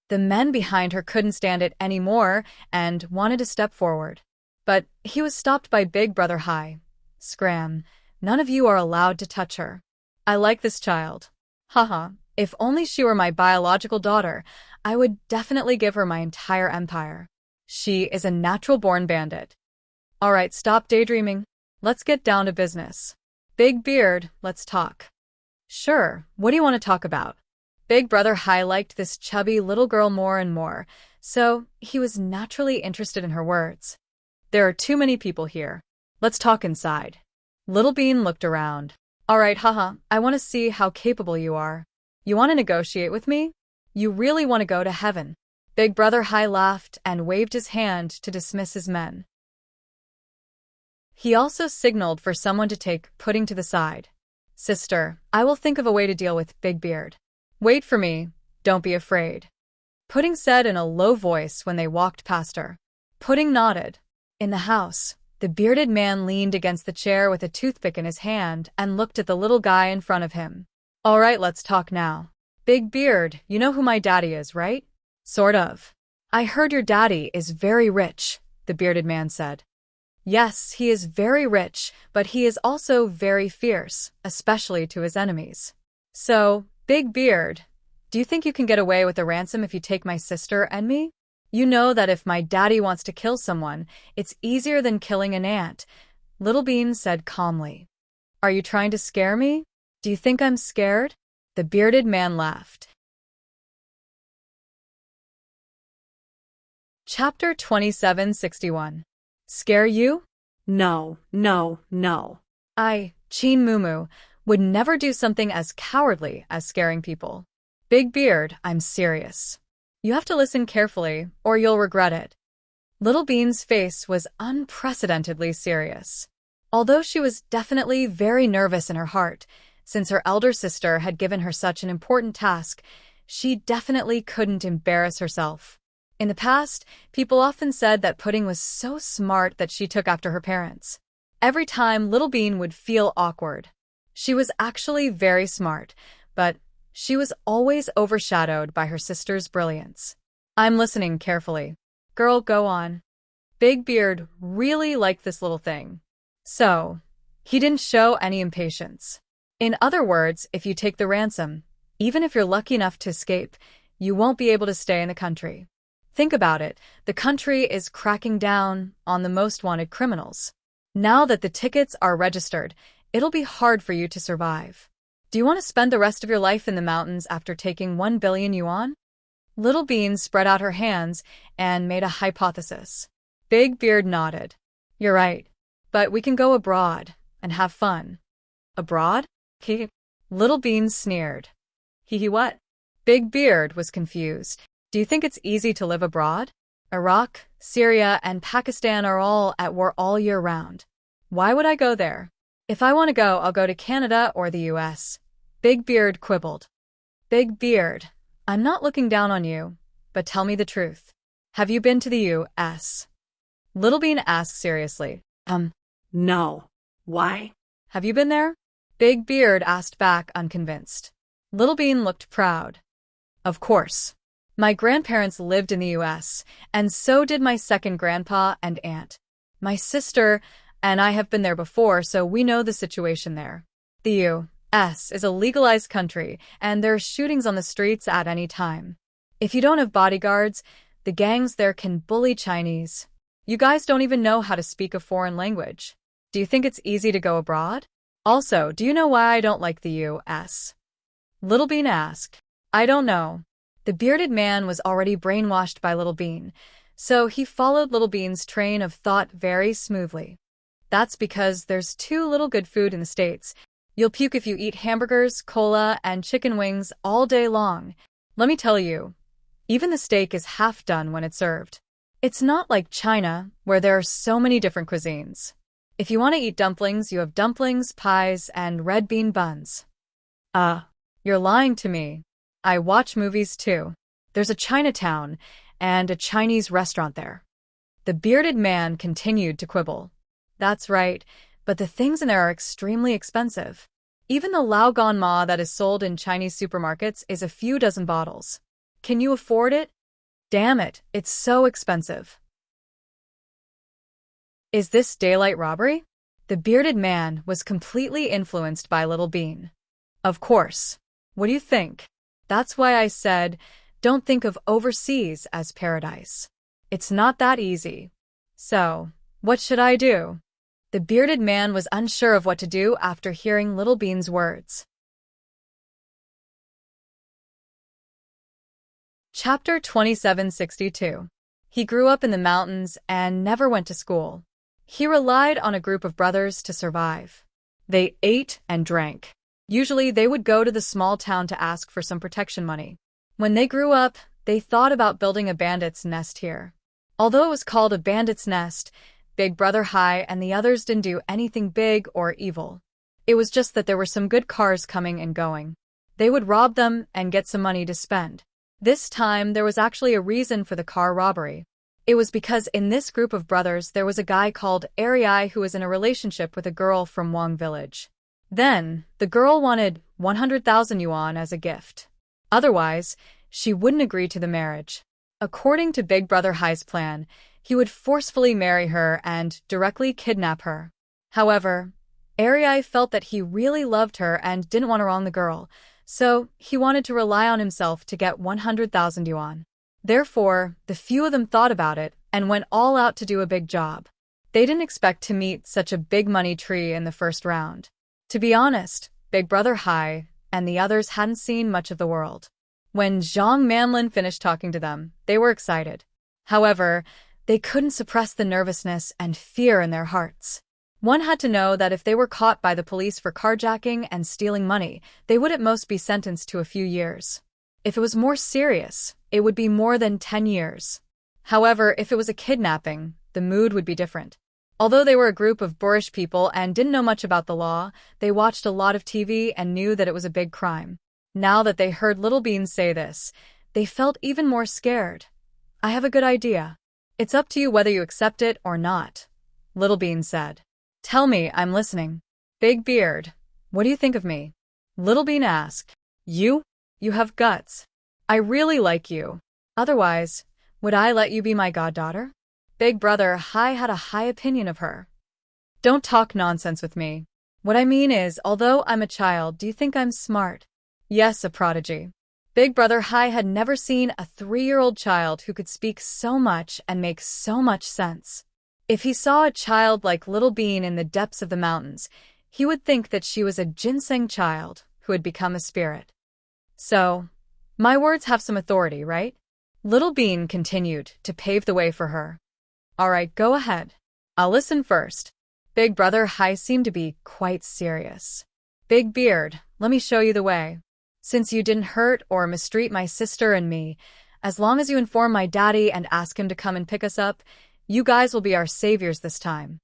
The men behind her couldn't stand it anymore and wanted to step forward. But he was stopped by Big Brother High. Scram, none of you are allowed to touch her. I like this child. Haha, if only she were my biological daughter, I would definitely give her my entire empire. She is a natural-born bandit. All right, stop daydreaming. Let's get down to business. Big Beard, let's talk. Sure, what do you want to talk about? Big Brother High liked this chubby little girl more and more, so he was naturally interested in her words. There are too many people here. Let's talk inside. Little Bean looked around. All right, haha, I want to see how capable you are. You want to negotiate with me? You really want to go to heaven? Big Brother High laughed and waved his hand to dismiss his men. He also signaled for someone to take Pudding to the side. Sister, I will think of a way to deal with Big Beard. Wait for me, don't be afraid. Pudding said in a low voice when they walked past her. Pudding nodded. In the house, the bearded man leaned against the chair with a toothpick in his hand and looked at the little guy in front of him. All right, let's talk now. Big Beard, you know who my daddy is, right? Sort of. I heard your daddy is very rich, the bearded man said. Yes, he is very rich, but he is also very fierce, especially to his enemies. So, Big Beard, do you think you can get away with a ransom if you take my sister and me? You know that if my daddy wants to kill someone, it's easier than killing an ant, Little Bean said calmly. Are you trying to scare me? Do you think I'm scared? The bearded man laughed. Chapter 2761. Scare you? No, no, no. I, Chin Mumu, would never do something as cowardly as scaring people. Big Beard, I'm serious. You have to listen carefully, or you'll regret it. Little Bean's face was unprecedentedly serious. Although she was definitely very nervous in her heart, since her elder sister had given her such an important task, she definitely couldn't embarrass herself. In the past, people often said that Pudding was so smart that she took after her parents. Every time, Little Bean would feel awkward. She was actually very smart, but she was always overshadowed by her sister's brilliance. I'm listening carefully. Girl, go on. Big Beard really liked this little thing. So, he didn't show any impatience. In other words, if you take the ransom, even if you're lucky enough to escape, you won't be able to stay in the country. Think about it, the country is cracking down on the most wanted criminals. Now that the tickets are registered, it'll be hard for you to survive. Do you want to spend the rest of your life in the mountains after taking 1 billion yuan? Little Bean spread out her hands and made a hypothesis. Big Beard nodded. You're right, but we can go abroad and have fun. Abroad? Hee. Little Bean sneered. Hee what? Big Beard was confused. Do you think it's easy to live abroad? Iraq, Syria, and Pakistan are all at war all year round. Why would I go there? If I want to go, I'll go to Canada or the US. Big Beard quibbled. Big Beard, I'm not looking down on you, but tell me the truth. Have you been to the US? Little Bean asked seriously. No. Why? Have you been there? Big Beard asked back, unconvinced. Little Bean looked proud. Of course. My grandparents lived in the US, and so did my second grandpa and aunt. My sister and I have been there before, so we know the situation there. The US is a legalized country, and there are shootings on the streets at any time. If you don't have bodyguards, the gangs there can bully Chinese. You guys don't even know how to speak a foreign language. Do you think it's easy to go abroad? Also, do you know why I don't like the US? Little Bean asked. I don't know. The bearded man was already brainwashed by Little Bean, so he followed Little Bean's train of thought very smoothly. That's because there's too little good food in the States. You'll puke if you eat hamburgers, cola, and chicken wings all day long. Let me tell you, even the steak is half done when it's served. It's not like China, where there are so many different cuisines. If you want to eat dumplings, you have dumplings, pies, and red bean buns. You're lying to me. I watch movies too. There's a Chinatown and a Chinese restaurant there. The bearded man continued to quibble. That's right, but the things in there are extremely expensive. Even the Laogan Ma that is sold in Chinese supermarkets is a few dozen bottles. Can you afford it? Damn it, it's so expensive. Is this daylight robbery? The bearded man was completely influenced by Little Bean. Of course. What do you think? That's why I said, don't think of overseas as paradise. It's not that easy. So, what should I do? The bearded man was unsure of what to do after hearing Little Bean's words. Chapter 2762. He grew up in the mountains and never went to school. He relied on a group of brothers to survive. They ate and drank. Usually they would go to the small town to ask for some protection money. When they grew up, they thought about building a bandit's nest here. Although it was called a bandit's nest, Big Brother Hai and the others didn't do anything big or evil. It was just that there were some good cars coming and going. They would rob them and get some money to spend. This time, there was actually a reason for the car robbery. It was because in this group of brothers there was a guy called Ari who was in a relationship with a girl from Wang Village. Then, the girl wanted 100,000 yuan as a gift. Otherwise, she wouldn't agree to the marriage. According to Big Brother Hai's plan, he would forcefully marry her and directly kidnap her. However, Ari felt that he really loved her and didn't want to wrong the girl, so he wanted to rely on himself to get 100,000 yuan. Therefore, the few of them thought about it and went all out to do a big job. They didn't expect to meet such a big money tree in the first round. To be honest, Big Brother Hai and the others hadn't seen much of the world. When Zhang Manlin finished talking to them, they were excited. However, they couldn't suppress the nervousness and fear in their hearts. One had to know that if they were caught by the police for carjacking and stealing money, they would at most be sentenced to a few years. If it was more serious, it would be more than 10 years. However, if it was a kidnapping, the mood would be different. Although they were a group of boorish people and didn't know much about the law, they watched a lot of TV and knew that it was a big crime. Now that they heard Little Bean say this, they felt even more scared. I have a good idea. It's up to you whether you accept it or not, Little Bean said. Tell me, I'm listening. Big Beard, what do you think of me? Little Bean asked. You? You have guts. I really like you. Otherwise, would I let you be my goddaughter? Big Brother Hai had a high opinion of her. Don't talk nonsense with me. What I mean is, although I'm a child, do you think I'm smart? Yes, a prodigy. Big Brother Hai had never seen a 3-year-old child who could speak so much and make so much sense. If he saw a child like Little Bean in the depths of the mountains, he would think that she was a ginseng child who had become a spirit. So, my words have some authority, right? Little Bean continued to pave the way for her. All right, go ahead. I'll listen first. Big Brother Hai seemed to be quite serious. Big Beard, let me show you the way. Since you didn't hurt or mistreat my sister and me, as long as you inform my daddy and ask him to come and pick us up, you guys will be our saviors this time.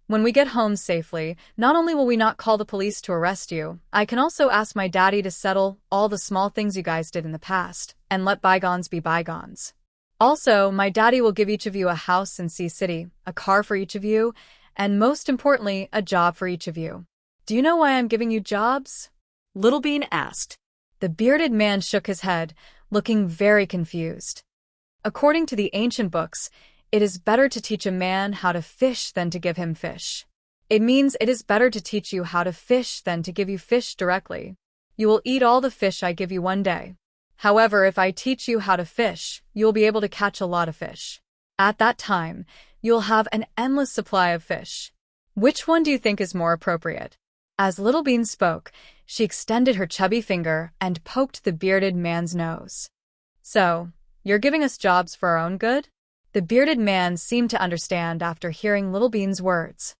When we get home safely, not only will we not call the police to arrest you, I can also ask my daddy to settle all the small things you guys did in the past, and let bygones be bygones. Also, my daddy will give each of you a house in Sea City, a car for each of you, and most importantly, a job for each of you. Do you know why I'm giving you jobs? Little Bean asked. The bearded man shook his head, looking very confused. According to the ancient books, it is better to teach a man how to fish than to give him fish. It means it is better to teach you how to fish than to give you fish directly. You will eat all the fish I give you one day. However, if I teach you how to fish, you will be able to catch a lot of fish. At that time, you will have an endless supply of fish. Which one do you think is more appropriate? As Little Bean spoke, she extended her chubby finger and poked the bearded man's nose. So, you're giving us jobs for our own good? The bearded man seemed to understand after hearing Little Bean's words.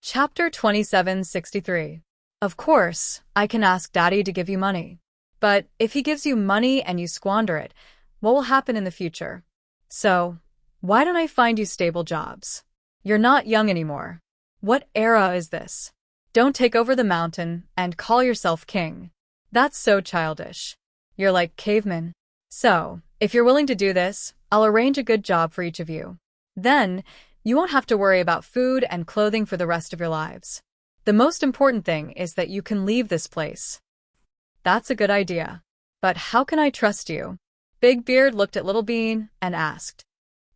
Chapter 2763. Of course, I can ask Daddy to give you money. But if he gives you money and you squander it, what will happen in the future? So, why don't I find you stable jobs? You're not young anymore. What era is this? Don't take over the mountain and call yourself king. That's so childish. You're like cavemen. So, if you're willing to do this, I'll arrange a good job for each of you. Then, you won't have to worry about food and clothing for the rest of your lives. The most important thing is that you can leave this place. That's a good idea. But how can I trust you? Big Beard looked at Little Bean and asked.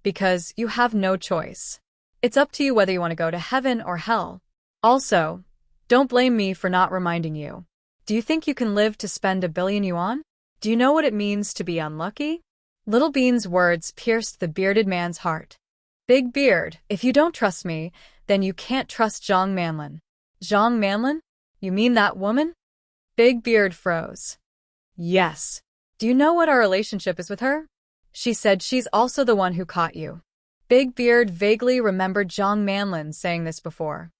Because you have no choice. It's up to you whether you want to go to heaven or hell. Also, don't blame me for not reminding you. Do you think you can live to spend 1 billion yuan? Do you know what it means to be unlucky? Little Bean's words pierced the bearded man's heart. Big Beard, if you don't trust me, then you can't trust Zhang Manlin. Zhang Manlin? You mean that woman? Big Beard froze. Yes. Do you know what our relationship is with her? She said she's also the one who caught you. Big Beard vaguely remembered Zhang Manlin saying this before.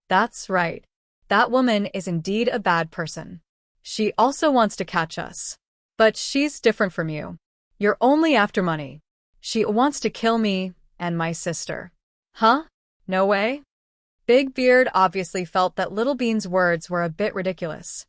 That's right. That woman is indeed a bad person. She also wants to catch us. But she's different from you. You're only after money. She wants to kill me and my sister. Huh? No way? Big Beard obviously felt that Little Bean's words were a bit ridiculous.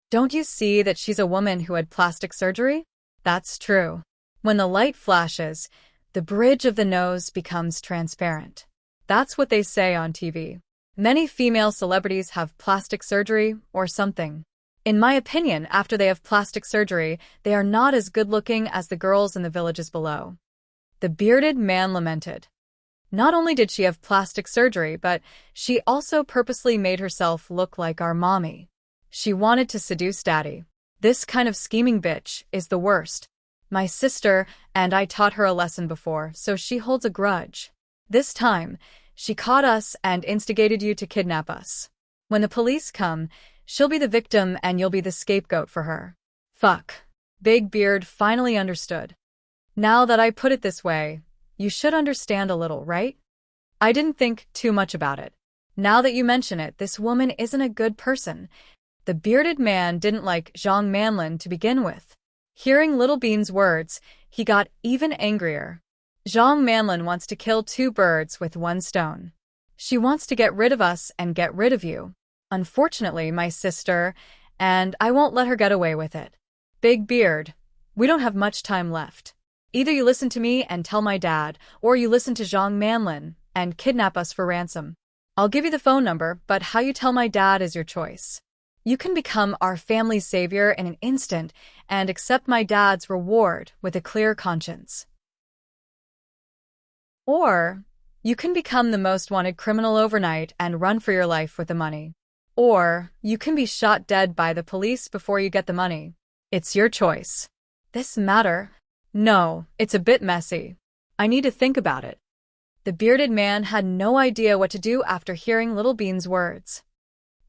Don't you see that she's a woman who had plastic surgery? That's true. When the light flashes, the bridge of the nose becomes transparent. That's what they say on TV. Many female celebrities have plastic surgery or something. In my opinion, after they have plastic surgery, they are not as good-looking as the girls in the villages below. The bearded man lamented. Not only did she have plastic surgery, but she also purposely made herself look like our mommy. She wanted to seduce Daddy. This kind of scheming bitch is the worst. My sister and I taught her a lesson before, so she holds a grudge. This time, she caught us and instigated you to kidnap us. When the police come, she'll be the victim and you'll be the scapegoat for her. Fuck. Big Beard finally understood. Now that I put it this way, you should understand a little, right? I didn't think too much about it. Now that you mention it, this woman isn't a good person. The bearded man didn't like Zhang Manlin to begin with. Hearing Little Bean's words, he got even angrier. Zhang Manlin wants to kill 2 birds with 1 stone. She wants to get rid of us and get rid of you. Unfortunately, my sister, and I won't let her get away with it. Big Beard, we don't have much time left. Either you listen to me and tell my dad, or you listen to Zhang Manlin and kidnap us for ransom. I'll give you the phone number, but how you tell my dad is your choice. You can become our family's savior in an instant and accept my dad's reward with a clear conscience. Or, you can become the most wanted criminal overnight and run for your life with the money. Or, you can be shot dead by the police before you get the money. It's your choice. This matter? No, it's a bit messy. I need to think about it. The bearded man had no idea what to do after hearing Little Bean's words.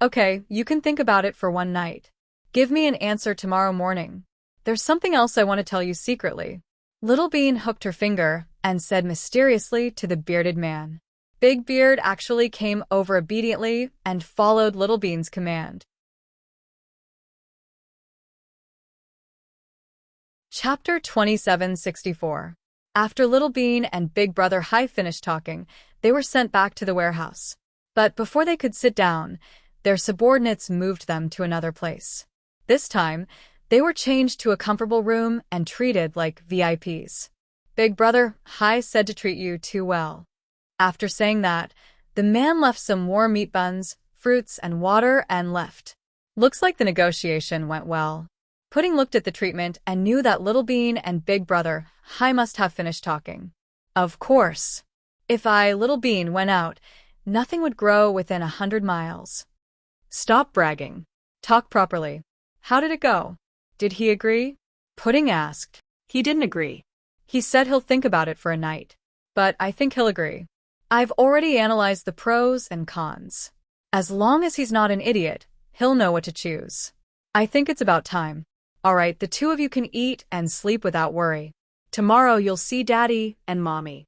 Okay, you can think about it for 1 night. Give me an answer tomorrow morning. There's something else I want to tell you secretly. Little Bean hooked her finger and said mysteriously to the bearded man. Big Beard actually came over obediently and followed Little Bean's command. Chapter 2764. After Little Bean and Big Brother Hai finished talking, they were sent back to the warehouse. But before they could sit down, their subordinates moved them to another place. This time, they were changed to a comfortable room and treated like VIPs. Big Brother Hai said to treat you too well. After saying that, the man left some warm meat buns, fruits, and water and left. Looks like the negotiation went well. Pudding looked at the treatment and knew that Little Bean and Big Brother Hai must have finished talking. Of course. If Little Bean, went out, nothing would grow within 100 miles. Stop bragging. Talk properly. How did it go? Did he agree? Pudding asked. He didn't agree. He said he'll think about it for a night. But I think he'll agree. I've already analyzed the pros and cons. As long as he's not an idiot, he'll know what to choose. I think it's about time. All right, the 2 of you can eat and sleep without worry. Tomorrow you'll see Daddy and Mommy.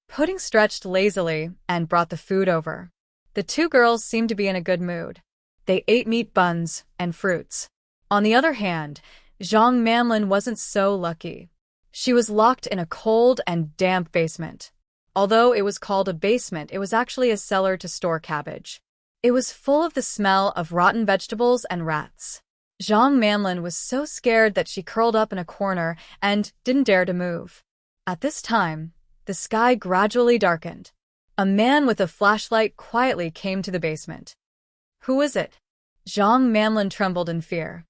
Pudding stretched lazily and brought the food over. The 2 girls seemed to be in a good mood. They ate meat buns and fruits. On the other hand, Zhang Manlin wasn't so lucky. She was locked in a cold and damp basement. Although it was called a basement, it was actually a cellar to store cabbage. It was full of the smell of rotten vegetables and rats. Zhang Manlin was so scared that she curled up in a corner and didn't dare to move. At this time, the sky gradually darkened. A man with a flashlight quietly came to the basement. Who is it? Zhang Manlin trembled in fear.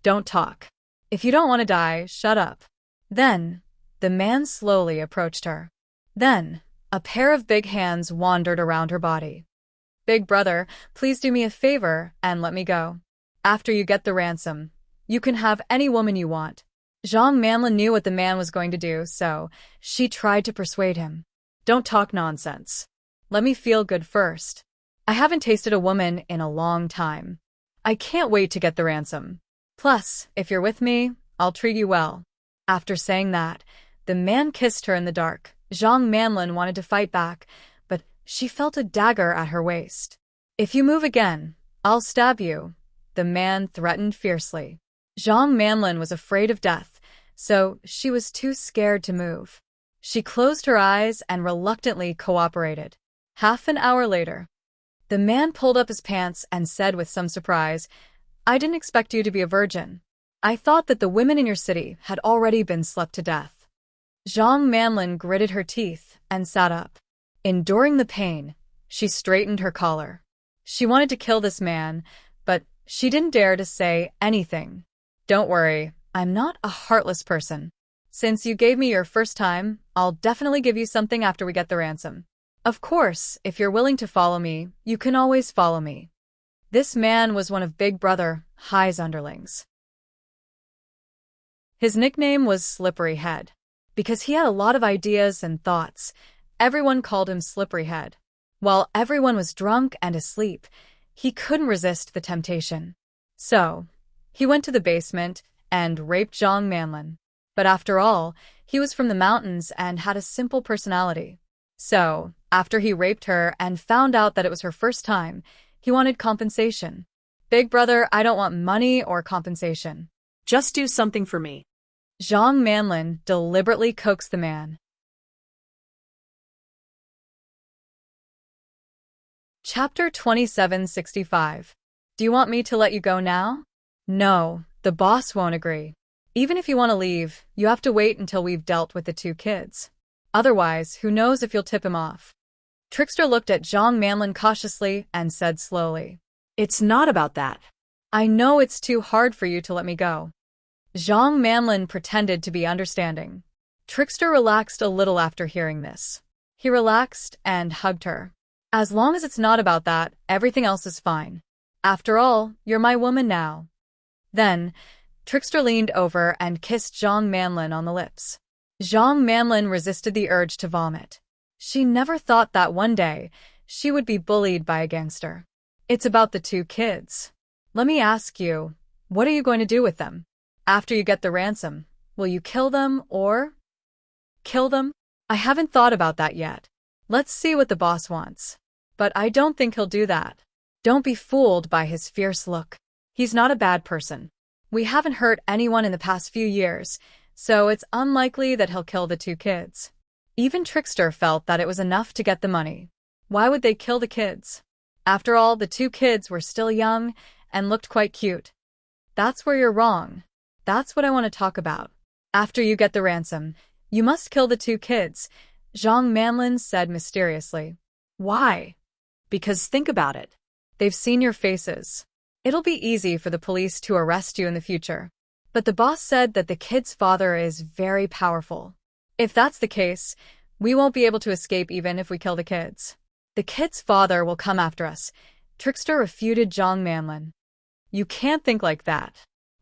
Don't talk. If you don't want to die, shut up. Then, the man slowly approached her. Then, a pair of big hands wandered around her body. Big brother, please do me a favor and let me go. After you get the ransom, you can have any woman you want. Zhang Manlin knew what the man was going to do, so she tried to persuade him. Don't talk nonsense. Let me feel good first. I haven't tasted a woman in a long time. I can't wait to get the ransom. Plus, if you're with me, I'll treat you well. After saying that, the man kissed her in the dark. Zhang Manlin wanted to fight back, but she felt a dagger at her waist. If you move again, I'll stab you, the man threatened fiercely. Zhang Manlin was afraid of death, so she was too scared to move. She closed her eyes and reluctantly cooperated. Half an hour later, the man pulled up his pants and said with some surprise, I didn't expect you to be a virgin. I thought that the women in your city had already been slept to death. Zhang Manlin gritted her teeth and sat up. Enduring the pain, she straightened her collar. She wanted to kill this man, but she didn't dare to say anything. Don't worry, I'm not a heartless person. Since you gave me your first time, I'll definitely give you something after we get the ransom. Of course, if you're willing to follow me, you can always follow me. This man was one of Big Brother Hai's underlings. His nickname was Slippery Head. Because he had a lot of ideas and thoughts, everyone called him Slippery Head. While everyone was drunk and asleep, he couldn't resist the temptation. So, he went to the basement and raped Zhang Manlin. But after all, he was from the mountains and had a simple personality. So, after he raped her and found out that it was her first time, he wanted compensation. Big brother, I don't want money or compensation. Just do something for me. Zhang Manlin deliberately coaxed the man. Chapter 2765. Do you want me to let you go now? No, the boss won't agree. Even if you want to leave, you have to wait until we've dealt with the 2 kids. Otherwise, who knows if you'll tip him off. Trickster looked at Zhang Manlin cautiously and said slowly, It's not about that. I know it's too hard for you to let me go. Zhang Manlin pretended to be understanding. Trickster relaxed a little after hearing this. He relaxed and hugged her. As long as it's not about that, everything else is fine. After all, you're my woman now. Then, Trickster leaned over and kissed Zhang Manlin on the lips. Zhang Manlin resisted the urge to vomit. She never thought that one day she would be bullied by a gangster. It's about the 2 kids. Let me ask you, what are you going to do with them? After you get the ransom, will you kill them or kill them? I haven't thought about that yet. Let's see what the boss wants. But I don't think he'll do that. Don't be fooled by his fierce look. He's not a bad person. We haven't hurt anyone in the past few years, so it's unlikely that he'll kill the 2 kids. Even Trickster felt that it was enough to get the money. Why would they kill the kids? After all, the 2 kids were still young and looked quite cute. That's where you're wrong. That's what I want to talk about. After you get the ransom, you must kill the 2 kids, Zhang Manlin said mysteriously. Why? Because think about it. They've seen your faces. It'll be easy for the police to arrest you in the future. But the boss said that the kid's father is very powerful. If that's the case, we won't be able to escape even if we kill the kids. The kid's father will come after us, Trickster refuted Zhang Manlin. You can't think like that.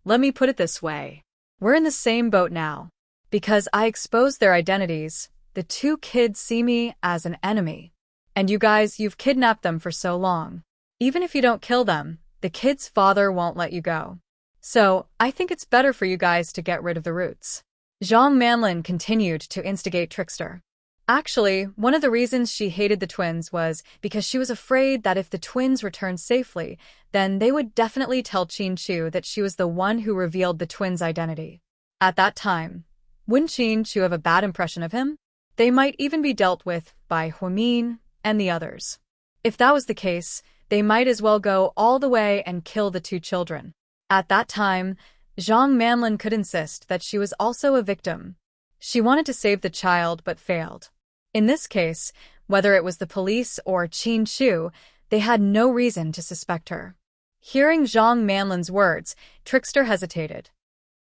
Let me put it this way. We're in the same boat now. Because I exposed their identities, the 2 kids see me as an enemy. And you guys, you've kidnapped them for so long. Even if you don't kill them, the kid's father won't let you go. So, I think it's better for you guys to get rid of the roots. Zhang Manlin continued to instigate Trickster. Actually, one of the reasons she hated the twins was because she was afraid that if the twins returned safely, then they would definitely tell Qin Chu that she was the one who revealed the twins' identity. At that time, wouldn't Qin Chu have a bad impression of him? They might even be dealt with by Huimin and the others. If that was the case, they might as well go all the way and kill the two children. At that time, Zhang Manlin could insist that she was also a victim. She wanted to save the child but failed. In this case, whether it was the police or Qin Chu, they had no reason to suspect her. Hearing Zhang Manlin's words, Trickster hesitated.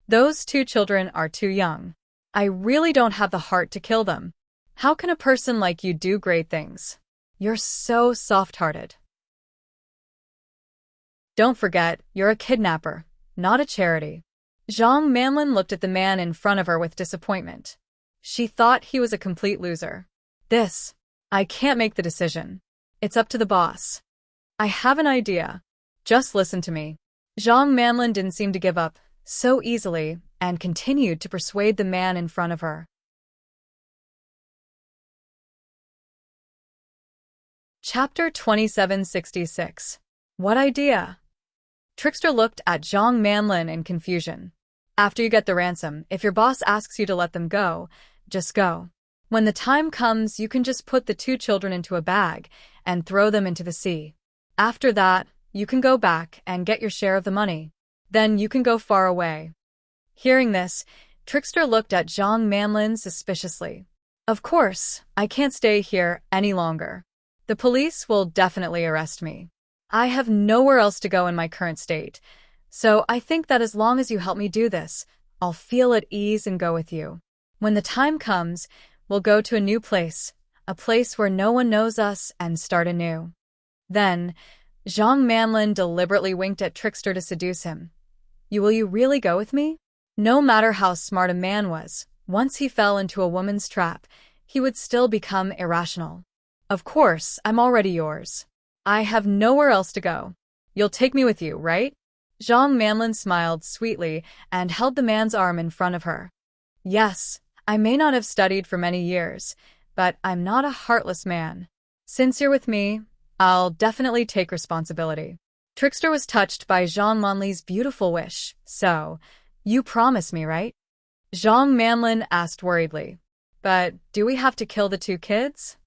Those two children are too young. I really don't have the heart to kill them. How can a person like you do great things? You're so soft-hearted. Don't forget, you're a kidnapper, not a charity. Zhang Manlin looked at the man in front of her with disappointment. She thought he was a complete loser. I can't make the decision. It's up to the boss. I have an idea. Just listen to me. Zhang Manlin didn't seem to give up so easily and continued to persuade the man in front of her. Chapter 2766. What idea? Trickster looked at Zhang Manlin in confusion. After you get the ransom, if your boss asks you to let them go, just go. When the time comes, you can just put the two children into a bag and throw them into the sea. After that, you can go back and get your share of the money. Then you can go far away. Hearing this, Trickster looked at Zhang Manlin suspiciously. Of course, I can't stay here any longer. The police will definitely arrest me. I have nowhere else to go in my current state, so I think that as long as you help me do this, I'll feel at ease and go with you. When the time comes, we'll go to a new place, a place where no one knows us, and start anew. Then, Zhang Manlin deliberately winked at Trickster to seduce him. Will you really go with me? No matter how smart a man was, once he fell into a woman's trap, he would still become irrational. Of course, I'm already yours. I have nowhere else to go. You'll take me with you, right? Zhang Manlin smiled sweetly and held the man's arm in front of her. Yes, I may not have studied for many years, but I'm not a heartless man. Since you're with me, I'll definitely take responsibility. Trickster was touched by Zhang Manlin's beautiful wish. So, you promise me, right? Zhang Manlin asked worriedly. But do we have to kill the two kids?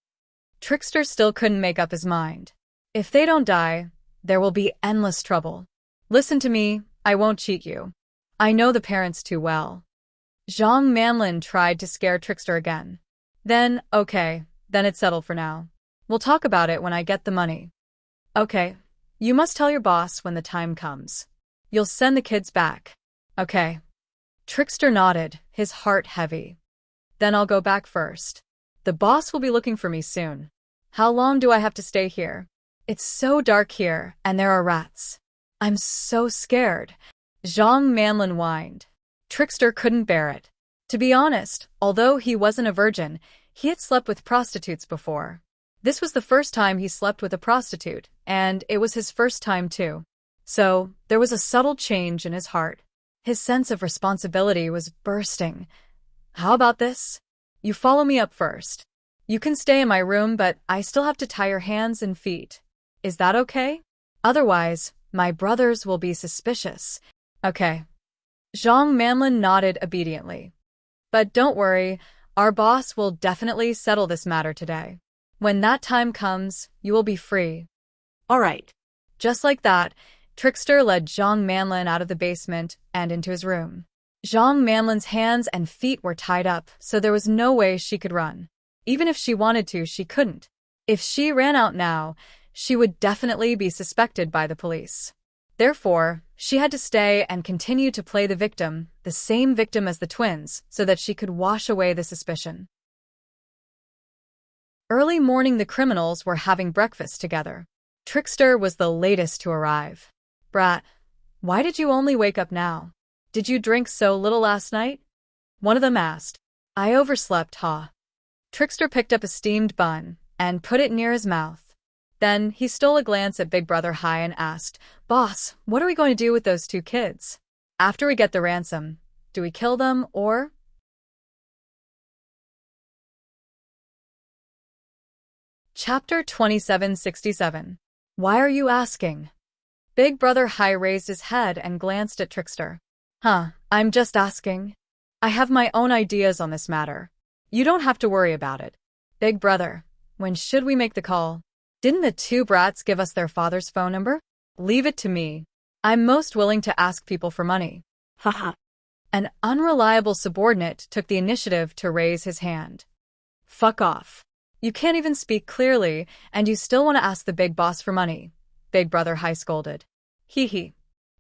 Trickster still couldn't make up his mind. If they don't die, there will be endless trouble. Listen to me, I won't cheat you. I know the parents too well. Zhang Manlin tried to scare Trickster again. Then it's settled for now. We'll talk about it when I get the money. Okay, you must tell your boss when the time comes. You'll send the kids back. Okay. Trickster nodded, his heart heavy. Then I'll go back first. The boss will be looking for me soon. How long do I have to stay here? It's so dark here, and there are rats. I'm so scared. Zhang Manlin whined. Trickster couldn't bear it. To be honest, although he wasn't a virgin, he had slept with prostitutes before. This was the first time he slept with a prostitute, and it was his first time too. So, there was a subtle change in his heart. His sense of responsibility was bursting. How about this? You follow me up first. You can stay in my room, but I still have to tie your hands and feet. Is that okay? Otherwise, my brothers will be suspicious. Okay. Zhang Manlin nodded obediently. But don't worry, our boss will definitely settle this matter today. When that time comes, you will be free. All right. Just like that, Trickster led Zhang Manlin out of the basement and into his room. Zhang Manlin's hands and feet were tied up, so there was no way she could run. Even if she wanted to, she couldn't. If she ran out now, she would definitely be suspected by the police. Therefore, she had to stay and continue to play the victim, the same victim as the twins, so that she could wash away the suspicion. Early morning, the criminals were having breakfast together. Trickster was the latest to arrive. Brat, why did you only wake up now? Did you drink so little last night? One of them asked. I overslept, huh? Trickster picked up a steamed bun and put it near his mouth. Then he stole a glance at Big Brother Hai and asked, Boss, what are we going to do with those two kids? After we get the ransom, do we kill them or? Chapter 2767. Why are you asking? Big Brother Hai raised his head and glanced at Trickster. I'm just asking. I have my own ideas on this matter. You don't have to worry about it. Big Brother, when should we make the call? Didn't the two brats give us their father's phone number? Leave it to me. I'm most willing to ask people for money. Haha. An unreliable subordinate took the initiative to raise his hand. Fuck off. You can't even speak clearly, and you still want to ask the big boss for money, Big Brother Hai scolded. Hee.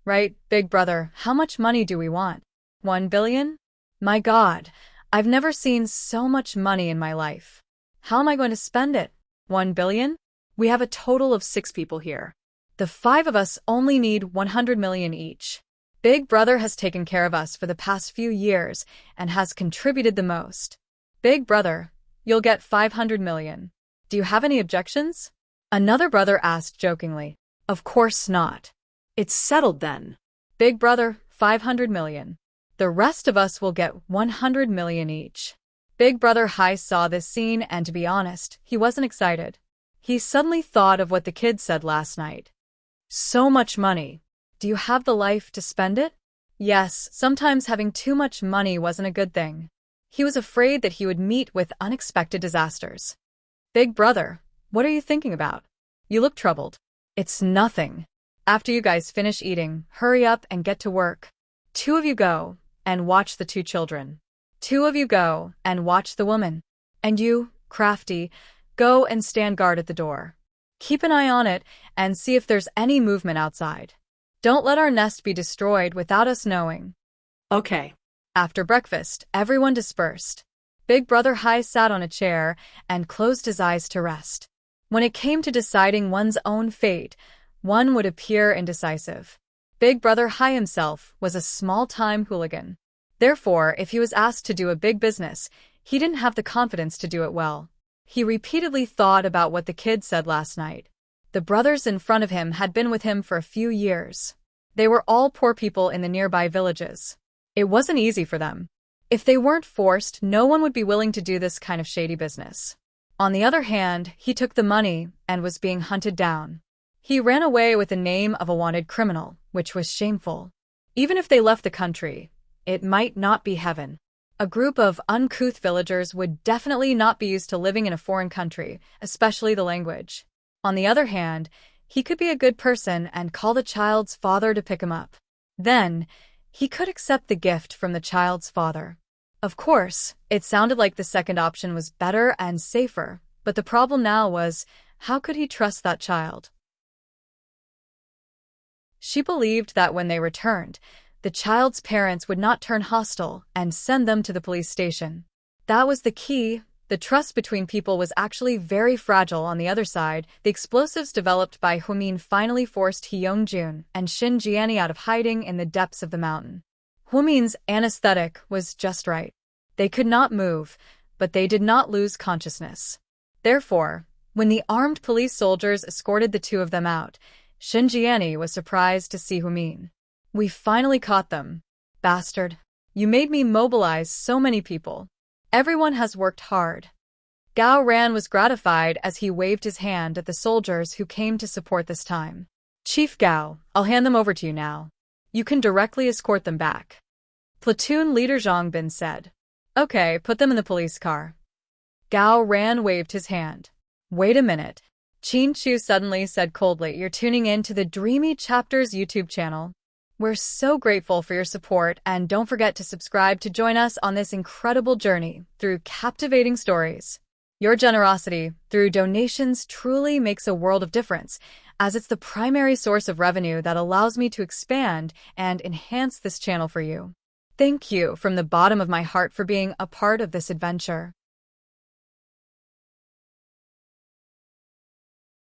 Right, Big Brother, how much money do we want? 1 billion? My God, I've never seen so much money in my life. How am I going to spend it? 1 billion? We have a total of 6 people here. The 5 of us only need 100 million each. Big Brother has taken care of us for the past few years and has contributed the most. Big Brother, you'll get 500 million. Do you have any objections? Another brother asked jokingly. Of course not. It's settled then. Big Brother, 500 million. The rest of us will get 100 million each. Big Brother Hai saw this scene and, to be honest, he wasn't excited. He suddenly thought of what the kids said last night. So much money. Do you have the life to spend it? Yes, sometimes having too much money wasn't a good thing. He was afraid that he would meet with unexpected disasters. Big Brother, what are you thinking about? You look troubled. It's nothing. After you guys finish eating, hurry up and get to work. 2 of you go and watch the 2 children. 2 of you go and watch the woman. And you, Crafty, go and stand guard at the door. Keep an eye on it and see if there's any movement outside. Don't let our nest be destroyed without us knowing. Okay. After breakfast, everyone dispersed. Big Brother Hai sat on a chair and closed his eyes to rest. When it came to deciding one's own fate, one would appear indecisive. Big Brother Hai himself was a small-time hooligan. Therefore, if he was asked to do a big business, he didn't have the confidence to do it well. He repeatedly thought about what the kids said last night. The brothers in front of him had been with him for a few years. They were all poor people in the nearby villages. It wasn't easy for them. If they weren't forced, no one would be willing to do this kind of shady business. On the other hand, he took the money and was being hunted down. He ran away with the name of a wanted criminal, which was shameful. Even if they left the country, it might not be heaven. A group of uncouth villagers would definitely not be used to living in a foreign country, especially the language. On the other hand, he could be a good person and call the child's father to pick him up. Then, he could accept the gift from the child's father. Of course, it sounded like the second option was better and safer, but the problem now was, how could he trust that child? She believed that when they returned, the child's parents would not turn hostile and send them to the police station. That was the key. The trust between people was actually very fragile. On the other side, the explosives developed by Huimin finally forced Hyungjun and Shin Jiani out of hiding in the depths of the mountain. Huimin's anesthetic was just right. They could not move, but they did not lose consciousness. Therefore, when the armed police soldiers escorted the 2 of them out, Shin Jiani was surprised to see Huimin. We finally caught them. Bastard. You made me mobilize so many people. Everyone has worked hard. Gao Ran was gratified as he waved his hand at the soldiers who came to support this time. Chief Gao, I'll hand them over to you now. You can directly escort them back. Platoon leader Zhang Bin said. Okay, put them in the police car. Gao Ran waved his hand. Wait a minute. Qin Chu suddenly said coldly, you're tuning in to the Dreamy Chapters YouTube channel. We're so grateful for your support, and don't forget to subscribe to join us on this incredible journey through captivating stories. Your generosity through donations truly makes a world of difference, as it's the primary source of revenue that allows me to expand and enhance this channel for you. Thank you from the bottom of my heart for being a part of this adventure.